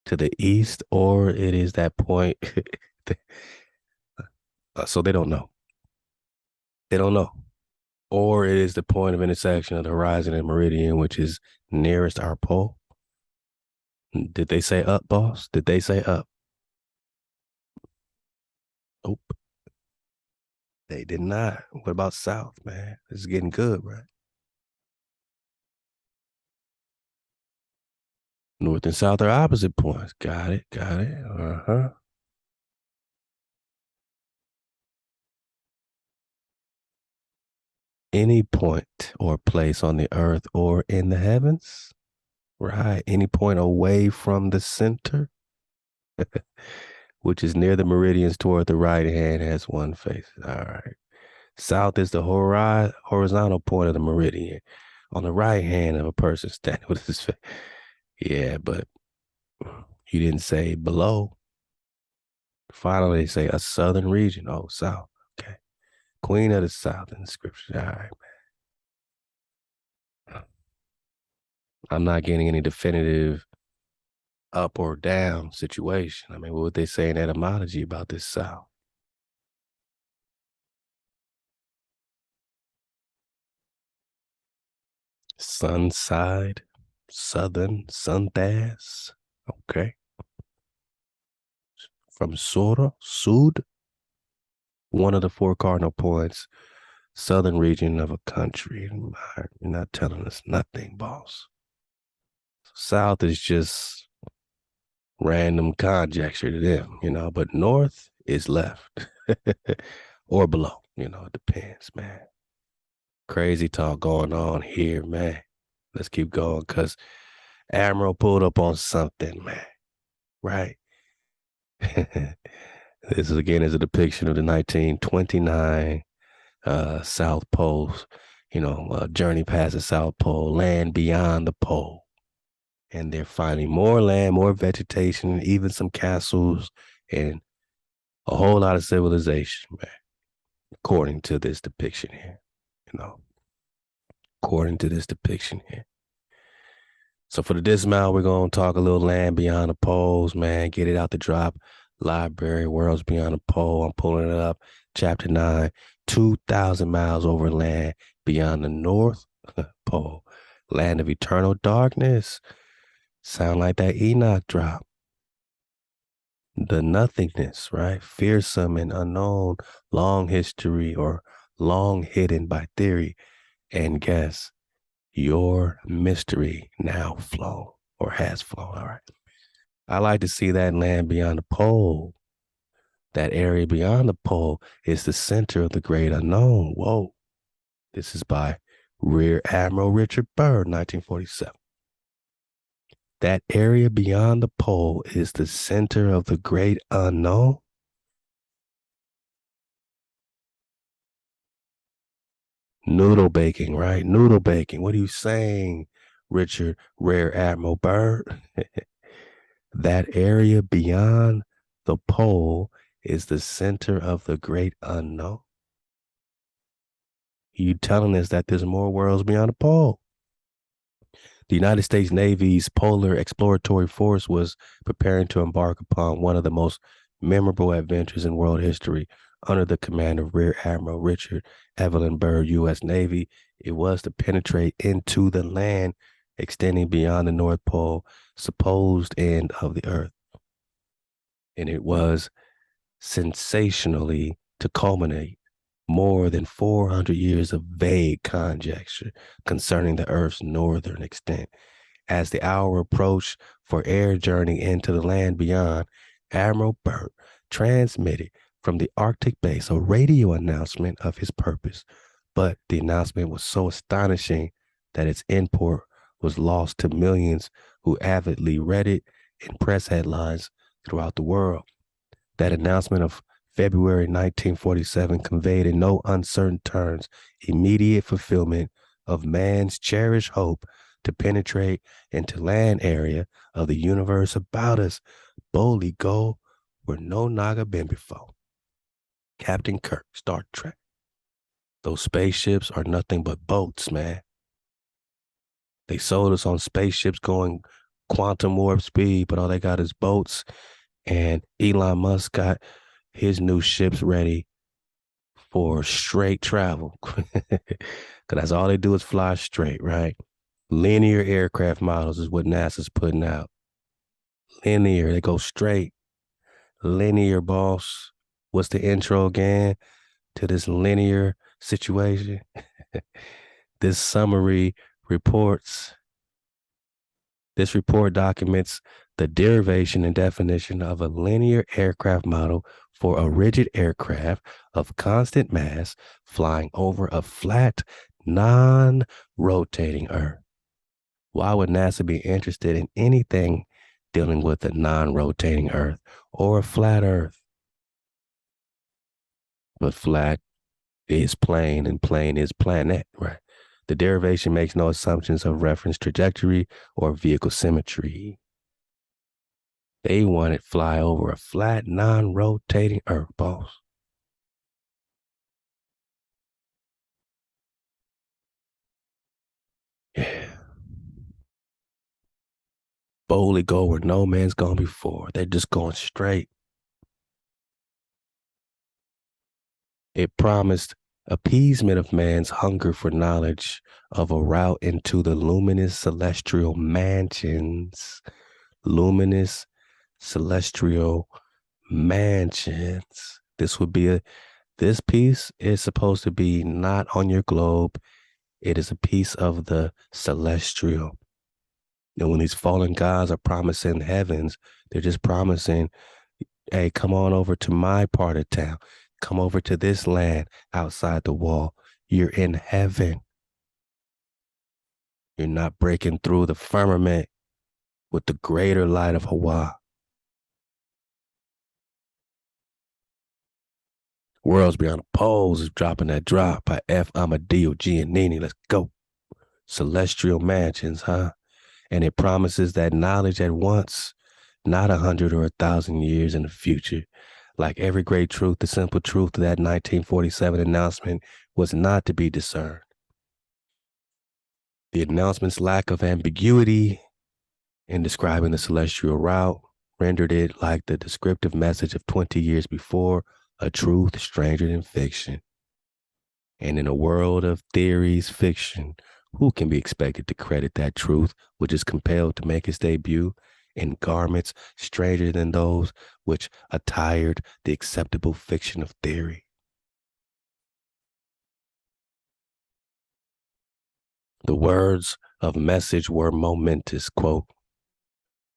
to the east, or it is that point. So they don't know. They don't know. Or it is the point of intersection of the horizon and meridian, which is nearest our pole. Did they say up, boss? Did they say up? Nope. They did not. What about south, man? This is getting good, right? North and south are opposite points. Got it. Uh-huh. Any point or place on the earth or in the heavens. Right. Any point away from the center, which is near the meridians toward the right hand, has one face. All right. South is the horizontal point of the meridian on the right hand of a person standing with his face. Yeah, but you didn't say below. Finally, they say a southern region. Oh, south. Okay. Queen of the South in the scripture. All right, man. I'm not getting any definitive up or down situation. I mean, what would they say in etymology about this South? Sun side, southern, sunthas. Okay. From Sora, Sud, one of the four cardinal points, southern region of a country. You're not telling us nothing, boss. South is just random conjecture to them, but north is left. or below. It depends, man. Crazy talk going on here, man. Let's keep going because Admiral pulled up on something, man. Right? This is a depiction of the 1929 South Pole, journey past the South Pole, land beyond the pole. And they're finding more land, more vegetation, even some castles, and a whole lot of civilization, man, according to this depiction here. According to this depiction here. So for the dismount, we're going to talk a little land beyond the poles, man. Get it out the drop. Library, Worlds Beyond the Pole. I'm pulling it up. Chapter 9, 2,000 miles over land beyond the North Pole. Land of eternal darkness. Sound like that Enoch drop. The nothingness, right? Fearsome and unknown, long history or long hidden by theory. And guess, your mystery now flow or has flown. All right. I like to see that land beyond the pole. That area beyond the pole is the center of the great unknown. Whoa. This is by Rear Admiral Richard Byrd, 1947. That area beyond the pole is the center of the great unknown. Noodle baking, right? Noodle baking. What are you saying, Richard Rear Admiral Byrd? That area beyond the pole is the center of the great unknown. You telling us that there's more worlds beyond the pole? The United States Navy's Polar Exploratory Force was preparing to embark upon one of the most memorable adventures in world history under the command of Rear Admiral Richard Evelyn Byrd, U.S. Navy. It was to penetrate into the land extending beyond the North Pole, supposed end of the Earth. And it was sensationally to culminate more than 400 years of vague conjecture concerning the Earth's northern extent. As the hour approached for air journey into the land beyond, Admiral Byrd transmitted from the Arctic base a radio announcement of his purpose. But the announcement was so astonishing that its import was lost to millions who avidly read it in press headlines throughout the world. That announcement of February 1947 conveyed in no uncertain terms immediate fulfillment of man's cherished hope to penetrate into land area of the universe about us, boldly go where no Naga been before. Captain Kirk, Star Trek. Those spaceships are nothing but boats, man. They sold us on spaceships going quantum warp speed, but all they got is boats. And Elon Musk got his new ships ready for straight travel. Because that's all they do is fly straight, right? Linear aircraft models is what NASA's putting out. Linear, they go straight. Linear, boss. What's the intro again to this linear situation? This summary reports. This report documents the derivation and definition of a linear aircraft model for a rigid aircraft of constant mass flying over a flat, non-rotating Earth. Why would NASA be interested in anything dealing with a non-rotating Earth or a flat Earth? But flat is plane and plane is planet, right? The derivation makes no assumptions of reference trajectory or vehicle symmetry. They want it fly over a flat, non-rotating Earth, boss. Yeah. Boldly go where no man's gone before. They're just going straight. It promised appeasement of man's hunger for knowledge of a route into the luminous celestial mansions. Luminous celestial mansions. This piece is supposed to be not on your globe. It is a piece of the celestial. And when these fallen gods are promising heavens, they're just promising, hey, come on over to my part of town. Come over to this land outside the wall. You're in heaven. You're not breaking through the firmament with the greater light of HaWah. Worlds Beyond the Poles is dropping that drop by F. Amadeo Giannini. Let's go. Celestial mansions, huh? And it promises that knowledge at once, not 100 or 1,000 years in the future. Like every great truth, the simple truth of that 1947 announcement was not to be discerned. The announcement's lack of ambiguity in describing the celestial route rendered it like the descriptive message of 20 years before, a truth stranger than fiction. And in a world of theories, fiction, who can be expected to credit that truth, which is compelled to make its debut in garments stranger than those which attired the acceptable fiction of theory? The words of message were momentous, quote,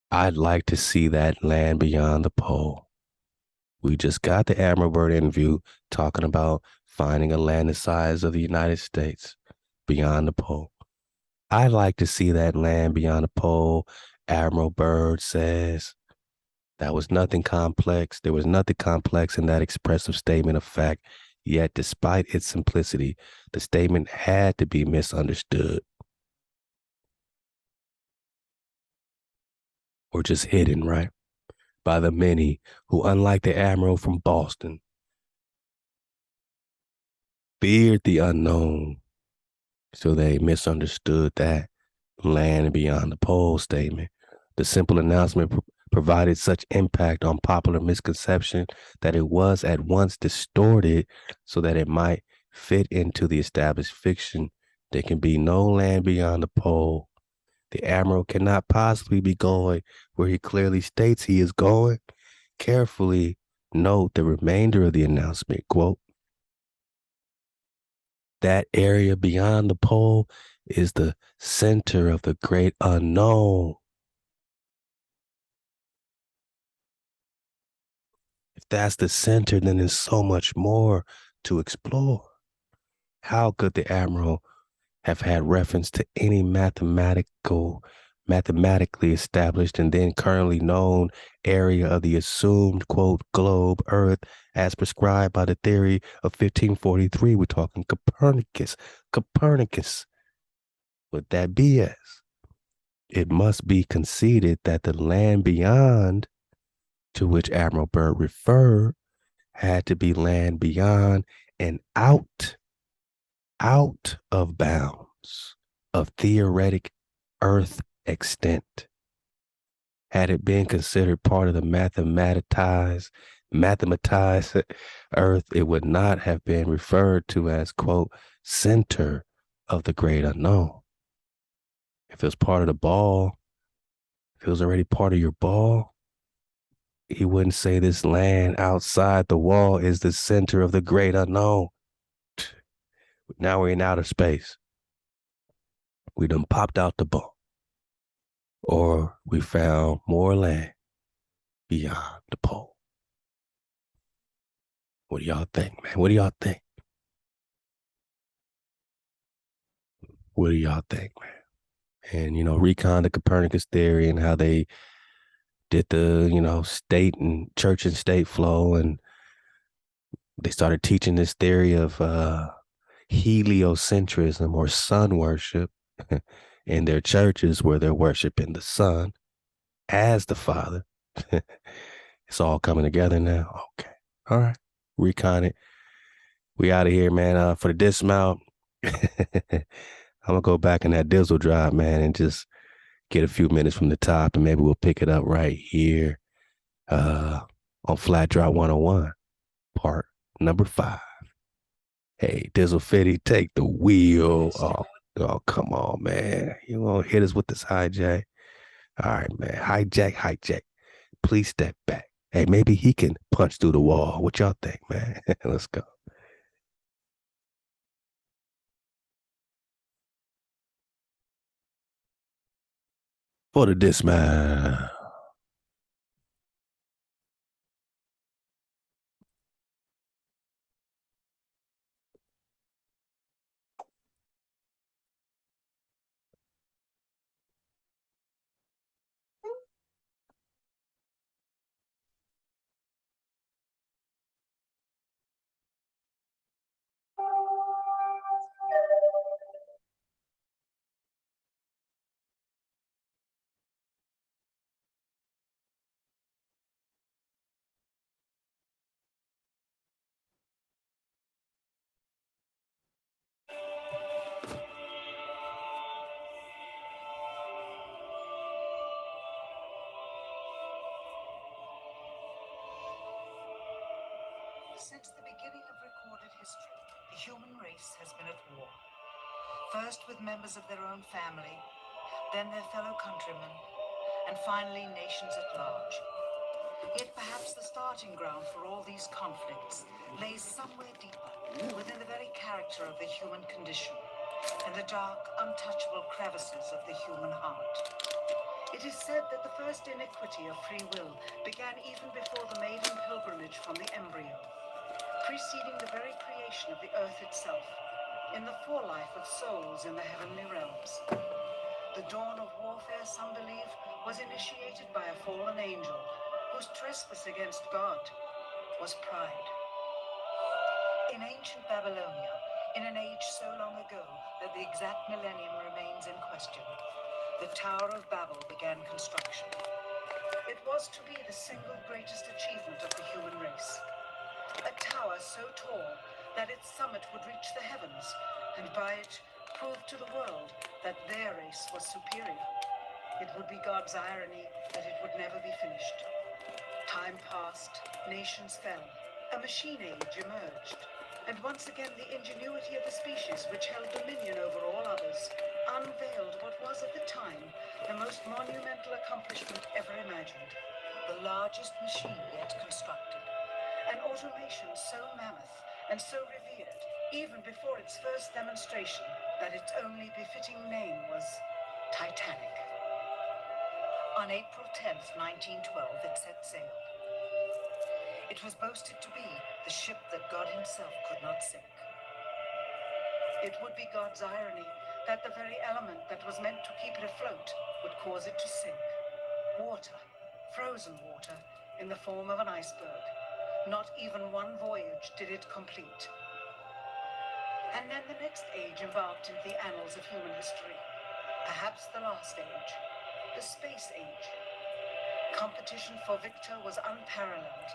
"I'd like to see that land beyond the pole." We just got the Admiral Byrd interview talking about finding a land the size of the United States beyond the pole. I'd like to see that land beyond the pole, Admiral Byrd says. That was nothing complex. There was nothing complex in that expressive statement of fact. Yet, despite its simplicity, the statement had to be misunderstood or just hidden, right? By the many who, unlike the Admiral from Boston, feared the unknown. So they misunderstood that land beyond the pole statement. The simple announcement provided such impact on popular misconception that it was at once distorted so that it might fit into the established fiction. There can be no land beyond the pole. The Admiral cannot possibly be going where he clearly states he is going. Carefully note the remainder of the announcement, quote, "That area beyond the pole is the center of the great unknown." If that's the center, then there's so much more to explore. How could the Admiral have had reference to any mathematically established and then currently known area of the assumed, quote, globe, Earth, as prescribed by the theory of 1543? We're talking Copernicus. With that BS, it must be conceded that the land beyond to which Admiral Byrd referred had to be land beyond and out of bounds of theoretic Earth extent. Had it been considered part of the mathematized Earth, it would not have been referred to as, quote, center of the great unknown. If it was part of the ball, if it was already part of your ball, he wouldn't say this land outside the wall is the center of the great unknown. Now we're in outer space. We done popped out the ball. Or we found more land beyond the pole. What do y'all think, man? What do y'all think? What do y'all think, man? And, recon the Copernicus theory and how they did the, state and church and state flow. And they started teaching this theory of heliocentrism or sun worship in their churches where they're worshiping the sun as the Father. It's all coming together now. Okay. All right. Recon it. We out of here, man. For the dismount, I'm going to go back in that Dizzle drive, man, and just get a few minutes from the top, and maybe we'll pick it up right here on Flat Drop 101, part number 5. Hey, Dizzle Fitty, take the wheel. Oh, come on, man. You won't hit us with this hijack. All right, man. Hijack. Please step back. Hey, maybe he can punch through the wall. What y'all think, man? Let's go. For the dismount. Since the beginning of recorded history, the human race has been at war. First with members of their own family, then their fellow countrymen, and finally nations at large. Yet perhaps the starting ground for all these conflicts lays somewhere deeper, within the very character of the human condition, in the dark, untouchable crevices of the human heart. It is said that the first iniquity of free will began even before the maiden pilgrimage from the embryo, preceding the very creation of the earth itself, in the forelife of souls in the heavenly realms. The dawn of warfare, some believe, was initiated by a fallen angel whose trespass against God was pride. In ancient Babylonia, in an age so long ago that the exact millennium remains in question, the Tower of Babel began construction. It was to be the single greatest achievement of the human race. A tower so tall that its summit would reach the heavens, and by it prove to the world that their race was superior. It would be God's irony that it would never be finished. Time passed, nations fell, a machine age emerged, and once again the ingenuity of the species which held dominion over all others unveiled what was at the time the most monumental accomplishment ever imagined, the largest machine yet constructed, an automation so mammoth and so revered, even before its first demonstration, that its only befitting name was Titanic. On April 10th, 1912, it set sail. It was boasted to be the ship that God himself could not sink. It would be God's irony that the very element that was meant to keep it afloat would cause it to sink. Water, frozen water, in the form of an iceberg. Not even one voyage did it complete. And then the next age embarked into the annals of human history. Perhaps the last age, the space age. Competition for victor was unparalleled.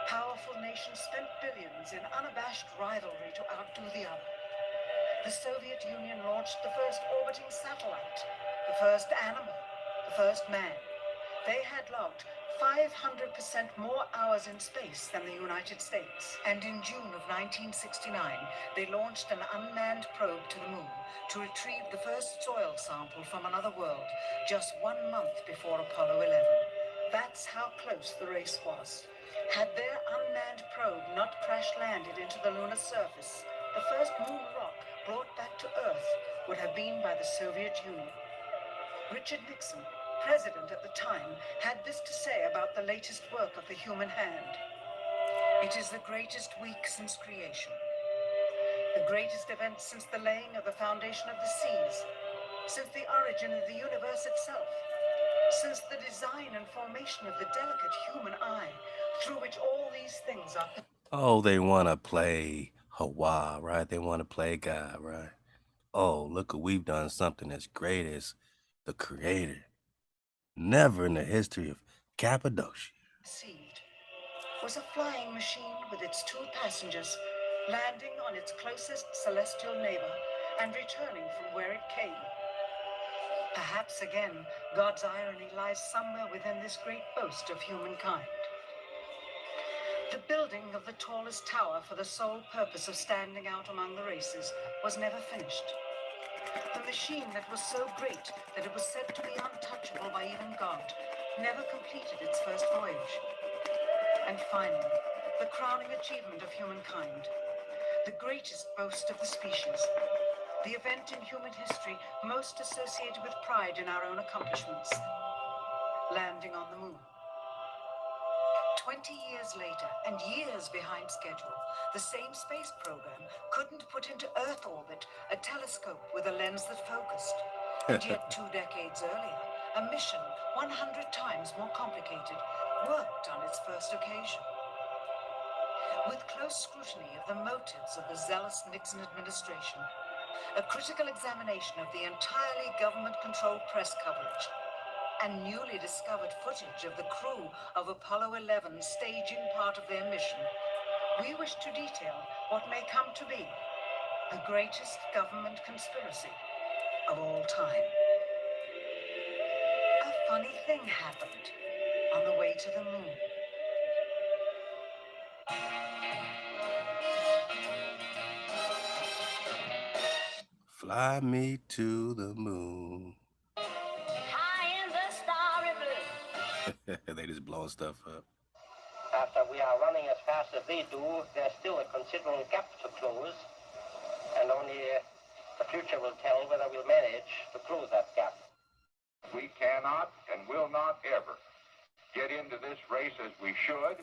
Powerful nations spent billions in unabashed rivalry to outdo the other. The Soviet Union launched the first orbiting satellite, the first animal, the first man. They had logged 500% more hours in space than the United States. And in June of 1969, they launched an unmanned probe to the moon to retrieve the first soil sample from another world, just 1 month before Apollo 11. That's how close the race was. Had their unmanned probe not crash-landed into the lunar surface, the first moon rock brought back to Earth would have been by the Soviet Union. Richard Nixon, president at the time, had this to say about the latest work of the human hand. It is the greatest week since creation, the greatest event since the laying of the foundation of the seas, since the origin of the universe itself, since the design and formation of the delicate human eye, through which all these things are... Oh, they want to play HaWah, right? They want to play God, right? Oh, look, we've done something as great as the Creator. Never in the history of Cappadocia. Conceived was a flying machine with its 2 passengers, landing on its closest celestial neighbor and returning from where it came. Perhaps again, God's irony lies somewhere within this great boast of humankind. The building of the tallest tower for the sole purpose of standing out among the races was never finished. The machine that was so great that it was said to be untouchable by even God never completed its first voyage. And finally, the crowning achievement of humankind, the greatest boast of the species, the event in human history most associated with pride in our own accomplishments, landing on the moon. 20 years later, and years behind schedule, the same space program couldn't put into Earth orbit a telescope with a lens that focused. And yet 2 decades earlier, a mission 100 times more complicated worked on its first occasion. With close scrutiny of the motives of the zealous Nixon administration, a critical examination of the entirely government-controlled press coverage, and newly discovered footage of the crew of Apollo 11 staging part of their mission, we wish to detail what may come to be the greatest government conspiracy of all time. A funny thing happened on the way to the moon. Fly me to the moon. High in the starry blue. They just blowing stuff up. After we are running as fast as they do, there's still a considerable gap to close, and only the future will tell whether we'll manage to close that gap. We cannot and will not ever get into this race as we should,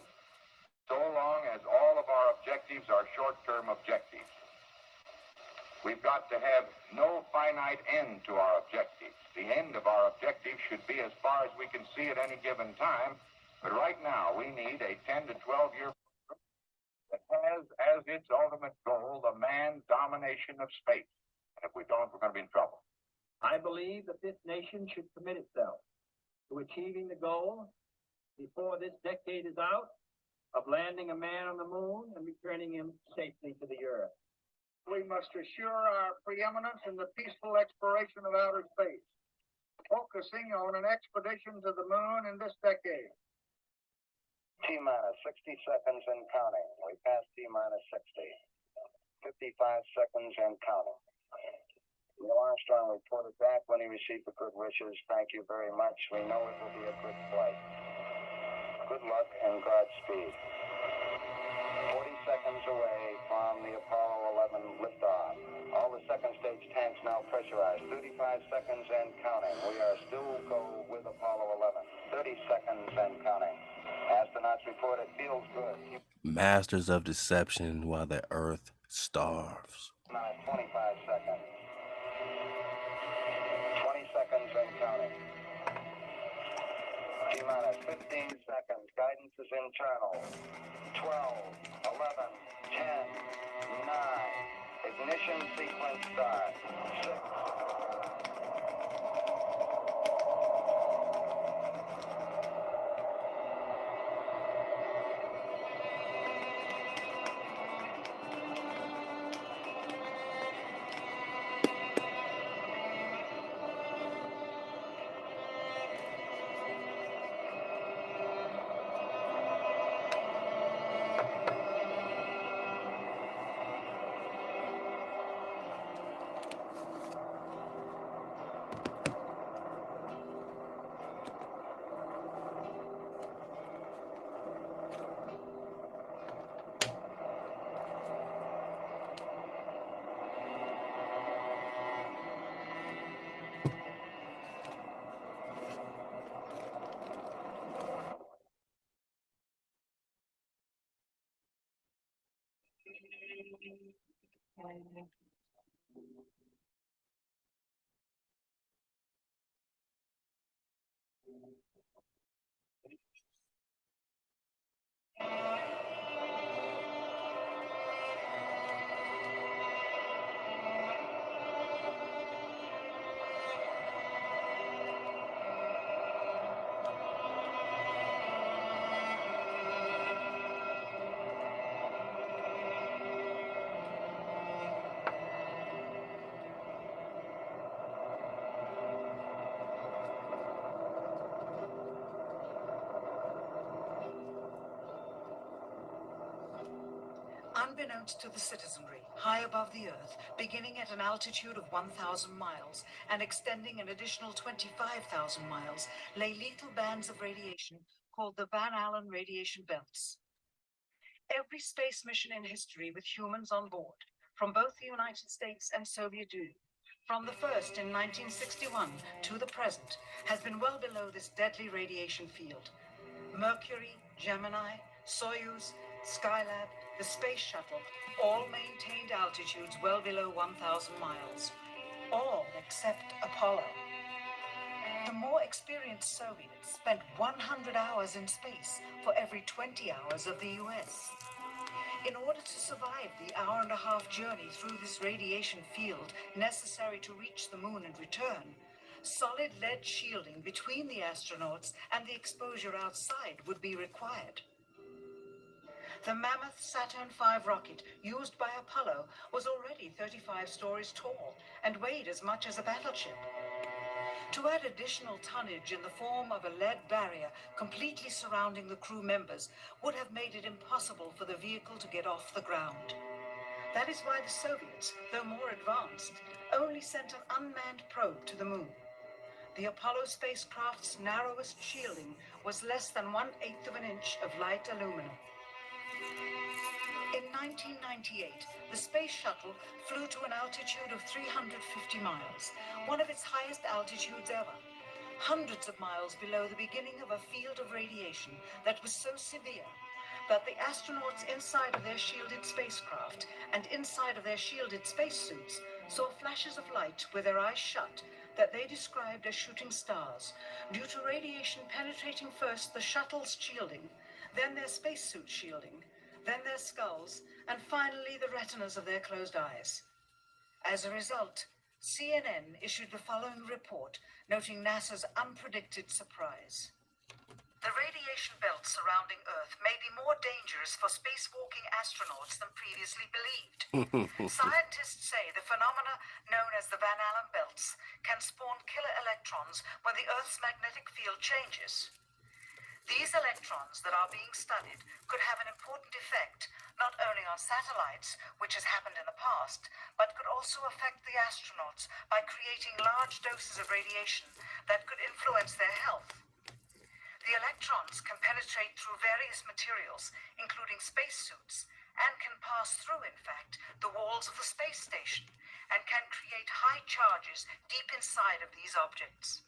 so long as all of our objectives are short-term objectives. We've got to have no finite end to our objectives. The end of our objectives should be as far as we can see at any given time, but right now we need a 10 to 12-year program that has as its ultimate goal the man domination of space. And if we don't, we're going to be in trouble. I believe that this nation should commit itself to achieving the goal before this decade is out of landing a man on the moon and returning him safely to the earth. We must assure our preeminence in the peaceful exploration of outer space, focusing on an expedition to the moon in this decade. T-minus 60 seconds and counting. We passed T-minus 60. 55 seconds and counting. Neil Armstrong reported back when he received the good wishes. Thank you very much. We know it will be a good flight. Good luck and Godspeed. 40 seconds away from the Apollo 11 liftoff. All the second stage tanks now pressurized. 35 seconds and counting. We are still go with Apollo 11. 30 seconds and counting. Astronauts report it feels good. Masters of deception while the Earth starves. 25 seconds. 20 seconds and counting. T-minus 15 seconds. Guidance is internal. 12, 11, 10, 9. Ignition sequence start. 6. Unbeknownst to the citizenry, high above the Earth, beginning at an altitude of 1,000 miles and extending an additional 25,000 miles, lay lethal bands of radiation called the Van Allen radiation belts. Every space mission in history with humans on board, from both the United States and Soviet Union, from the first in 1961 to the present, has been well below this deadly radiation field. Mercury, Gemini, Soyuz, Skylab, the Space Shuttle, all maintained altitudes well below 1,000 miles. All except Apollo. The more experienced Soviets spent 100 hours in space for every 20 hours of the US. In order to survive the hour-and-a-half journey through this radiation field necessary to reach the moon and return, solid lead shielding between the astronauts and the exposure outside would be required. The mammoth Saturn V rocket used by Apollo was already 35 stories tall and weighed as much as a battleship. To add additional tonnage in the form of a lead barrier completely surrounding the crew members would have made it impossible for the vehicle to get off the ground. That is why the Soviets, though more advanced, only sent an unmanned probe to the moon. The Apollo spacecraft's narrowest shielding was less than 1/8 of an inch of light aluminum. In 1998, the space shuttle flew to an altitude of 350 miles, one of its highest altitudes ever, hundreds of miles below the beginning of a field of radiation that was so severe that the astronauts inside of their shielded spacecraft and inside of their shielded spacesuits saw flashes of light with their eyes shut that they described as shooting stars, due to radiation penetrating first the shuttle's shielding, then their spacesuit shielding, then their skulls, and finally the retinas of their closed eyes. As a result, CNN issued the following report, noting NASA's unpredicted surprise. The radiation belt surrounding Earth may be more dangerous for spacewalking astronauts than previously believed. Scientists say the phenomena known as the Van Allen belts can spawn killer electrons when the Earth's magnetic field changes. These electrons that are being studied could have an important effect, not only on satellites, which has happened in the past, but could also affect the astronauts by creating large doses of radiation that could influence their health. The electrons can penetrate through various materials, including spacesuits, and can pass through, in fact, the walls of the space station, and can create high charges deep inside of these objects.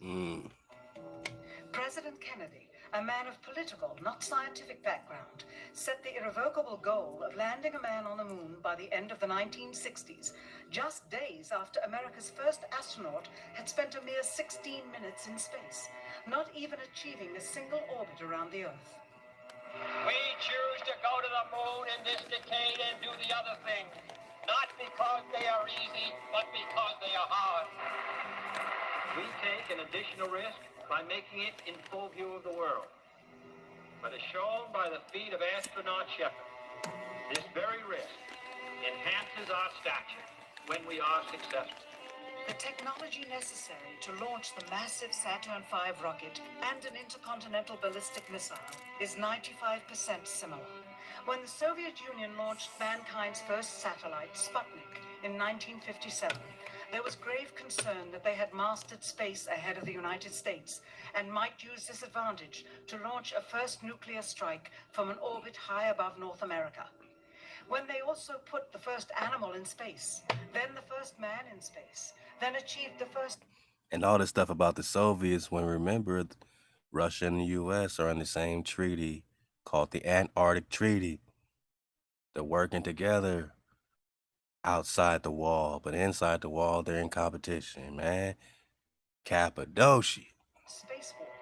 President Kennedy, a man of political, not scientific background, set the irrevocable goal of landing a man on the moon by the end of the 1960s, just days after America's first astronaut had spent a mere 16 minutes in space, not even achieving a single orbit around the Earth. We choose to go to the moon in this decade and do the other thing, not because they are easy, but because they are hard. We take an additional risk by making it in full view of the world. But as shown by the feat of astronaut Shepard, this very risk enhances our stature when we are successful. The technology necessary to launch the massive Saturn V rocket and an intercontinental ballistic missile is 95% similar. When the Soviet Union launched mankind's first satellite, Sputnik, in 1957, there was grave concern that they had mastered space ahead of the United States and might use this advantage to launch a first nuclear strike from an orbit high above North America. When they also put the first animal in space, then the first man in space, then achieved the first... And all this stuff about the Soviets, when remember, Russia and the U.S. are in the same treaty called the Antarctic Treaty. They're working together outside the wall, but inside the wall, they're in competition, man. Cappadocia. Spacewalk,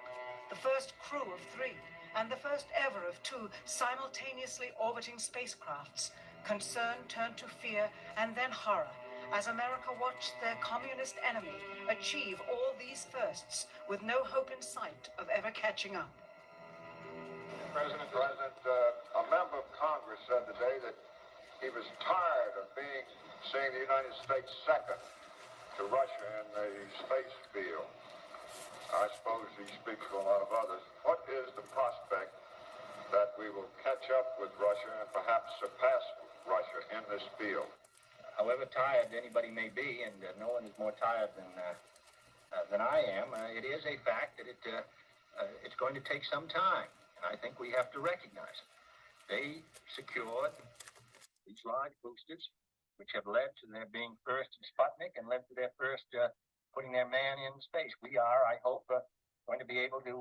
the first crew of 3, and the first ever of 2 simultaneously orbiting spacecrafts. Concern turned to fear and then horror as America watched their communist enemy achieve all these firsts with no hope in sight of ever catching up. President, a member of Congress said today that he was tired of seeing the United States second to Russia in the space field. I suppose he speaks for a lot of others. What is the prospect that we will catch up with Russia and perhaps surpass Russia in this field? However tired anybody may be, and no one is more tired than I am, it is a fact that it's going to take some time, and I think we have to recognize it. They secured these large boosters, which have led to their being first in Sputnik and led to their first putting their man in space. We are, I hope, going to be able to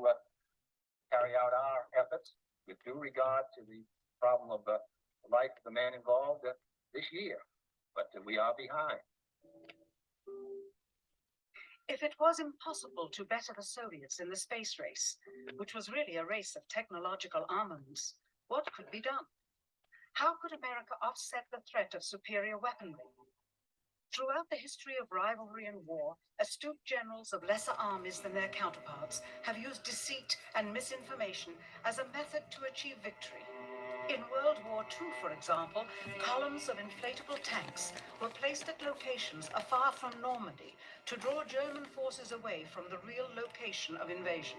carry out our efforts with due regard to the problem of the life of the man involved this year. But we are behind. If it was impossible to better the Soviets in the space race, which was really a race of technological armaments, what could be done? How could America offset the threat of superior weaponry? Throughout the history of rivalry and war, astute generals of lesser armies than their counterparts have used deceit and misinformation as a method to achieve victory. In World War II, for example, columns of inflatable tanks were placed at locations afar from Normandy to draw German forces away from the real location of invasion.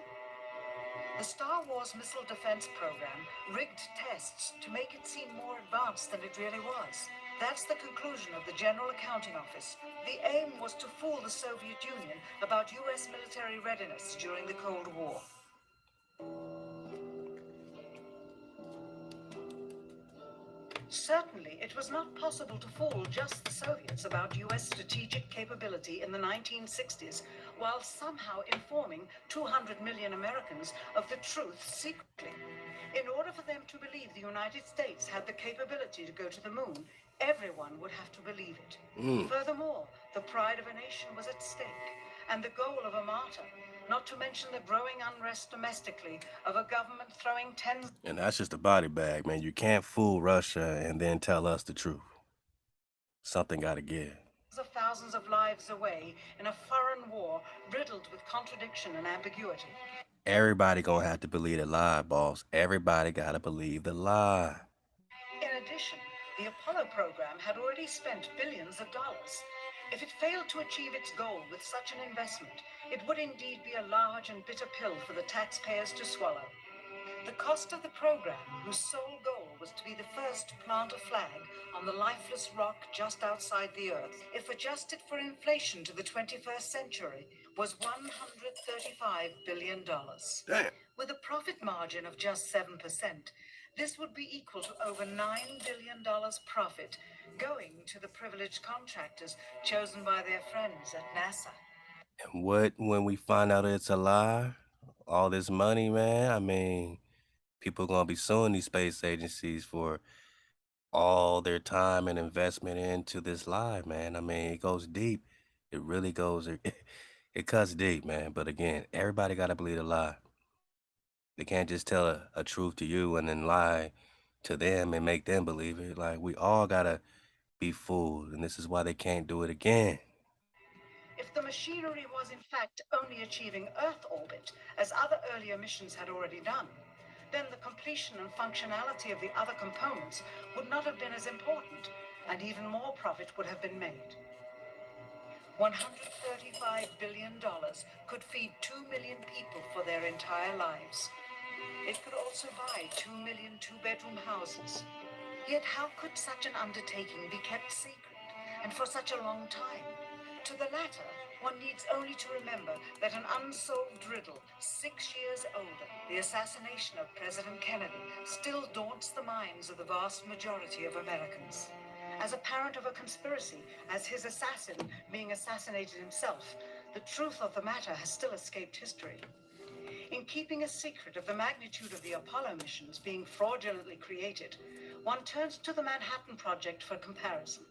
The Star Wars missile defense program rigged tests to make it seem more advanced than it really was. That's the conclusion of the General Accounting Office. The aim was to fool the Soviet Union about US military readiness during the Cold War. Certainly, it was not possible to fool just the Soviets about US strategic capability in the 1960s, while somehow informing 200 million Americans of the truth secretly. In order for them to believe the United States had the capability to go to the moon, everyone would have to believe it. Furthermore, the pride of a nation was at stake, and the goal of a martyr, not to mention the growing unrest domestically of a government throwing tens. And that's just a body bag, man. You can't fool Russia and then tell us the truth. Something got to give. Of thousands of lives away in a foreign war riddled with contradiction and ambiguity. Everybody gonna have to believe the lie, boss. Everybody gotta believe the lie. In addition, the Apollo program had already spent billions of dollars. If it failed to achieve its goal with such an investment, it would indeed be a large and bitter pill for the taxpayers to swallow. The cost of the program, whose sole goal was to be the first to plant a flag on the lifeless rock just outside the Earth, if adjusted for inflation to the 21st century, was $135 billion. Damn. With a profit margin of just 7%, this would be equal to over $9 billion profit going to the privileged contractors chosen by their friends at NASA. And what when we find out it's a lie? All this money, man. I mean, people gonna be suing these space agencies for all their time and investment into this lie, man. I mean, it goes deep. It really goes. It cuts deep, man. But again, everybody gotta believe the lie. They can't just tell a truth to you and then lie to them and make them believe it. Like, we all gotta be fooled, and this is why they can't do it again. If the machinery was in fact only achieving Earth orbit, as other earlier missions had already done, then the completion and functionality of the other components would not have been as important, and even more profit would have been made. $135 billion could feed 2 million people for their entire lives. It could also buy 2 million two-bedroom houses. Yet how could such an undertaking be kept secret, and for such a long time? To the latter, one needs only to remember that an unsolved riddle, 6 years older, the assassination of President Kennedy, still daunts the minds of the vast majority of Americans. As a parent of a conspiracy, as his assassin being assassinated himself, the truth of the matter has still escaped history. In keeping a secret of the magnitude of the Apollo missions being fraudulently created, one turns to the Manhattan Project for comparison.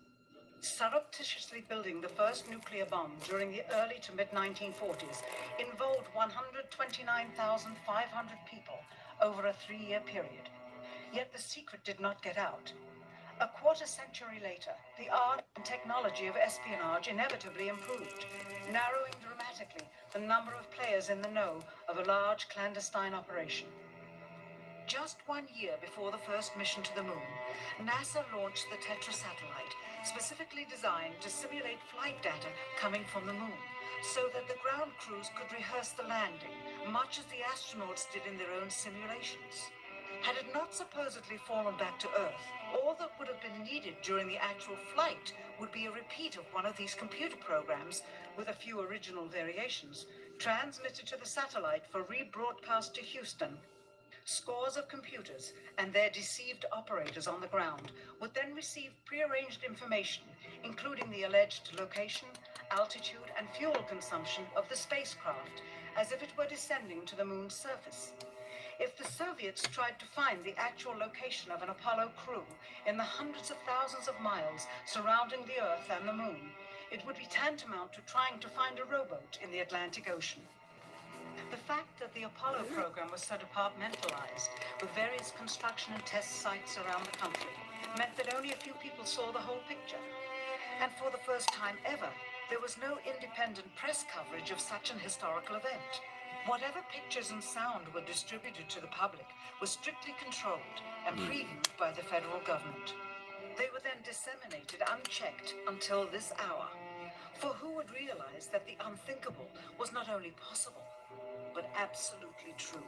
Surreptitiously building the first nuclear bomb during the early to mid-1940s involved 129,500 people over a 3-year period. Yet the secret did not get out. A quarter century later, the art and technology of espionage inevitably improved, narrowing dramatically the number of players in the know of a large clandestine operation. Just 1 year before the first mission to the moon, NASA launched the Tetra satellite, specifically designed to simulate flight data coming from the moon, so that the ground crews could rehearse the landing, much as the astronauts did in their own simulations. Had it not supposedly fallen back to Earth, all that would have been needed during the actual flight would be a repeat of one of these computer programs, with a few original variations, transmitted to the satellite for rebroadcast to Houston. Scores of computers and their deceived operators on the ground would then receive prearranged information, including the alleged location, altitude, and fuel consumption of the spacecraft, as if it were descending to the moon's surface. If the Soviets tried to find the actual location of an Apollo crew in the hundreds of thousands of miles surrounding the Earth and the moon, it would be tantamount to trying to find a rowboat in the Atlantic Ocean. The fact that the Apollo program was so departmentalized, with various construction and test sites around the country, meant that only a few people saw the whole picture. And for the first time ever, there was no independent press coverage of such an historical event. Whatever pictures and sound were distributed to the public was strictly controlled and previewed by the federal government. They were then disseminated unchecked until this hour. For who would realize that the unthinkable was not only possible, but absolutely true?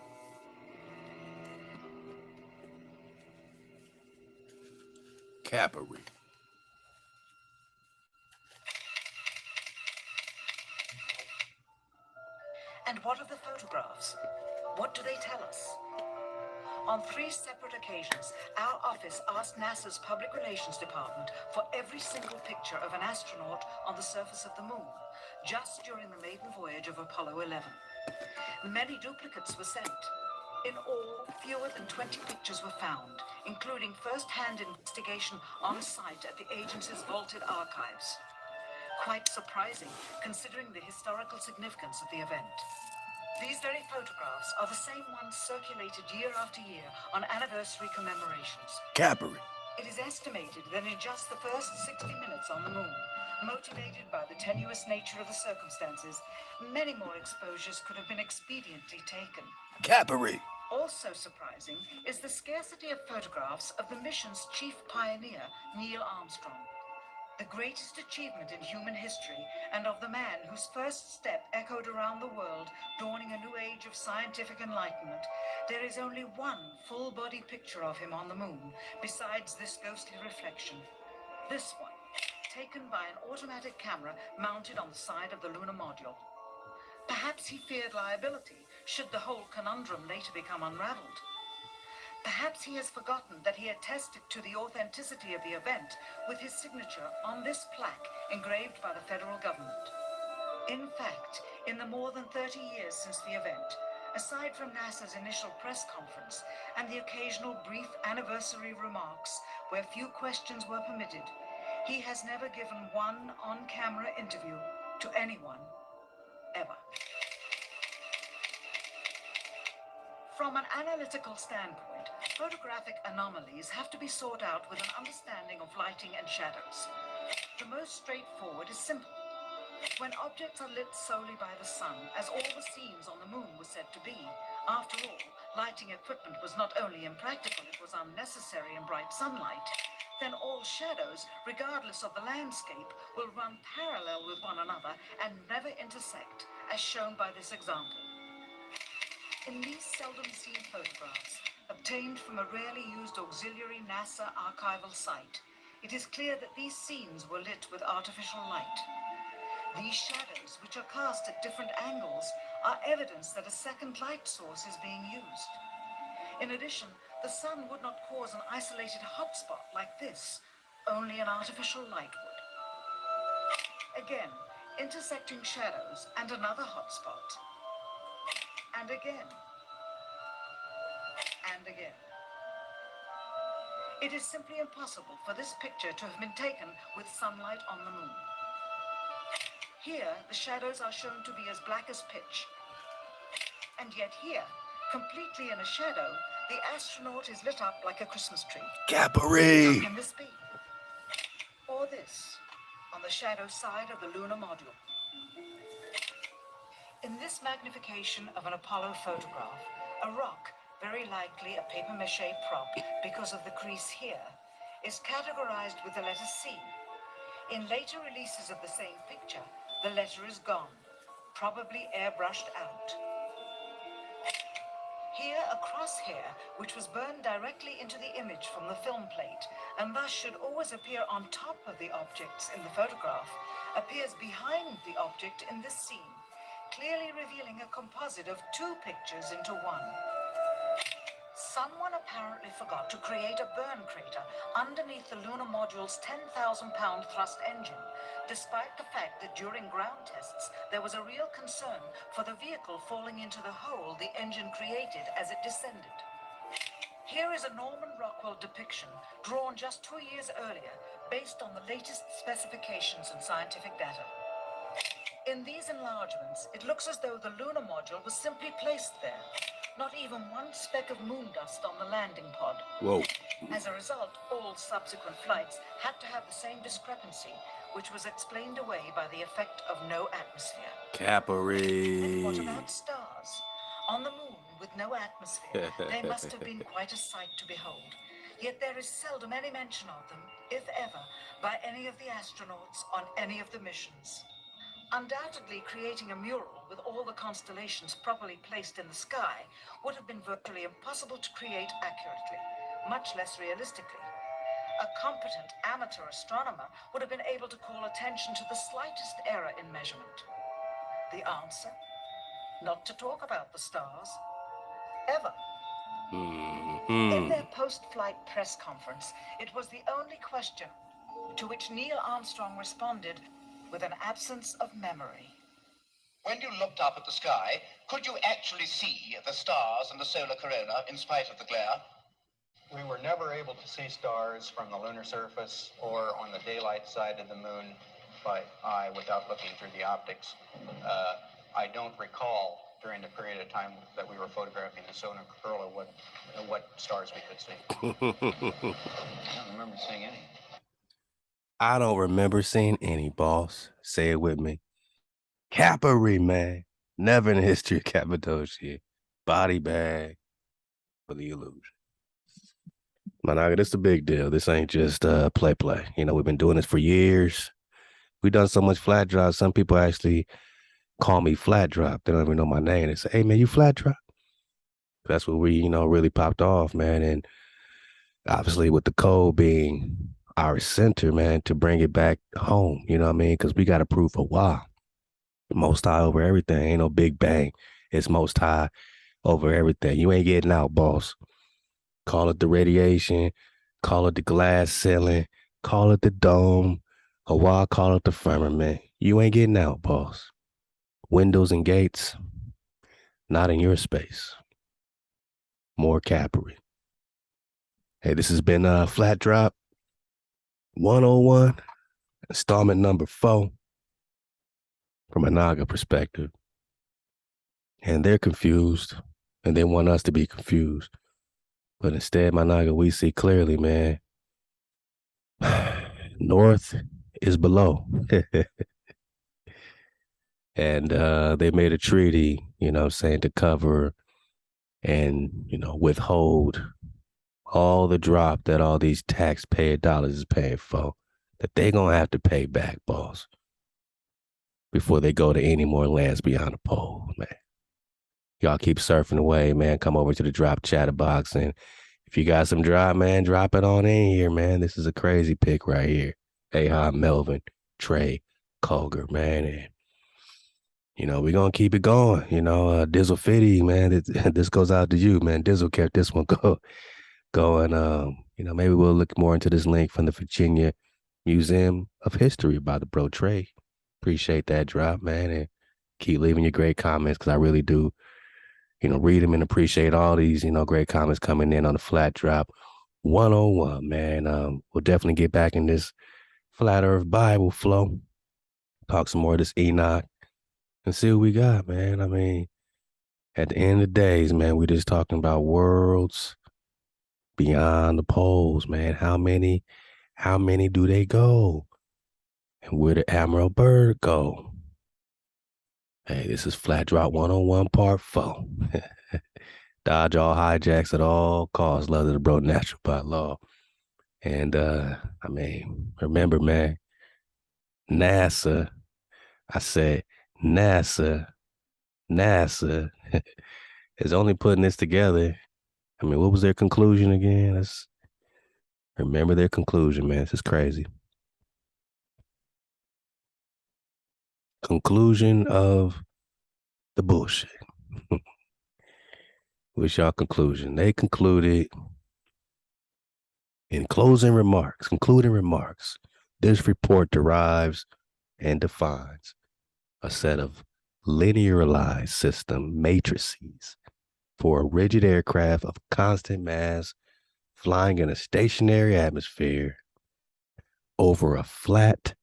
Capery. tell us. On 3 separate occasions, our office asked NASA's Public Relations Department for every single picture of an astronaut on the surface of the moon, just during the maiden voyage of Apollo 11. Many duplicates were sent. In all, fewer than 20 pictures were found, including first-hand investigation on site at the agency's vaulted archives. Quite surprising, considering the historical significance of the event. These very photographs are the same ones circulated year after year on anniversary commemorations. Cappery. It is estimated that in just the first 60 minutes on the moon, motivated by the tenuous nature of the circumstances, many more exposures could have been expediently taken. Cappery. Also surprising is the scarcity of photographs of the mission's chief pioneer, Neil Armstrong. The greatest achievement in human history, and of the man whose first step echoed around the world, dawning a new age of scientific enlightenment, there is only one full-body picture of him on the moon, besides this ghostly reflection. This one, taken by an automatic camera mounted on the side of the lunar module. Perhaps he feared liability, should the whole conundrum later become unraveled. Perhaps he has forgotten that he attested to the authenticity of the event with his signature on this plaque engraved by the federal government. In fact, in the more than 30 years since the event, aside from NASA's initial press conference and the occasional brief anniversary remarks where few questions were permitted, he has never given one on-camera interview to anyone, ever. From an analytical standpoint, photographic anomalies have to be sought out with an understanding of lighting and shadows. The most straightforward is simple. When objects are lit solely by the sun, as all the scenes on the moon were said to be, after all, lighting equipment was not only impractical, it was unnecessary in bright sunlight, then all shadows, regardless of the landscape, will run parallel with one another and never intersect, as shown by this example. In these seldom-seen photographs, obtained from a rarely used auxiliary NASA archival site, it is clear that these scenes were lit with artificial light. These shadows, which are cast at different angles, are evidence that a second light source is being used. In addition, the sun would not cause an isolated hotspot like this, only an artificial light would. Again, intersecting shadows and another hotspot. And again. And again. It is simply impossible for this picture to have been taken with sunlight on the moon. Here, the shadows are shown to be as black as pitch. And yet here, completely in a shadow, the astronaut is lit up like a Christmas tree. Cappery! How can this be? Or this, on the shadow side of the lunar module. In this magnification of an Apollo photograph, a rock, very likely a papier-mâché prop because of the crease here, is categorized with the letter C. In later releases of the same picture, the letter is gone, probably airbrushed out. Here, a crosshair, which was burned directly into the image from the film plate, and thus should always appear on top of the objects in the photograph, appears behind the object in this scene, clearly revealing a composite of 2 pictures into one. Someone apparently forgot to create a burn crater underneath the lunar module's 10,000-pound thrust engine, despite the fact that during ground tests there was a real concern for the vehicle falling into the hole the engine created as it descended. Here is a Norman Rockwell depiction drawn just 2 years earlier, based on the latest specifications and scientific data. In these enlargements, it looks as though the lunar module was simply placed there. Not even one speck of moon dust on the landing pod. Whoa. As a result, all subsequent flights had to have the same discrepancy, which was explained away by the effect of no atmosphere. Cappery. And what about stars? On the moon, with no atmosphere, they must have been quite a sight to behold. Yet there is seldom any mention of them, if ever, by any of the astronauts on any of the missions. Undoubtedly, creating a mural with all the constellations properly placed in the sky would have been virtually impossible to create accurately, much less realistically. A competent amateur astronomer would have been able to call attention to the slightest error in measurement. The answer? Not to talk about the stars. ever. Mm-hmm. In their post-flight press conference, it was the only question to which Neil Armstrong responded with an absence of memory. When you looked up at the sky, could you actually see the stars and the solar corona in spite of the glare? We were never able to see stars from the lunar surface or on the daylight side of the moon by eye without looking through the optics. I don't recall during the period of time that we were photographing the solar corona what stars we could see. I don't remember seeing any. I don't remember seeing any, boss. Say it with me. Capery, man. Never in the history of Cappadocia. Body bag for the illusion. Managa, this is a big deal. This ain't just play. You know, we've been doing this for years. We've done so much flat drop. Some people actually call me flat drop. They don't even know my name. They say, hey, man, you flat drop? That's what we, you know, really popped off, man. And obviously with the code being our center, man, to bring it back home, you know what I mean? Because we got to prove HaWah. Most high over everything. Ain't no big bang. It's most high over everything. You ain't getting out, boss. Call it the radiation. Call it the glass ceiling. Call it the dome. HaWah, call it the firmament. You ain't getting out, boss. Windows and gates, not in your space. More capery. Hey, this has been Flat Drop 101, installment number 4 from a Naga perspective. And they're confused, and they want us to be confused. But instead, my Naga, we see clearly, man. North is below. And they made a treaty, you know, saying to cover and, you know, withhold all the drop that all these taxpayer dollars is paying for, that they gonna have to pay back, boss, before they go to any more lands beyond the pole, man. Y'all keep surfing away, man. Come over to the drop chatter box, and if you got some drop, man, drop it on in here, man. This is a crazy pick right here. Aha, Melvin, Trey, Colger, man, and you know, we're going to keep it going. You know, Dizzle Fitty, man, this goes out to you, man. Dizzle kept this one going. You know, maybe we'll look more into this link from the Virginia Museum of History by the bro Trey. Appreciate that drop, man. And keep leaving your great comments, because I really do, you know, read them and appreciate all these, you know, great comments coming in on the Flat Drop 101, man. We'll definitely get back in this Flat Earth Bible flow. Talk some more of this Enoch. And see what we got, man. I mean, at the end of the days, man, we're just talking about worlds beyond the poles, man. How many do they go? And where did Admiral Byrd go? Hey, this is Flat Drop 101 Part 4. Dodge all hijacks at all costs. Love to the bro natural by law. And I mean, remember, man, NASA, I said NASA is only putting this together. I mean, what was their conclusion again? Let's remember their conclusion, man. This is crazy. Conclusion of the bullshit. What's y'all conclusion? They concluded in concluding remarks, this report derives and defines a set of linearized system matrices for a rigid aircraft of constant mass flying in a stationary atmosphere over a flat,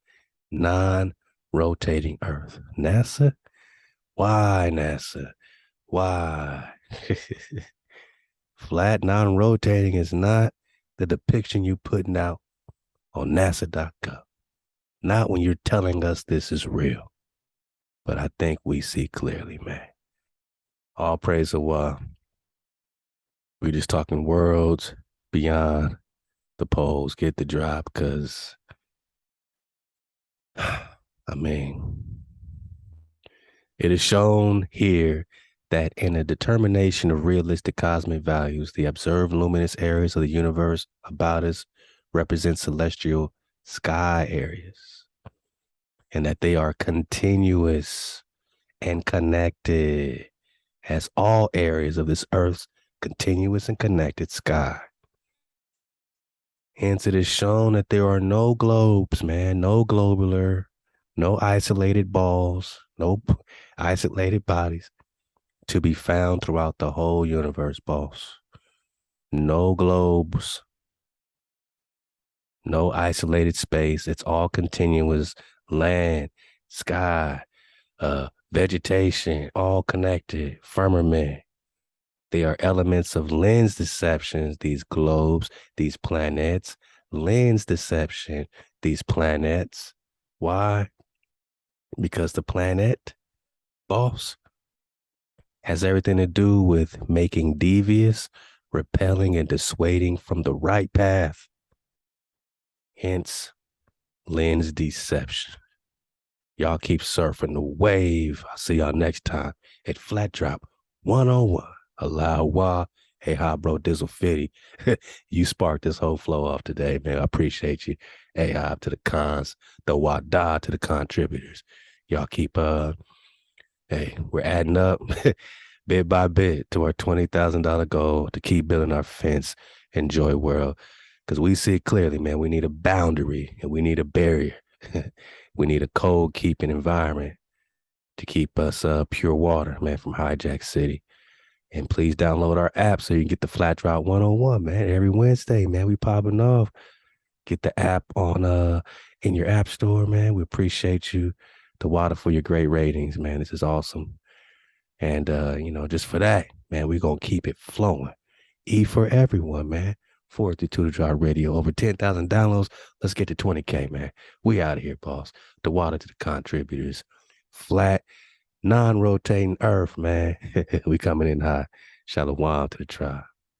non-rotating Earth. NASA? Why, NASA? Why? Flat, non-rotating is not the depiction you putting out on NASA.gov. Not when you're telling us this is real. But I think we see clearly, man. All praise HaWah. We're just talking worlds beyond the poles. Get the drop, because, I mean, it is shown here that in a determination of realistic cosmic values, the observed luminous areas of the universe about us represent celestial sky areas, and that they are continuous and connected as all areas of this Earth's continuous and connected sky. Hence, it is shown that there are no globes, man, no globular, no isolated balls, no isolated bodies to be found throughout the whole universe, boss. No globes, no isolated space. It's all continuous land, sky, vegetation, all connected, firmament. They are elements of lens deceptions, these globes, these planets, lens deception, these planets. Why? Because the planet, boss, has everything to do with making devious, repelling, and dissuading from the right path. Hence, lens deception. Y'all keep surfing the wave. I'll see y'all next time at Flat Drop 101. Halal HaWah. Hey, hi, bro, Dizzle Fitty. You sparked this whole flow off today, man. I appreciate you. Hey, hi to the cons, ThaWaDa to the contributors. Y'all keep, hey, we're adding up bit by bit to our $20,000 goal to keep building our fence and joy world. Because we see it clearly, man. We need a boundary and we need a barrier. We need a code keeping environment to keep us pure water, man, from Hijack City. And please download our app so you can get the Flat Drop 101, man. Every Wednesday, man, we popping off. Get the app on in your app store, man. We appreciate you, ThaWaDa, for your great ratings, man. This is awesome. And you know, just for that, man, we're gonna keep it flowing. E for everyone, man. 432 to Drive Radio, over 10,000 downloads. Let's get to 20K, man. We out of here, boss. ThaWaDa to the contributors. Flat, non-rotating earth, man. We coming in high. Shalom to the tribe.